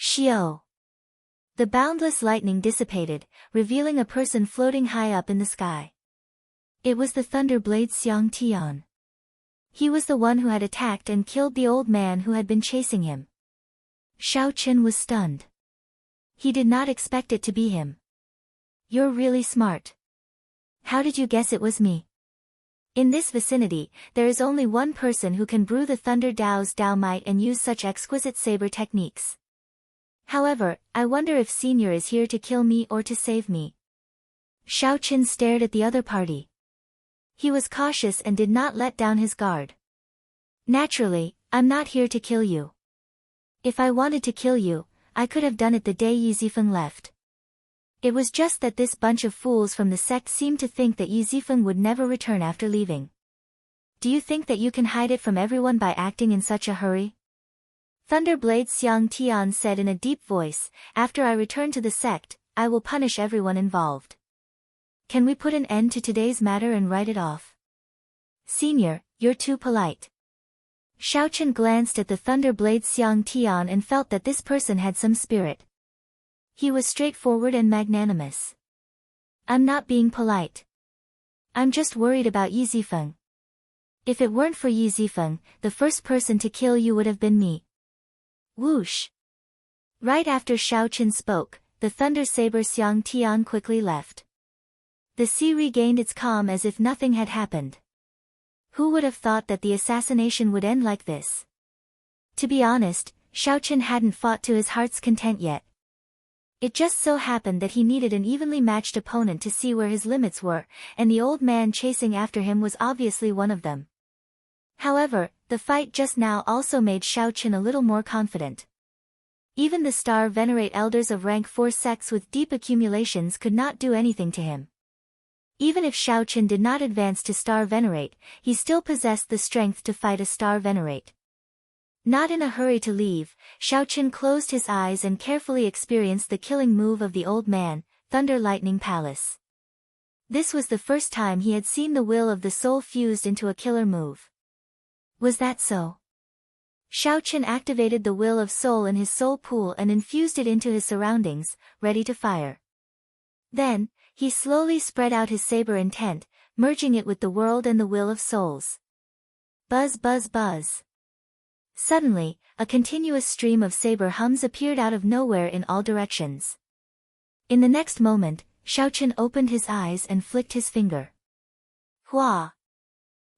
Xiao! The boundless lightning dissipated, revealing a person floating high up in the sky. It was the Thunder Blade Xiang Tian. He was the one who had attacked and killed the old man who had been chasing him. Shao Chen was stunned. He did not expect it to be him. You're really smart. How did you guess it was me? In this vicinity, there is only one person who can brew the Thunder Dao's Dao Might and use such exquisite saber techniques. However, I wonder if Senior is here to kill me or to save me. Shao Chen stared at the other party. He was cautious and did not let down his guard. Naturally, I'm not here to kill you. If I wanted to kill you, I could have done it the day Yu Zifeng left. It was just that this bunch of fools from the sect seemed to think that Yu Zifeng would never return after leaving. Do you think that you can hide it from everyone by acting in such a hurry? Thunderblade Xiang Tian said in a deep voice, after I return to the sect, I will punish everyone involved. Can we put an end to today's matter and write it off? Senior, you're too polite. Shao Chen glanced at the Thunderblade Xiang Tian and felt that this person had some spirit. He was straightforward and magnanimous. I'm not being polite. I'm just worried about Yu Zifeng. If it weren't for Yu Zifeng, the first person to kill you would have been me. Whoosh! Right after Shao Chen spoke, the Thunder Saber Xiang Tian quickly left. The sea regained its calm as if nothing had happened. Who would have thought that the assassination would end like this? To be honest, Shao Chen hadn't fought to his heart's content yet. It just so happened that he needed an evenly matched opponent to see where his limits were, and the old man chasing after him was obviously one of them. However, the fight just now also made Shao Chen a little more confident. Even the Star Venerate elders of rank 4 sects with deep accumulations could not do anything to him. Even if Shao Chen did not advance to Star Venerate, he still possessed the strength to fight a Star Venerate. Not in a hurry to leave, Shao Chen closed his eyes and carefully experienced the killing move of the old man, Thunder Lightning Palace. This was the first time he had seen the will of the soul fused into a killer move. Was that so? Shao Chen activated the will of soul in his soul pool and infused it into his surroundings, ready to fire. Then, he slowly spread out his saber intent, merging it with the world and the will of souls. Buzz buzz buzz. Suddenly, a continuous stream of saber hums appeared out of nowhere in all directions. In the next moment, Shao Chen opened his eyes and flicked his finger. Hua!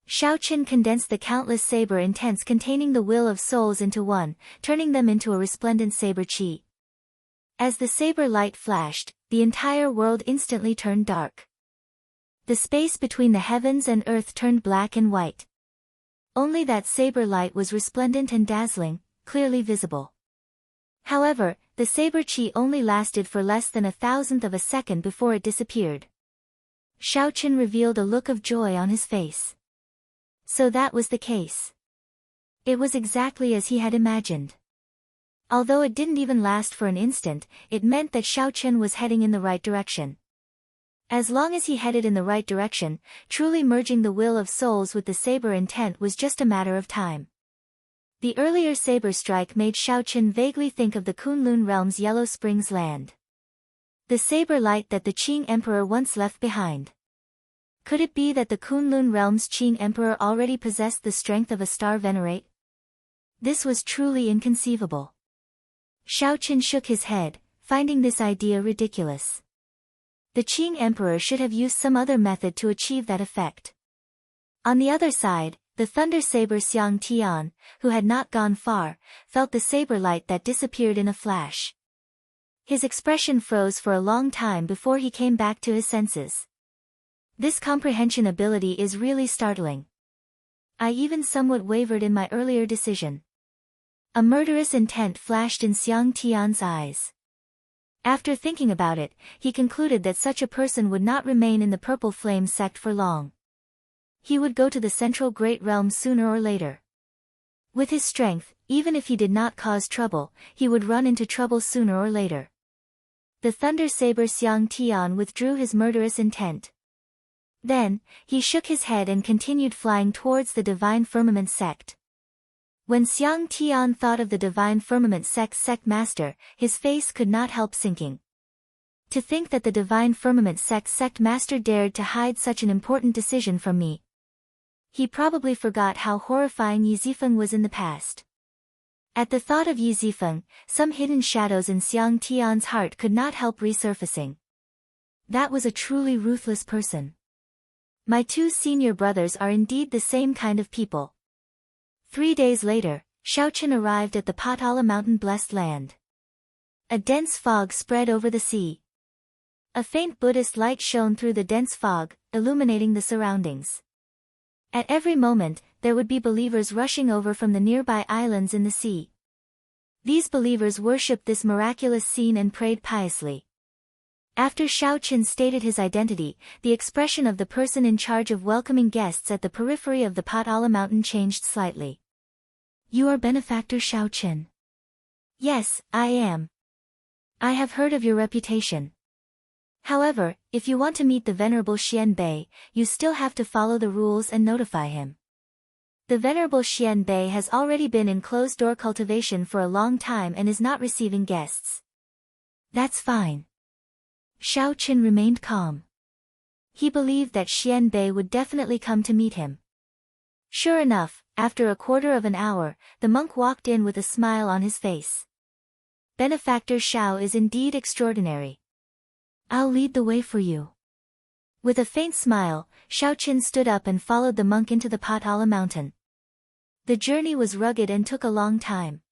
Shao Chen condensed the countless saber intents containing the will of souls into one, turning them into a resplendent saber chi. As the saber light flashed, the entire world instantly turned dark. The space between the heavens and earth turned black and white. Only that saber light was resplendent and dazzling, clearly visible. However, the saber chi only lasted for less than 1,000th of a second before it disappeared. Shao Chen revealed a look of joy on his face. So that was the case. It was exactly as he had imagined. Although it didn't even last for an instant, it meant that Shao Chen was heading in the right direction. As long as he headed in the right direction, truly merging the will of souls with the saber intent was just a matter of time. The earlier saber strike made Shao Chen vaguely think of the Kunlun realm's Yellow Springs land. The saber light that the Qing Emperor once left behind. Could it be that the Kunlun realm's Qing Emperor already possessed the strength of a Star Venerate? This was truly inconceivable. Shao Chen shook his head, finding this idea ridiculous. The Qing Emperor should have used some other method to achieve that effect. On the other side, the Thunder Saber Xiang Tian, who had not gone far, felt the saber light that disappeared in a flash. His expression froze for a long time before he came back to his senses. This comprehension ability is really startling. I even somewhat wavered in my earlier decision. A murderous intent flashed in Xiang Tian's eyes. After thinking about it, he concluded that such a person would not remain in the Purple Flame sect for long. He would go to the Central Great Realm sooner or later. With his strength, even if he did not cause trouble, he would run into trouble sooner or later. The Thunder Saber Xiang Tian withdrew his murderous intent. Then, he shook his head and continued flying towards the Divine Firmament sect. When Xiang Tian thought of the Divine Firmament sect's sect master, his face could not help sinking. To think that the Divine Firmament sect's sect master dared to hide such an important decision from me. He probably forgot how horrifying Yi Zifeng was in the past. At the thought of Yi Zifeng, some hidden shadows in Xiang Tian's heart could not help resurfacing. That was a truly ruthless person. My two senior brothers are indeed the same kind of people. 3 days later, Shaoqin arrived at the Potala Mountain blessed land. A dense fog spread over the sea. A faint Buddhist light shone through the dense fog, illuminating the surroundings. At every moment, there would be believers rushing over from the nearby islands in the sea. These believers worshipped this miraculous scene and prayed piously. After Shaoqin stated his identity, the expression of the person in charge of welcoming guests at the periphery of the Potala mountain changed slightly. You are benefactor Shaoqin? Yes, I am. I have heard of your reputation. However, if you want to meet the Venerable Xian Bei, you still have to follow the rules and notify him. The Venerable Xian Bei has already been in closed-door cultivation for a long time and is not receiving guests. That's fine. Shaoqin remained calm. He believed that Xian Bei would definitely come to meet him. Sure enough, after a quarter of an hour, the monk walked in with a smile on his face. Benefactor Shao is indeed extraordinary. I'll lead the way for you. With a faint smile, Shaoqin stood up and followed the monk into the Potala mountain. The journey was rugged and took a long time.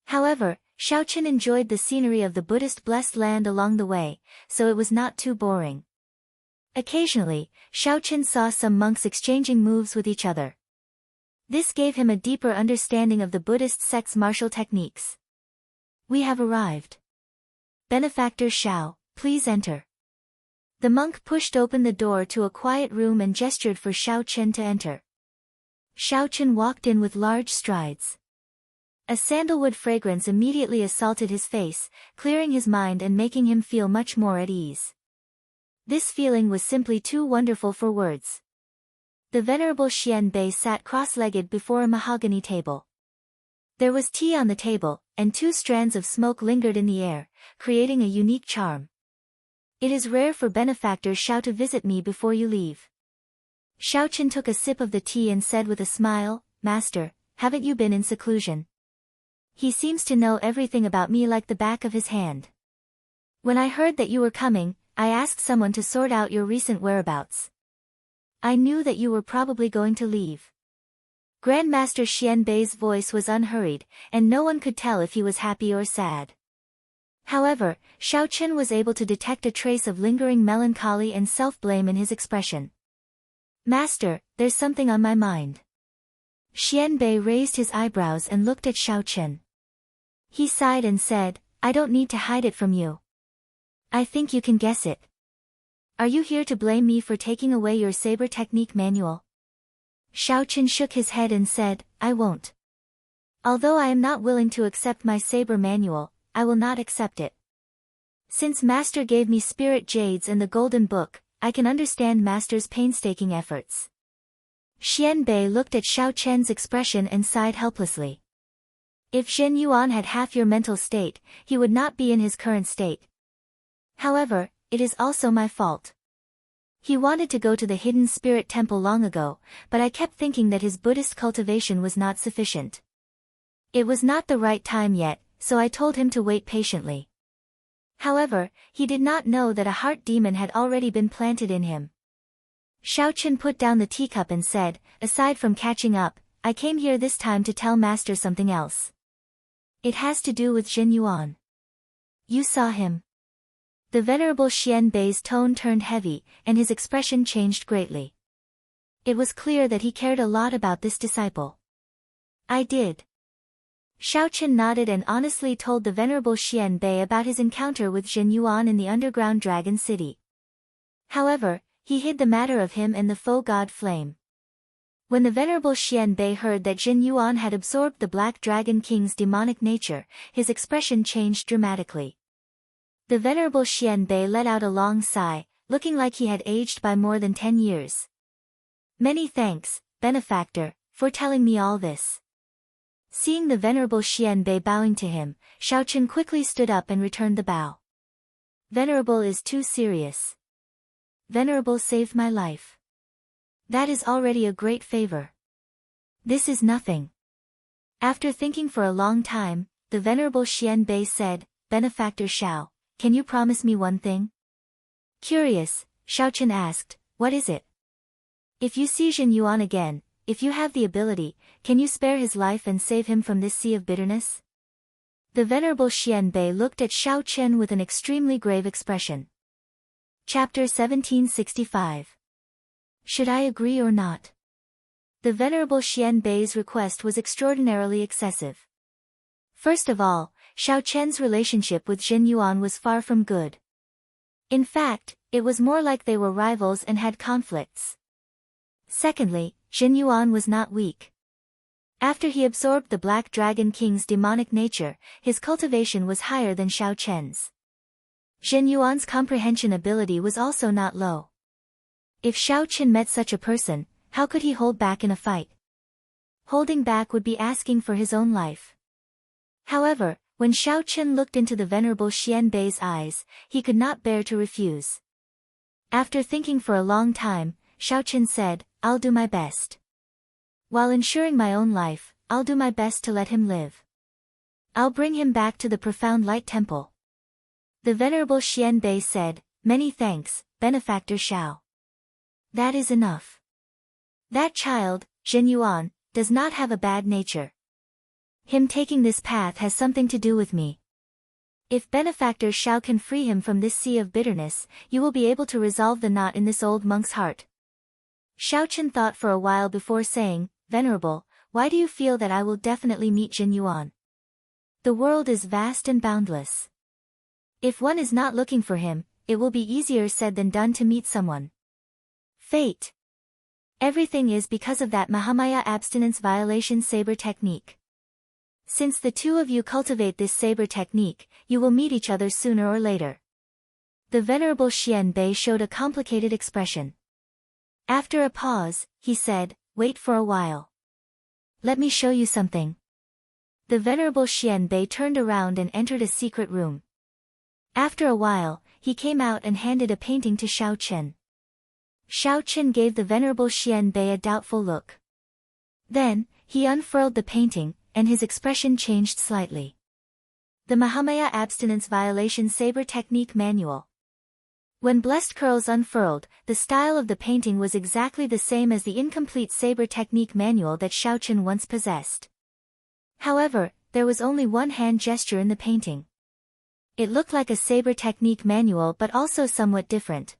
However, Shaoqin enjoyed the scenery of the Buddhist blessed land along the way, so it was not too boring. Occasionally, Shaoqin saw some monks exchanging moves with each other. This gave him a deeper understanding of the Buddhist sect's martial techniques. We have arrived. Benefactor Shao, please enter. The monk pushed open the door to a quiet room and gestured for Shaoqin to enter. Shaoqin walked in with large strides. A sandalwood fragrance immediately assaulted his face, clearing his mind and making him feel much more at ease. This feeling was simply too wonderful for words. The Venerable Xian Bei sat cross-legged before a mahogany table. There was tea on the table, and 2 strands of smoke lingered in the air, creating a unique charm. It is rare for Benefactor Shao to visit me before you leave. Shaoqin took a sip of the tea and said with a smile, Master, haven't you been in seclusion? He seems to know everything about me like the back of his hand. When I heard that you were coming, I asked someone to sort out your recent whereabouts. I knew that you were probably going to leave. Grandmaster Xian Bei's voice was unhurried, and no one could tell if he was happy or sad. However, Shaoqin was able to detect a trace of lingering melancholy and self-blame in his expression. Master, there's something on my mind. Xian Bei raised his eyebrows and looked at Shaoqin. He sighed and said, I don't need to hide it from you. I think you can guess it. Are you here to blame me for taking away your saber technique manual? Shaoqin shook his head and said, I won't. Although I am not willing to accept my saber manual, I will not accept it. Since Master gave me spirit jades and the golden book, I can understand Master's painstaking efforts. Xian Bei looked at Shaoqin's expression and sighed helplessly. If Zhen Yuan had half your mental state, he would not be in his current state. However, it is also my fault. He wanted to go to the hidden spirit temple long ago, but I kept thinking that his Buddhist cultivation was not sufficient. It was not the right time yet, so I told him to wait patiently. However, he did not know that a heart demon had already been planted in him. Shaoqin put down the teacup and said, aside from catching up, I came here this time to tell Master something else. It has to do with Zhen Yuan. You saw him. The Venerable Xian Bei's tone turned heavy, and his expression changed greatly. It was clear that he cared a lot about this disciple. I did. Shaoqin nodded and honestly told the Venerable Xian Bei about his encounter with Zhen Yuan in the underground dragon city. However, he hid the matter of him and the faux god Flame. When the Venerable Xian Bei heard that Zhen Yuan had absorbed the Black Dragon King's demonic nature, his expression changed dramatically. The Venerable Xian Bei let out a long sigh, looking like he had aged by more than 10 years. Many thanks, benefactor, for telling me all this. Seeing the venerable Xianbei bowing to him, Shaochen quickly stood up and returned the bow. Venerable is too serious. Venerable saved my life. That is already a great favor. This is nothing. After thinking for a long time, the venerable Xianbei said, Benefactor Shao, can you promise me one thing? Curious, Shaochen asked, what is it? If you see Jin Yuan again, if you have the ability, can you spare his life and save him from this sea of bitterness? The venerable Xianbei looked at Shaochen with an extremely grave expression. Chapter 1765. Should I agree or not? The venerable Xianbei's request was extraordinarily excessive. First of all, Shaochen's relationship with Jin Yuan was far from good. In fact, it was more like they were rivals and had conflicts. Secondly, Jin Yuan was not weak. After he absorbed the Black Dragon King's demonic nature, his cultivation was higher than Shaochen's. Jin Yuan's comprehension ability was also not low. If Shaochen met such a person, how could he hold back in a fight? Holding back would be asking for his own life. However, when Shaochen looked into the venerable Xianbei's eyes, he could not bear to refuse. After thinking for a long time, Shaochen said, I'll do my best. While ensuring my own life, I'll do my best to let him live. I'll bring him back to the profound light temple. The venerable Xianbei said, Many thanks, benefactor Shao. That is enough. That child, Jin Yuan, does not have a bad nature. Him taking this path has something to do with me. If benefactor Shao can free him from this sea of bitterness, you will be able to resolve the knot in this old monk's heart. Shaochen thought for a while before saying, Venerable, why do you feel that I will definitely meet Jin Yuan? The world is vast and boundless. If one is not looking for him, it will be easier said than done to meet someone. Fate. Everything is because of that Mahamaya abstinence violation saber technique. Since the two of you cultivate this saber technique, you will meet each other sooner or later. The venerable Xianbei showed a complicated expression. After a pause, he said, Wait for a while. Let me show you something. The venerable Xianbei turned around and entered a secret room. After a while, he came out and handed a painting to Shaochen. Shaochen gave the venerable Xianbei a doubtful look. Then, he unfurled the painting, and his expression changed slightly. The Mahamaya Abstinence Violation Saber Technique Manual. When Blessed Curls unfurled, the style of the painting was exactly the same as the incomplete saber technique manual that Shaochen once possessed. However, there was only one hand gesture in the painting. It looked like a saber technique manual but also somewhat different.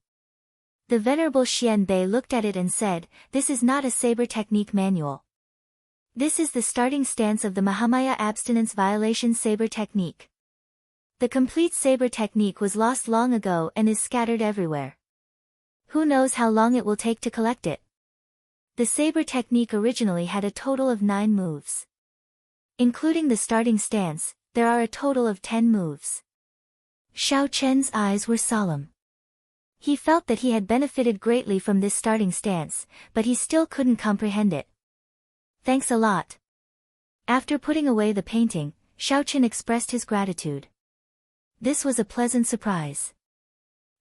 The venerable Xianbei looked at it and said, This is not a saber technique manual. This is the starting stance of the Mahamaya Abstinence Violation Saber Technique. The complete saber technique was lost long ago and is scattered everywhere. Who knows how long it will take to collect it? The saber technique originally had a total of 9 moves. Including the starting stance, there are a total of 10 moves. Shaochen's eyes were solemn. He felt that he had benefited greatly from this starting stance, but he still couldn't comprehend it. Thanks a lot. After putting away the painting, Shaochen expressed his gratitude. This was a pleasant surprise.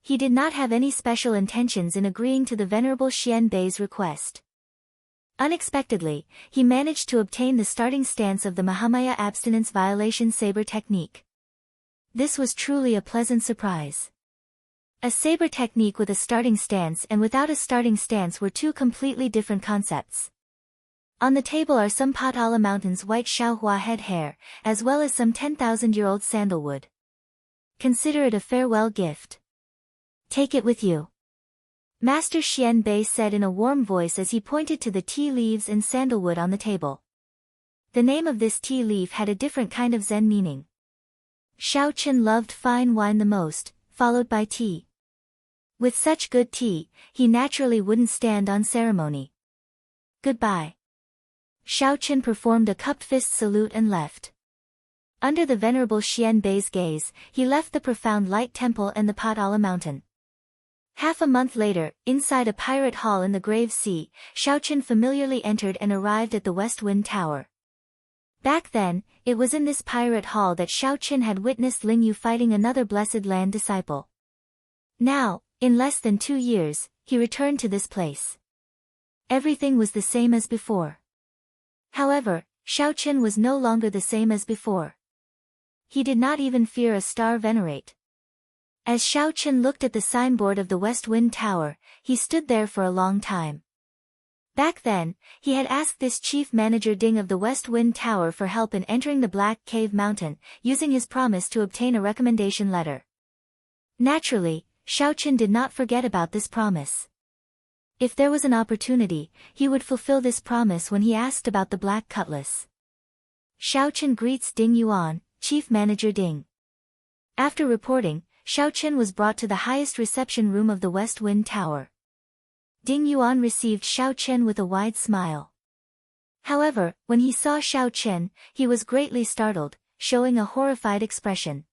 He did not have any special intentions in agreeing to the venerable Xianbei's request. Unexpectedly, he managed to obtain the starting stance of the Mahamaya Abstinence Violation Saber Technique. This was truly a pleasant surprise. A saber technique with a starting stance and without a starting stance were two completely different concepts. On the table are some Patala Mountain's white Shaohua head hair, as well as some 10,000-year-old sandalwood. Consider it a farewell gift. Take it with you. Master Xianbei said in a warm voice as he pointed to the tea leaves and sandalwood on the table. The name of this tea leaf had a different kind of Zen meaning. Shaochen loved fine wine the most, followed by tea. With such good tea, he naturally wouldn't stand on ceremony. Goodbye. Shaochen performed a cupped fist salute and left. Under the venerable Xianbei's gaze, he left the profound light temple and the Patala mountain. Half a month later, inside a pirate hall in the Grave Sea, Xiaoqin familiarly entered and arrived at the West Wind Tower. Back then, it was in this pirate hall that Xiaoqin had witnessed Ling Yu fighting another Blessed Land disciple. Now, in less than 2 years, he returned to this place. Everything was the same as before. However, Xiaoqin was no longer the same as before. He did not even fear a star venerate. As Xiaoqin looked at the signboard of the West Wind Tower, he stood there for a long time. Back then, he had asked this chief manager Ding of the West Wind Tower for help in entering the Black Cave Mountain, using his promise to obtain a recommendation letter. Naturally, Xiaoqin did not forget about this promise. If there was an opportunity, he would fulfill this promise when he asked about the Black Cutlass. Xiaoqin greets Ding Yuan, Chief Manager Ding. After reporting, Xiaoqin was brought to the highest reception room of the West Wind Tower. Ding Yuan received Xiaoqin with a wide smile. However, when he saw Xiaoqin, he was greatly startled, showing a horrified expression.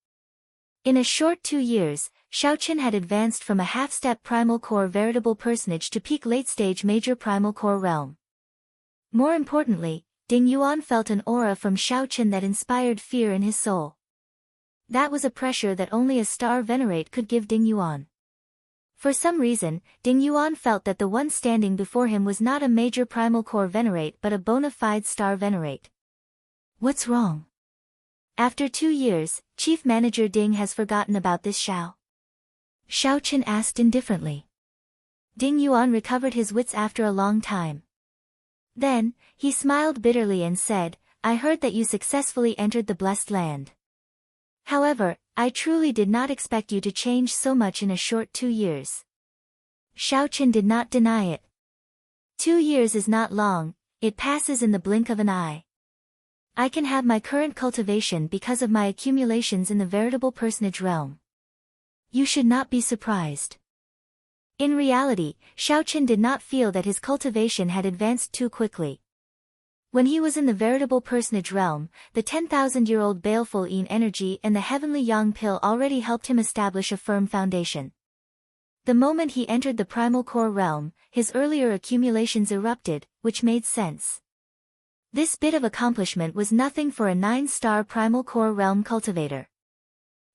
In a short 2 years, Xiaoqin had advanced from a half-step primal core veritable personage to peak late-stage major primal core realm. More importantly, Ding Yuan felt an aura from Xiaoqin that inspired fear in his soul. That was a pressure that only a star venerate could give Ding Yuan. For some reason, Ding Yuan felt that the one standing before him was not a major primal core venerate but a bona fide star venerate. What's wrong? After 2 years, Chief Manager Ding has forgotten about this Xiao? Xiaoqin asked indifferently. Ding Yuan recovered his wits after a long time. Then, he smiled bitterly and said, I heard that you successfully entered the Blessed Land. However, I truly did not expect you to change so much in a short 2 years. Xiaoqin did not deny it. 2 years is not long, it passes in the blink of an eye. I can have my current cultivation because of my accumulations in the veritable personage realm. You should not be surprised. In reality, Xiaoqin did not feel that his cultivation had advanced too quickly. When he was in the veritable personage realm, the 10,000-year-old baleful Yin energy and the heavenly Yang pill already helped him establish a firm foundation. The moment he entered the primal core realm, his earlier accumulations erupted, which made sense. This bit of accomplishment was nothing for a 9-star primal core realm cultivator.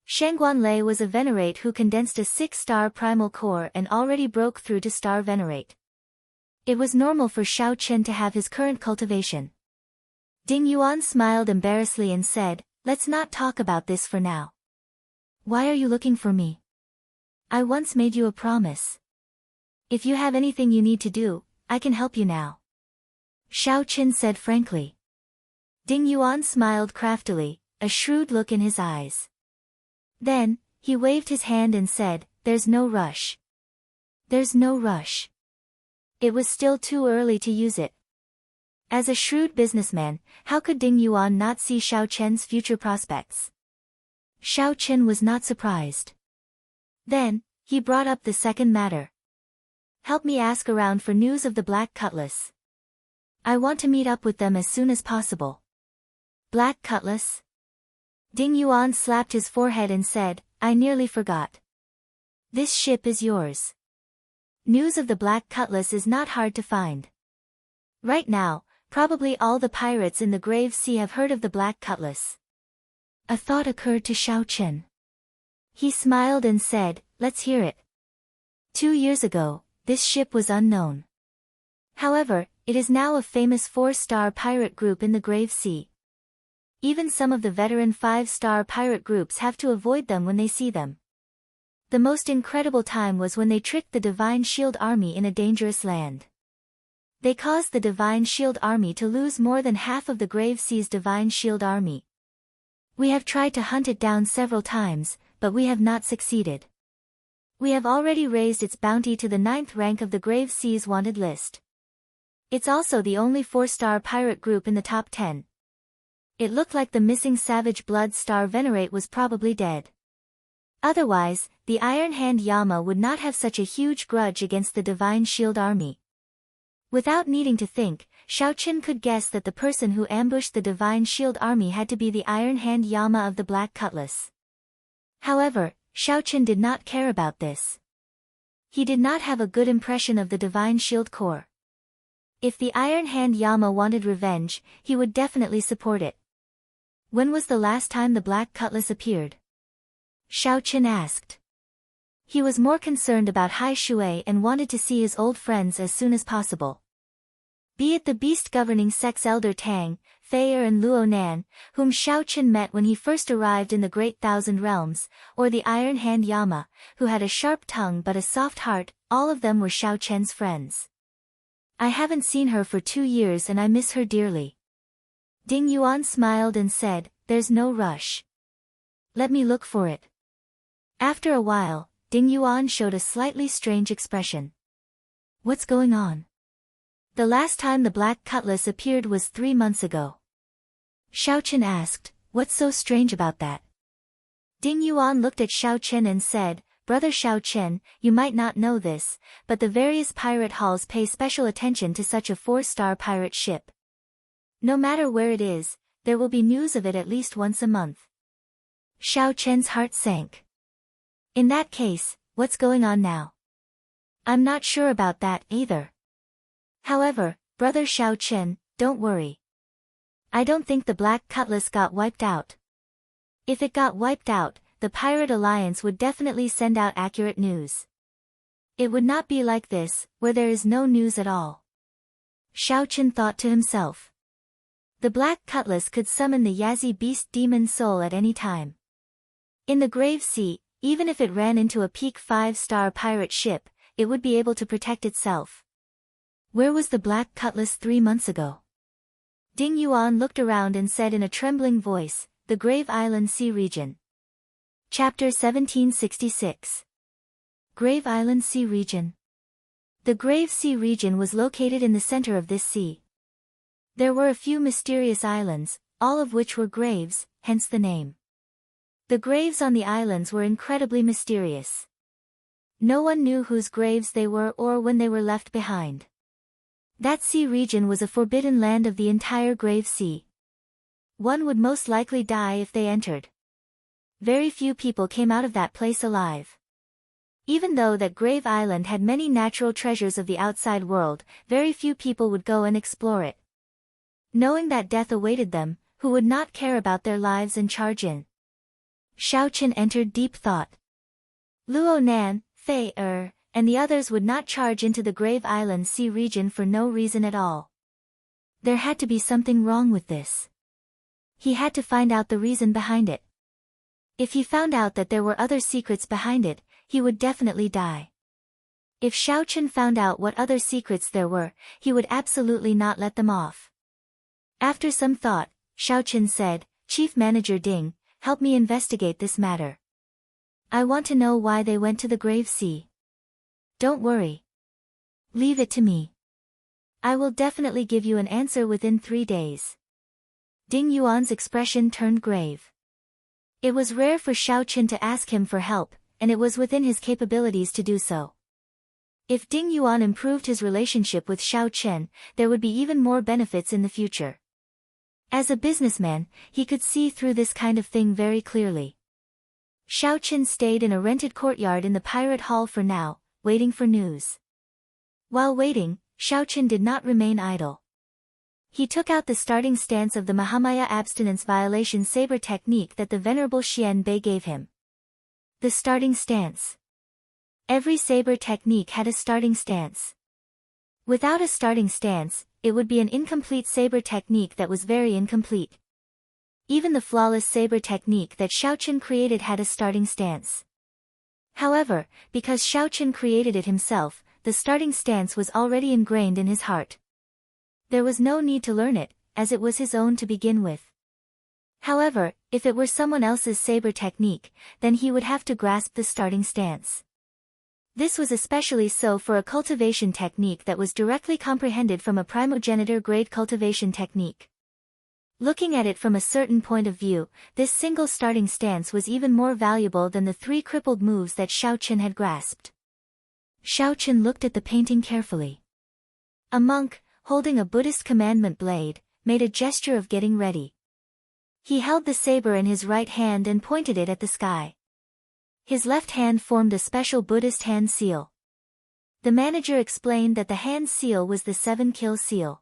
Shangguanlei was a venerate who condensed a 6-star primal core and already broke through to star venerate. It was normal for Xiaoqin to have his current cultivation. Ding Yuan smiled embarrassedly and said, let's not talk about this for now. Why are you looking for me? I once made you a promise. If you have anything you need to do, I can help you now. Xiaoqin said frankly. Ding Yuan smiled craftily, a shrewd look in his eyes. Then, he waved his hand and said, there's no rush. There's no rush. It was still too early to use it. As a shrewd businessman, how could Ding Yuan not see Xiaoqin's future prospects? Xiaoqin was not surprised. Then, he brought up the second matter. Help me ask around for news of the Black Cutlass. I want to meet up with them as soon as possible. Black Cutlass? Ding Yuan slapped his forehead and said, I nearly forgot. This ship is yours. News of the Black Cutlass is not hard to find. Right now, probably all the pirates in the Grave Sea have heard of the Black Cutlass. A thought occurred to Xiaoqin. He smiled and said, let's hear it. 2 years ago, this ship was unknown. However, it is now a famous 4-star pirate group in the Grave Sea. Even some of the veteran 5-star pirate groups have to avoid them when they see them. The most incredible time was when they tricked the Divine Shield Army in a dangerous land. They caused the Divine Shield Army to lose more than half of the Grave Sea's Divine Shield Army. We have tried to hunt it down several times, but we have not succeeded. We have already raised its bounty to the 9th rank of the Grave Sea's wanted list. It's also the only 4-star pirate group in the top 10. It looked like the missing Savage Blood Star Venerate was probably dead. Otherwise, the Iron Hand Yama would not have such a huge grudge against the Divine Shield Army. Without needing to think, Xiaoqin could guess that the person who ambushed the Divine Shield Army had to be the Iron Hand Yama of the Black Cutlass. However, Xiaoqin did not care about this. He did not have a good impression of the divine shield corps. If the Iron Hand Yama wanted revenge, he would definitely support it. When was the last time the Black Cutlass appeared? Xiao Qin asked. He was more concerned about Hai Shui and wanted to see his old friends as soon as possible. Be it the beast governing sex elder Tang, Fei Er and Luo Nan, whom Xiao Qin met when he first arrived in the Great Thousand Realms, or the Iron Hand Yama, who had a sharp tongue but a soft heart, all of them were Xiao Qian's friends. I haven't seen her for 2 years and I miss her dearly. Ding Yuan smiled and said, there's no rush. Let me look for it. After a while, Ding Yuan showed a slightly strange expression. What's going on? The last time the Black Cutlass appeared was 3 months ago. Xiao Qin asked, what's so strange about that? Ding Yuan looked at Xiao Qin and said, Brother Xiao Qin, you might not know this, but the various pirate halls pay special attention to such a 4-star pirate ship. No matter where it is, there will be news of it at least once a month. Xiao Qin's heart sank. In that case, what's going on now? I'm not sure about that either. However, Brother Xiao Qin, don't worry. I don't think the Black Cutlass got wiped out. If it got wiped out, the Pirate Alliance would definitely send out accurate news. It would not be like this, where there is no news at all. Xiao Qin thought to himself. The Black Cutlass could summon the Yazi Beast Demon Soul at any time. In the Grave Sea, even if it ran into a peak 5-star pirate ship, it would be able to protect itself. Where was the Black Cutlass 3 months ago? Ding Yuan looked around and said in a trembling voice, the Grave Island Sea Region. Chapter 1766. Grave Island Sea Region. The Grave Sea Region was located in the center of this sea. There were a few mysterious islands, all of which were graves, hence the name. The graves on the islands were incredibly mysterious. No one knew whose graves they were or when they were left behind. That sea region was a forbidden land of the entire Grave Sea. One would most likely die if they entered. Very few people came out of that place alive. Even though that Grave Island had many natural treasures of the outside world, very few people would go and explore it. Knowing that death awaited them, who would not care about their lives and charge in? Xiao Qin entered deep thought. Luo Nan, Fei Er, and the others would not charge into the Grave Island Sea region for no reason at all. There had to be something wrong with this. He had to find out the reason behind it. If he found out that there were other secrets behind it, he would definitely die. If Xiao Qin found out what other secrets there were, he would absolutely not let them off. After some thought, Xiao Qin said, Chief Manager Ding, help me investigate this matter. I want to know why they went to the Grave Sea. Don't worry. Leave it to me. I will definitely give you an answer within 3 days. Ding Yuan's expression turned grave. It was rare for Xiao Qin to ask him for help, and it was within his capabilities to do so. If Ding Yuan improved his relationship with Xiao Qin, there would be even more benefits in the future. As a businessman, he could see through this kind of thing very clearly. Xiao Qin stayed in a rented courtyard in the pirate hall for now, waiting for news. While waiting, Xiao Qin did not remain idle. He took out the starting stance of the Mahamaya abstinence violation saber technique that the Venerable Xian Bei gave him. The starting stance. Every saber technique had a starting stance. Without a starting stance, it would be an incomplete saber technique that was very incomplete. Even the flawless saber technique that Xiao Qin created had a starting stance. However, because Xiao Qin created it himself, the starting stance was already ingrained in his heart. There was no need to learn it, as it was his own to begin with. However, if it were someone else's saber technique, then he would have to grasp the starting stance. This was especially so for a cultivation technique that was directly comprehended from a primogenitor grade cultivation technique. Looking at it from a certain point of view, this single starting stance was even more valuable than the 3 crippled moves that Xiao Qin had grasped. Xiao Qin looked at the painting carefully. A monk, holding a Buddhist commandment blade, made a gesture of getting ready. He held the saber in his right hand and pointed it at the sky. His left hand formed a special Buddhist hand seal. The manager explained that the hand seal was the 7-kill seal.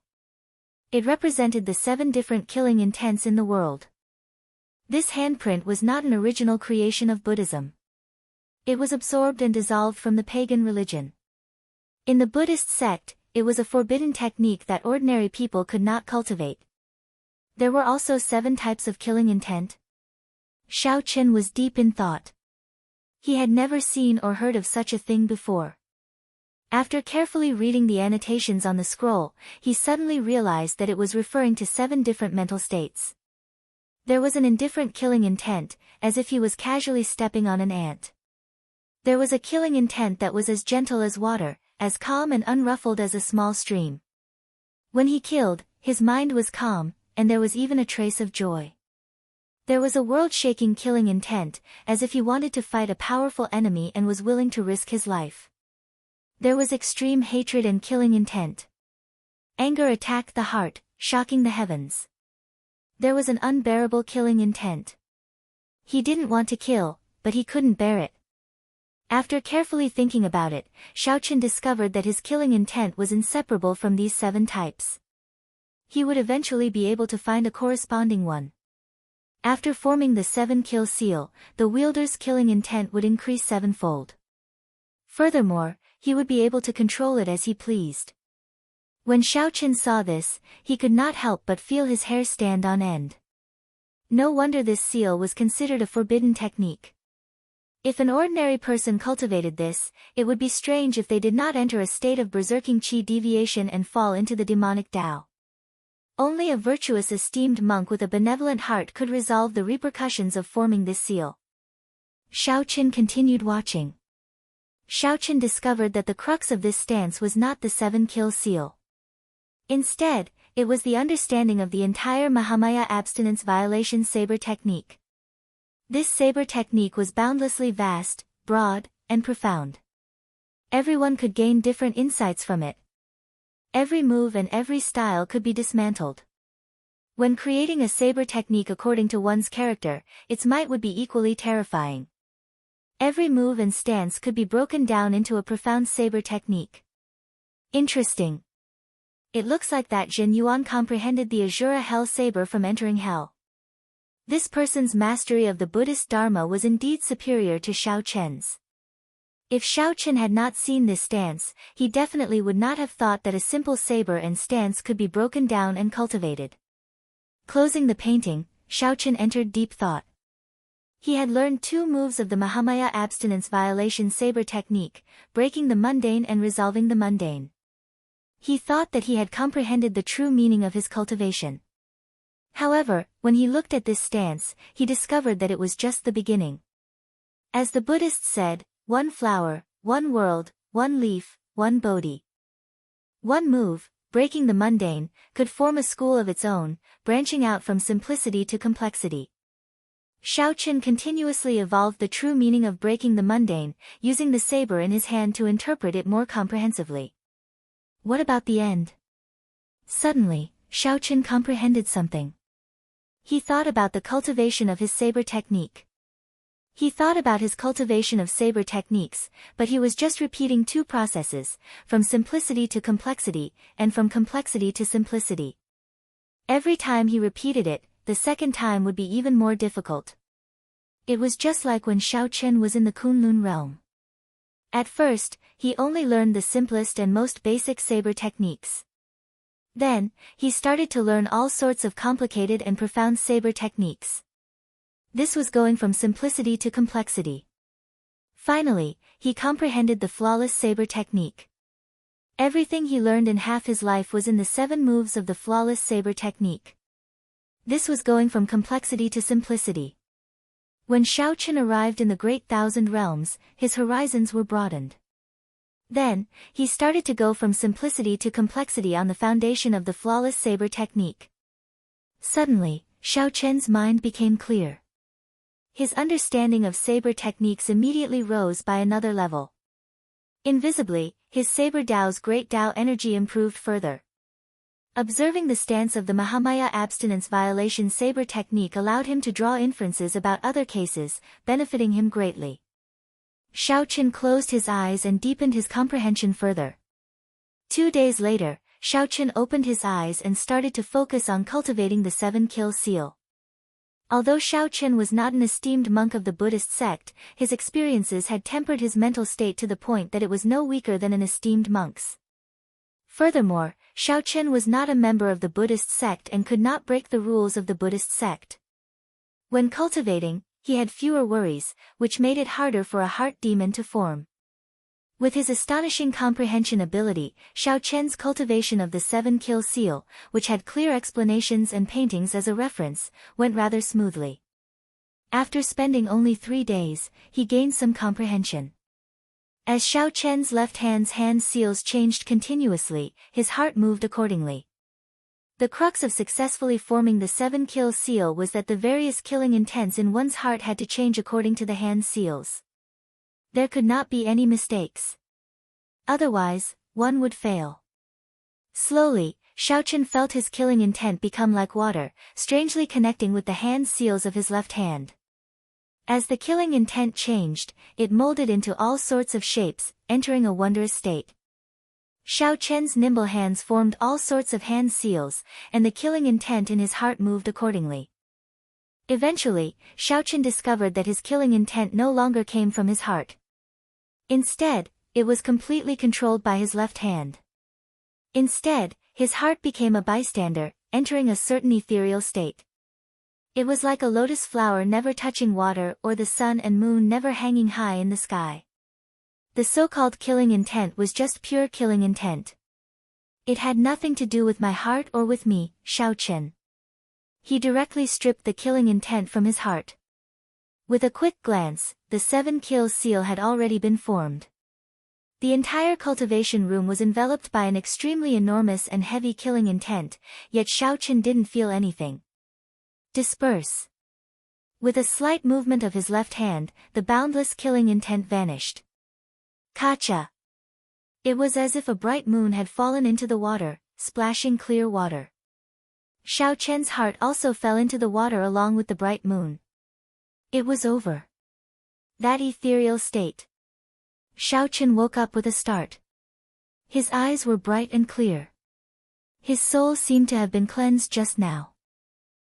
It represented the 7 different killing intents in the world. This handprint was not an original creation of Buddhism. It was absorbed and dissolved from the pagan religion. In the Buddhist sect, it was a forbidden technique that ordinary people could not cultivate. There were also 7 types of killing intent. Xiao Chen was deep in thought. He had never seen or heard of such a thing before. After carefully reading the annotations on the scroll, he suddenly realized that it was referring to 7 different mental states. There was an indifferent killing intent, as if he was casually stepping on an ant. There was a killing intent that was as gentle as water, as calm and unruffled as a small stream. When he killed, his mind was calm, and there was even a trace of joy. There was a world-shaking killing intent, as if he wanted to fight a powerful enemy and was willing to risk his life. There was extreme hatred and killing intent. Anger attacked the heart, shocking the heavens. There was an unbearable killing intent. He didn't want to kill, but he couldn't bear it. After carefully thinking about it, Xiao Chen discovered that his killing intent was inseparable from these 7 types. He would eventually be able to find a corresponding one. After forming the 7-kill seal, the wielder's killing intent would increase 7-fold. Furthermore, he would be able to control it as he pleased. When Xiao Chen saw this, he could not help but feel his hair stand on end. No wonder this seal was considered a forbidden technique. If an ordinary person cultivated this, it would be strange if they did not enter a state of berserking qi deviation and fall into the demonic Tao. Only a virtuous esteemed monk with a benevolent heart could resolve the repercussions of forming this seal. Xiao Chen continued watching. Xiao Chen discovered that the crux of this stance was not the 7-kill seal. Instead, it was the understanding of the entire Mahamaya abstinence violation saber technique. This saber technique was boundlessly vast, broad, and profound. Everyone could gain different insights from it. Every move and every style could be dismantled. When creating a saber technique according to one's character, its might would be equally terrifying. Every move and stance could be broken down into a profound saber technique. Interesting. It looks like that Zhen Yuan comprehended the Azura Hell saber from entering hell. This person's mastery of the Buddhist Dharma was indeed superior to Xiao Chen's. If Xiao Chen had not seen this stance, he definitely would not have thought that a simple saber and stance could be broken down and cultivated. Closing the painting, Xiao Chen entered deep thought. He had learned 2 moves of the Mahamaya abstinence violation saber technique, breaking the mundane and resolving the mundane. He thought that he had comprehended the true meaning of his cultivation. However, when he looked at this stance, he discovered that it was just the beginning. As the Buddhists said, 1 flower, 1 world, 1 leaf, 1 Bodhi. 1 move, breaking the mundane, could form a school of its own, branching out from simplicity to complexity. Xiao Chen continuously evolved the true meaning of breaking the mundane, using the saber in his hand to interpret it more comprehensively. What about the end? Suddenly, Xiao Chen comprehended something. He thought about the cultivation of his saber technique. He thought about his cultivation of saber techniques, but he was just repeating 2 processes, from simplicity to complexity, and from complexity to simplicity. Every time he repeated it, the second time would be even more difficult. It was just like when Xiao Chen was in the Kunlun realm. At first, he only learned the simplest and most basic saber techniques. Then, he started to learn all sorts of complicated and profound saber techniques. This was going from simplicity to complexity. Finally, he comprehended the flawless saber technique. Everything he learned in half his life was in the 7 moves of the flawless saber technique. This was going from complexity to simplicity. When Xiao Chen arrived in the Great Thousand Realms, his horizons were broadened. Then, he started to go from simplicity to complexity on the foundation of the flawless saber technique. Suddenly, Xiao Chen's mind became clear. His understanding of saber techniques immediately rose by another level. Invisibly, his saber Tao's great Tao energy improved further. Observing the stance of the Mahamaya abstinence violation saber technique allowed him to draw inferences about other cases, benefiting him greatly. Xiao Chen closed his eyes and deepened his comprehension further. 2 days later, Xiao Chen opened his eyes and started to focus on cultivating the 7-kill seal. Although Xiao Chen was not an esteemed monk of the Buddhist sect, his experiences had tempered his mental state to the point that it was no weaker than an esteemed monk's. Furthermore, Xiao Chen was not a member of the Buddhist sect and could not break the rules of the Buddhist sect. When cultivating, he had fewer worries, which made it harder for a heart demon to form. With his astonishing comprehension ability, Xiao Chen's cultivation of the 7-kill seal, which had clear explanations and paintings as a reference, went rather smoothly. After spending only 3 days, he gained some comprehension. As Xiao Chen's left hand's hand seals changed continuously, his heart moved accordingly. The crux of successfully forming the 7-kill seal was that the various killing intents in one's heart had to change according to the hand seals. There could not be any mistakes. Otherwise, one would fail. Slowly, Xiao Chen felt his killing intent become like water, strangely connecting with the hand seals of his left hand. As the killing intent changed, it molded into all sorts of shapes, entering a wondrous state. Xiao Chen's nimble hands formed all sorts of hand seals, and the killing intent in his heart moved accordingly. Eventually, Xiao Chen discovered that his killing intent no longer came from his heart. Instead, it was completely controlled by his left hand. Instead, his heart became a bystander, entering a certain ethereal state. It was like a lotus flower never touching water or the sun and moon never hanging high in the sky. The so-called killing intent was just pure killing intent. It had nothing to do with my heart or with me, Xiao Chen. He directly stripped the killing intent from his heart. With a quick glance, the 7-kill seal had already been formed. The entire cultivation room was enveloped by an extremely enormous and heavy killing intent, yet Xiao Chen didn't feel anything. Disperse. With a slight movement of his left hand, the boundless killing intent vanished. Kacha. It was as if a bright moon had fallen into the water, splashing clear water. Xiao Chen's heart also fell into the water along with the bright moon. It was over. That ethereal state. Xiao Chen woke up with a start. His eyes were bright and clear. His soul seemed to have been cleansed just now.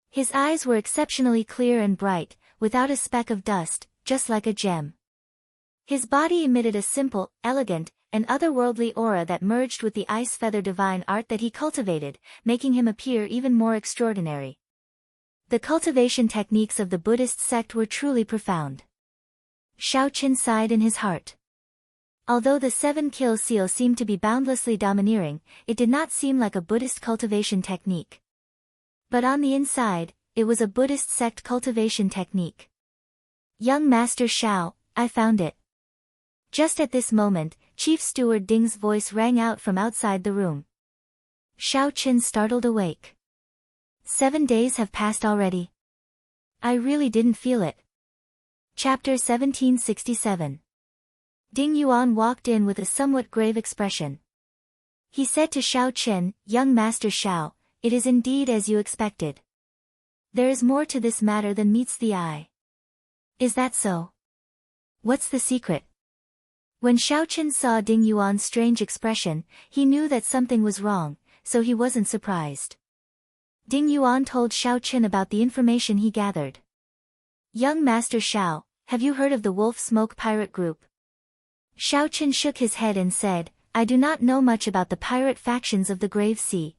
His eyes were exceptionally clear and bright, without a speck of dust, just like a gem. His body emitted a simple, elegant, and otherworldly aura that merged with the ice feather divine art that he cultivated, making him appear even more extraordinary. The cultivation techniques of the Buddhist sect were truly profound. Xiao Chen sighed in his heart. Although the 7-kill seal seemed to be boundlessly domineering, it did not seem like a Buddhist cultivation technique. But on the inside, it was a Buddhist sect cultivation technique. Young Master Xiao, I found it. Just at this moment, Chief Steward Ding's voice rang out from outside the room. Xiao Chen startled awake. 7 days have passed already. I really didn't feel it. Chapter 1767. Ding Yuan walked in with a somewhat grave expression. He said to Xiao Chen, Young Master Xiao, it is indeed as you expected. There is more to this matter than meets the eye. Is that so? What's the secret? When Xiao Chen saw Ding Yuan's strange expression, he knew that something was wrong, so he wasn't surprised. Ding Yuan told Xiao Chen about the information he gathered. Young Master Xiao, have you heard of the Wolf Smoke pirate group? Xiao Chen shook his head and said, I do not know much about the pirate factions of the Grave Sea.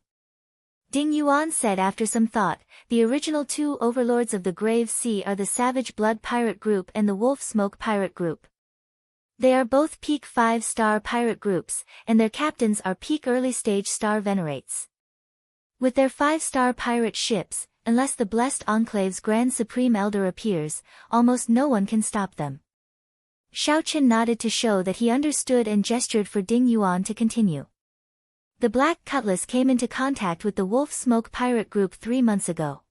Ding Yuan said after some thought, the original 2 overlords of the Grave Sea are the Savage Blood Pirate Group and the Wolf Smoke Pirate Group. They are both peak 5-star pirate groups, and their captains are peak early-stage star venerates. With their 5-star pirate ships, unless the Blessed Enclave's Grand Supreme Elder appears, almost no one can stop them. Xiao Chen nodded to show that he understood and gestured for Ding Yuan to continue. The Black Cutlass came into contact with the Wolf Smoke Pirate Group 3 months ago.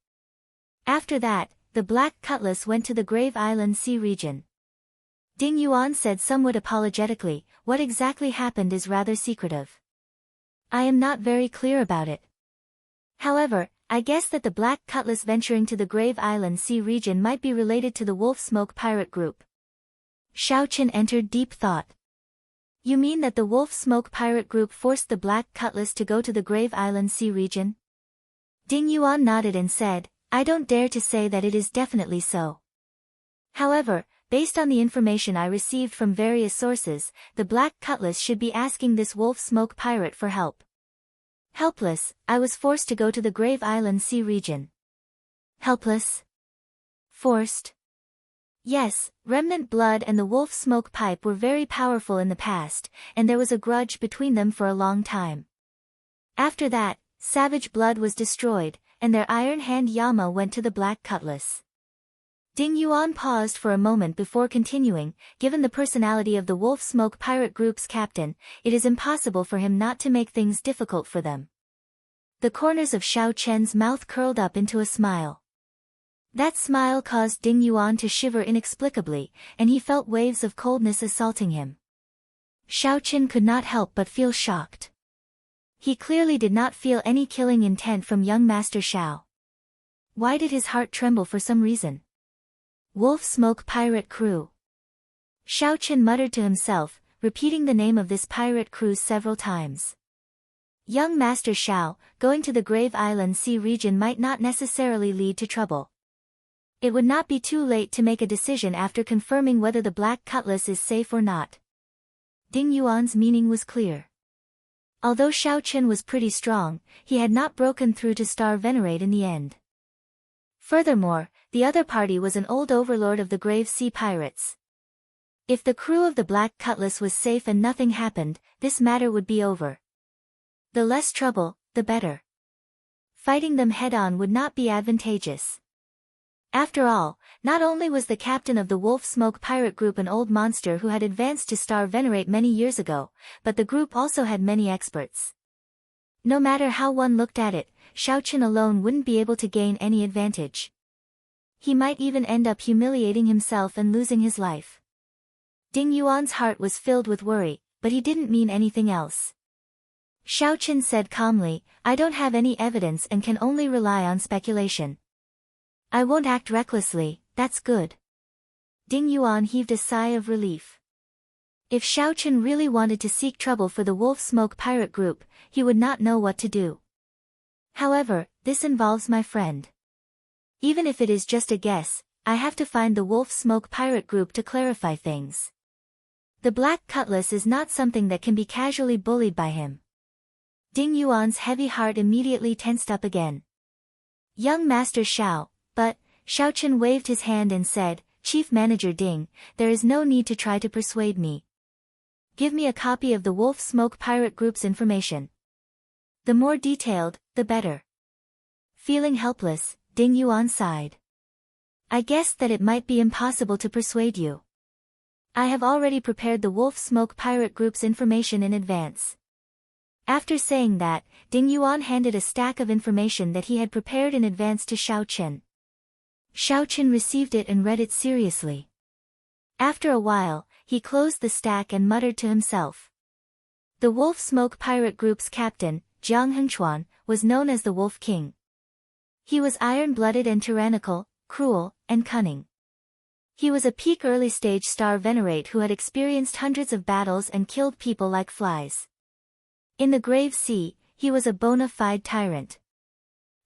After that, the Black Cutlass went to the Grave Island Sea region. Ding Yuan said somewhat apologetically, what exactly happened is rather secretive. I am not very clear about it. However, I guess that the Black Cutlass venturing to the Grave Island Sea region might be related to the Wolf Smoke Pirate Group. Xiao Chen entered deep thought. You mean that the Wolf Smoke pirate group forced the Black Cutlass to go to the Grave Island Sea region? Ding Yuan nodded and said, I don't dare to say that it is definitely so. However, based on the information I received from various sources, the Black Cutlass should be asking this Wolf Smoke pirate for help. Helpless, I was forced to go to the Grave Island Sea region. Helpless? Forced? Yes, Remnant Blood and the Wolf Smoke Pipe were very powerful in the past, and there was a grudge between them for a long time. After that, Savage Blood was destroyed, and their Iron Hand Yama went to the Black Cutlass. Ding Yuan paused for a moment before continuing. Given the personality of the Wolf Smoke pirate group's captain, it is impossible for him not to make things difficult for them. The corners of Xiao Chen's mouth curled up into a smile. That smile caused Ding Yuan to shiver inexplicably, and he felt waves of coldness assaulting him. Xiao Chen could not help but feel shocked. He clearly did not feel any killing intent from young Master Xiao. Why did his heart tremble for some reason? Wolf Smoke pirate crew. Xiao Chen muttered to himself, repeating the name of this pirate crew several times. Young Master Xiao, going to the Grave Island Sea region might not necessarily lead to trouble. It would not be too late to make a decision after confirming whether the Black Cutlass is safe or not. Ding Yuan's meaning was clear. Although Xiao Chen was pretty strong, he had not broken through to Star Venerate in the end. Furthermore, the other party was an old overlord of the Grave Sea Pirates. If the crew of the Black Cutlass was safe and nothing happened, this matter would be over. The less trouble, the better. Fighting them head-on would not be advantageous. After all, not only was the captain of the Wolf Smoke pirate group an old monster who had advanced to Star Venerate many years ago, but the group also had many experts. No matter how one looked at it, Xiao Chen alone wouldn't be able to gain any advantage. He might even end up humiliating himself and losing his life. Ding Yuan's heart was filled with worry, but he didn't mean anything else. Xiao Chen said calmly, I don't have any evidence and can only rely on speculation. I won't act recklessly, that's good. Ding Yuan heaved a sigh of relief. If Xiao Chen really wanted to seek trouble for the Wolf Smoke pirate group, he would not know what to do. However, this involves my friend. Even if it is just a guess, I have to find the Wolf Smoke pirate group to clarify things. The Black Cutlass is not something that can be casually bullied by him. Ding Yuan's heavy heart immediately tensed up again. Young Master Xiao, but, Xiao Chen waved his hand and said, Chief Manager Ding, there is no need to try to persuade me. Give me a copy of the Wolf Smoke pirate group's information. The more detailed, the better. Feeling helpless, Ding Yuan sighed. I guessed that it might be impossible to persuade you. I have already prepared the Wolf Smoke pirate group's information in advance. After saying that, Ding Yuan handed a stack of information that he had prepared in advance to Xiao Chen. Xiao Chen received it and read it seriously. After a while, he closed the stack and muttered to himself. The Wolf Smoke pirate group's captain, Jiang Hengchuan, was known as the Wolf King. He was iron-blooded and tyrannical, cruel, and cunning. He was a peak early-stage Star Venerate who had experienced hundreds of battles and killed people like flies. In the Grave Sea, he was a bona fide tyrant.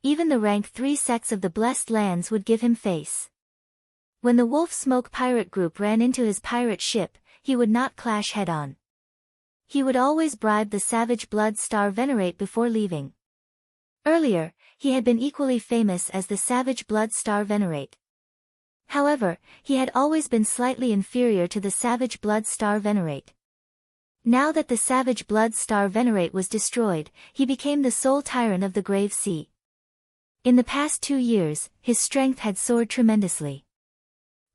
Even the rank 3 sects of the Blessed Lands would give him face. When the Wolf Smoke pirate group ran into his pirate ship, he would not clash head-on. He would always bribe the Savage Blood Star Venerate before leaving. Earlier, he had been equally famous as the Savage Blood Star Venerate. However, he had always been slightly inferior to the Savage Blood Star Venerate. Now that the Savage Blood Star Venerate was destroyed, he became the sole tyrant of the Grave Sea. In the past 2 years, his strength had soared tremendously.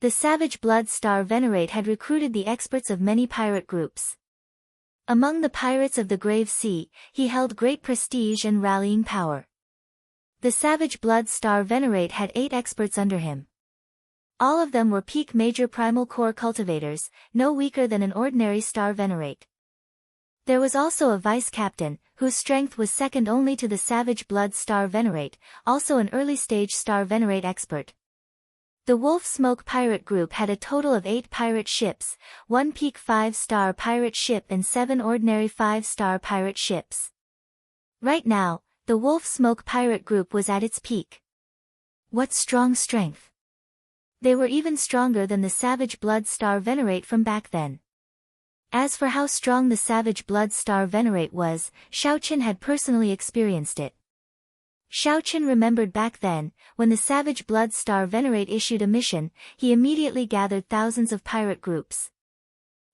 The Savage Blood Star Venerate had recruited the experts of many pirate groups. Among the pirates of the Grave Sea, he held great prestige and rallying power. The Savage Blood Star Venerate had 8 experts under him. All of them were peak major primal core cultivators, no weaker than an ordinary Star Venerate. There was also a vice-captain, whose strength was second only to the Savage Blood Star Venerate, also an early-stage Star Venerate expert. The Wolf Smoke pirate group had a total of 8 pirate ships, 1 peak 5-star pirate ship and 7 ordinary 5-star pirate ships. Right now, the Wolf Smoke pirate group was at its peak. What strong strength! They were even stronger than the Savage Blood Star Venerate from back then. As for how strong the Savage Blood Star Venerate was, Xiaochen had personally experienced it. Xiaochen remembered back then, when the Savage Blood Star Venerate issued a mission, he immediately gathered thousands of pirate groups.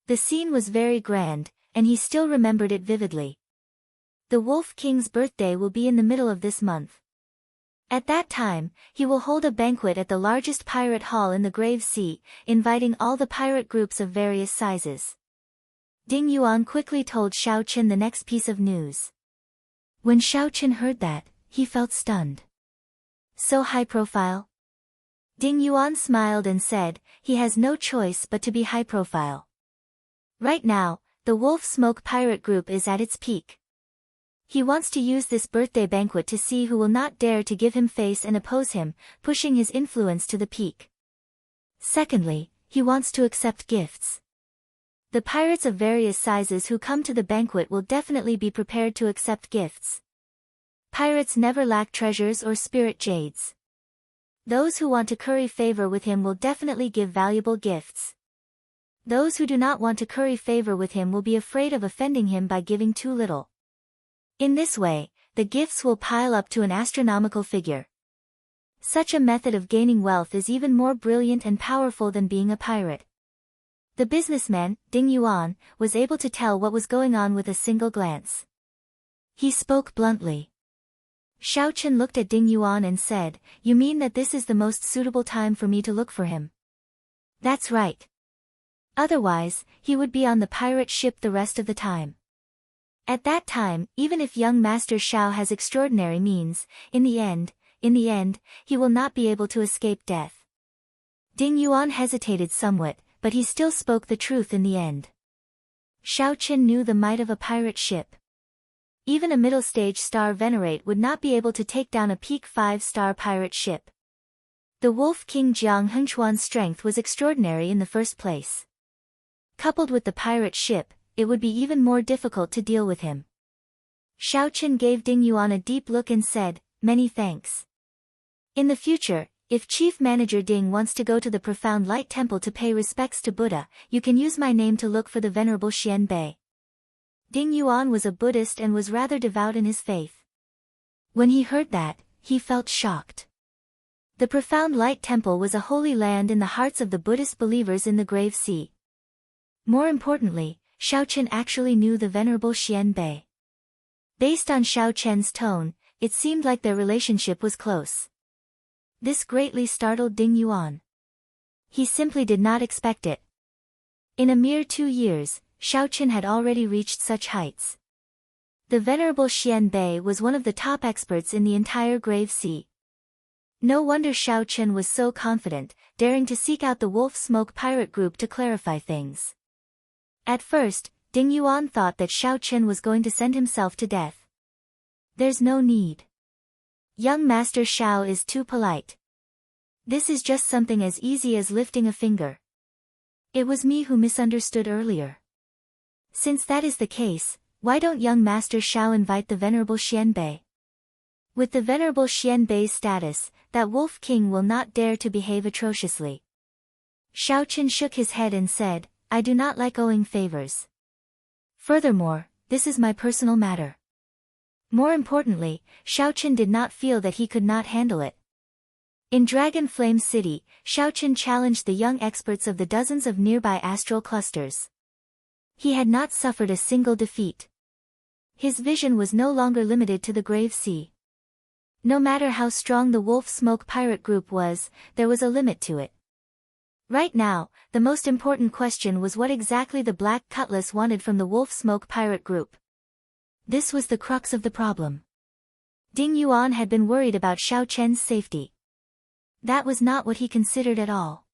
The scene was very grand, and he still remembered it vividly. The Wolf King's birthday will be in the middle of this month. At that time, he will hold a banquet at the largest pirate hall in the Grave Sea, inviting all the pirate groups of various sizes. Ding Yuan quickly told Xiaochen the next piece of news. When Xiaochen heard that, he felt stunned. So high profile? Ding Yuan smiled and said, he has no choice but to be high profile. Right now, the Wolf Smoke pirate group is at its peak. He wants to use this birthday banquet to see who will not dare to give him face and oppose him, pushing his influence to the peak. Secondly, he wants to accept gifts. The pirates of various sizes who come to the banquet will definitely be prepared to accept gifts. Pirates never lack treasures or spirit jades. Those who want to curry favor with him will definitely give valuable gifts. Those who do not want to curry favor with him will be afraid of offending him by giving too little. In this way, the gifts will pile up to an astronomical figure. Such a method of gaining wealth is even more brilliant and powerful than being a pirate. The businessman, Ding Yuan, was able to tell what was going on with a single glance. He spoke bluntly. Xiaochen looked at Ding Yuan and said, "You mean that this is the most suitable time for me to look for him?" "That's right. Otherwise, he would be on the pirate ship the rest of the time. At that time, even if young Master Xiao has extraordinary means, in the end, he will not be able to escape death." Ding Yuan hesitated somewhat, but he still spoke the truth in the end. Xiaochen knew the might of a pirate ship. Even a middle-stage star Venerate would not be able to take down a peak 5-star pirate ship. The Wolf King Jiang Hengchuan's strength was extraordinary in the first place. Coupled with the pirate ship, it would be even more difficult to deal with him. Xiaochen gave Ding Yuan a deep look and said, "Many thanks. In the future, if Chief Manager Ding wants to go to the Profound Light Temple to pay respects to Buddha, you can use my name to look for the Venerable Xian Bei." Ding Yuan was a Buddhist and was rather devout in his faith. When he heard that, he felt shocked. The Profound Light Temple was a holy land in the hearts of the Buddhist believers in the Grave Sea. More importantly, Xiaochen actually knew the Venerable Xian Bei. Based on Xiaochen's tone, it seemed like their relationship was close. This greatly startled Ding Yuan. He simply did not expect it. In a mere 2 years, Xiaochen had already reached such heights. The Venerable Xian Bei was one of the top experts in the entire Grave Sea. No wonder Xiaochen was so confident, daring to seek out the Wolf Smoke pirate group to clarify things. At first, Ding Yuan thought that Xiaochen was going to send himself to death. There's no need. Young Master Xiao is too polite. This is just something as easy as lifting a finger. It was me who misunderstood earlier. Since that is the case, why don't young Master Xiao invite the Venerable Xian Bei? With the Venerable Xian Bei's status, that Wolf King will not dare to behave atrociously. Xiaochen shook his head and said, "I do not like owing favors. Furthermore, this is my personal matter." More importantly, Xiaochen did not feel that he could not handle it. In Dragon Flame City, Xiaochen challenged the young experts of the dozens of nearby astral clusters. He had not suffered a single defeat. His vision was no longer limited to the Grave Sea. No matter how strong the Wolf Smoke pirate group was, there was a limit to it. Right now, the most important question was what exactly the Black Cutlass wanted from the Wolf Smoke pirate group. This was the crux of the problem. Ding Yuan had been worried about Xiaochen's safety. That was not what he considered at all.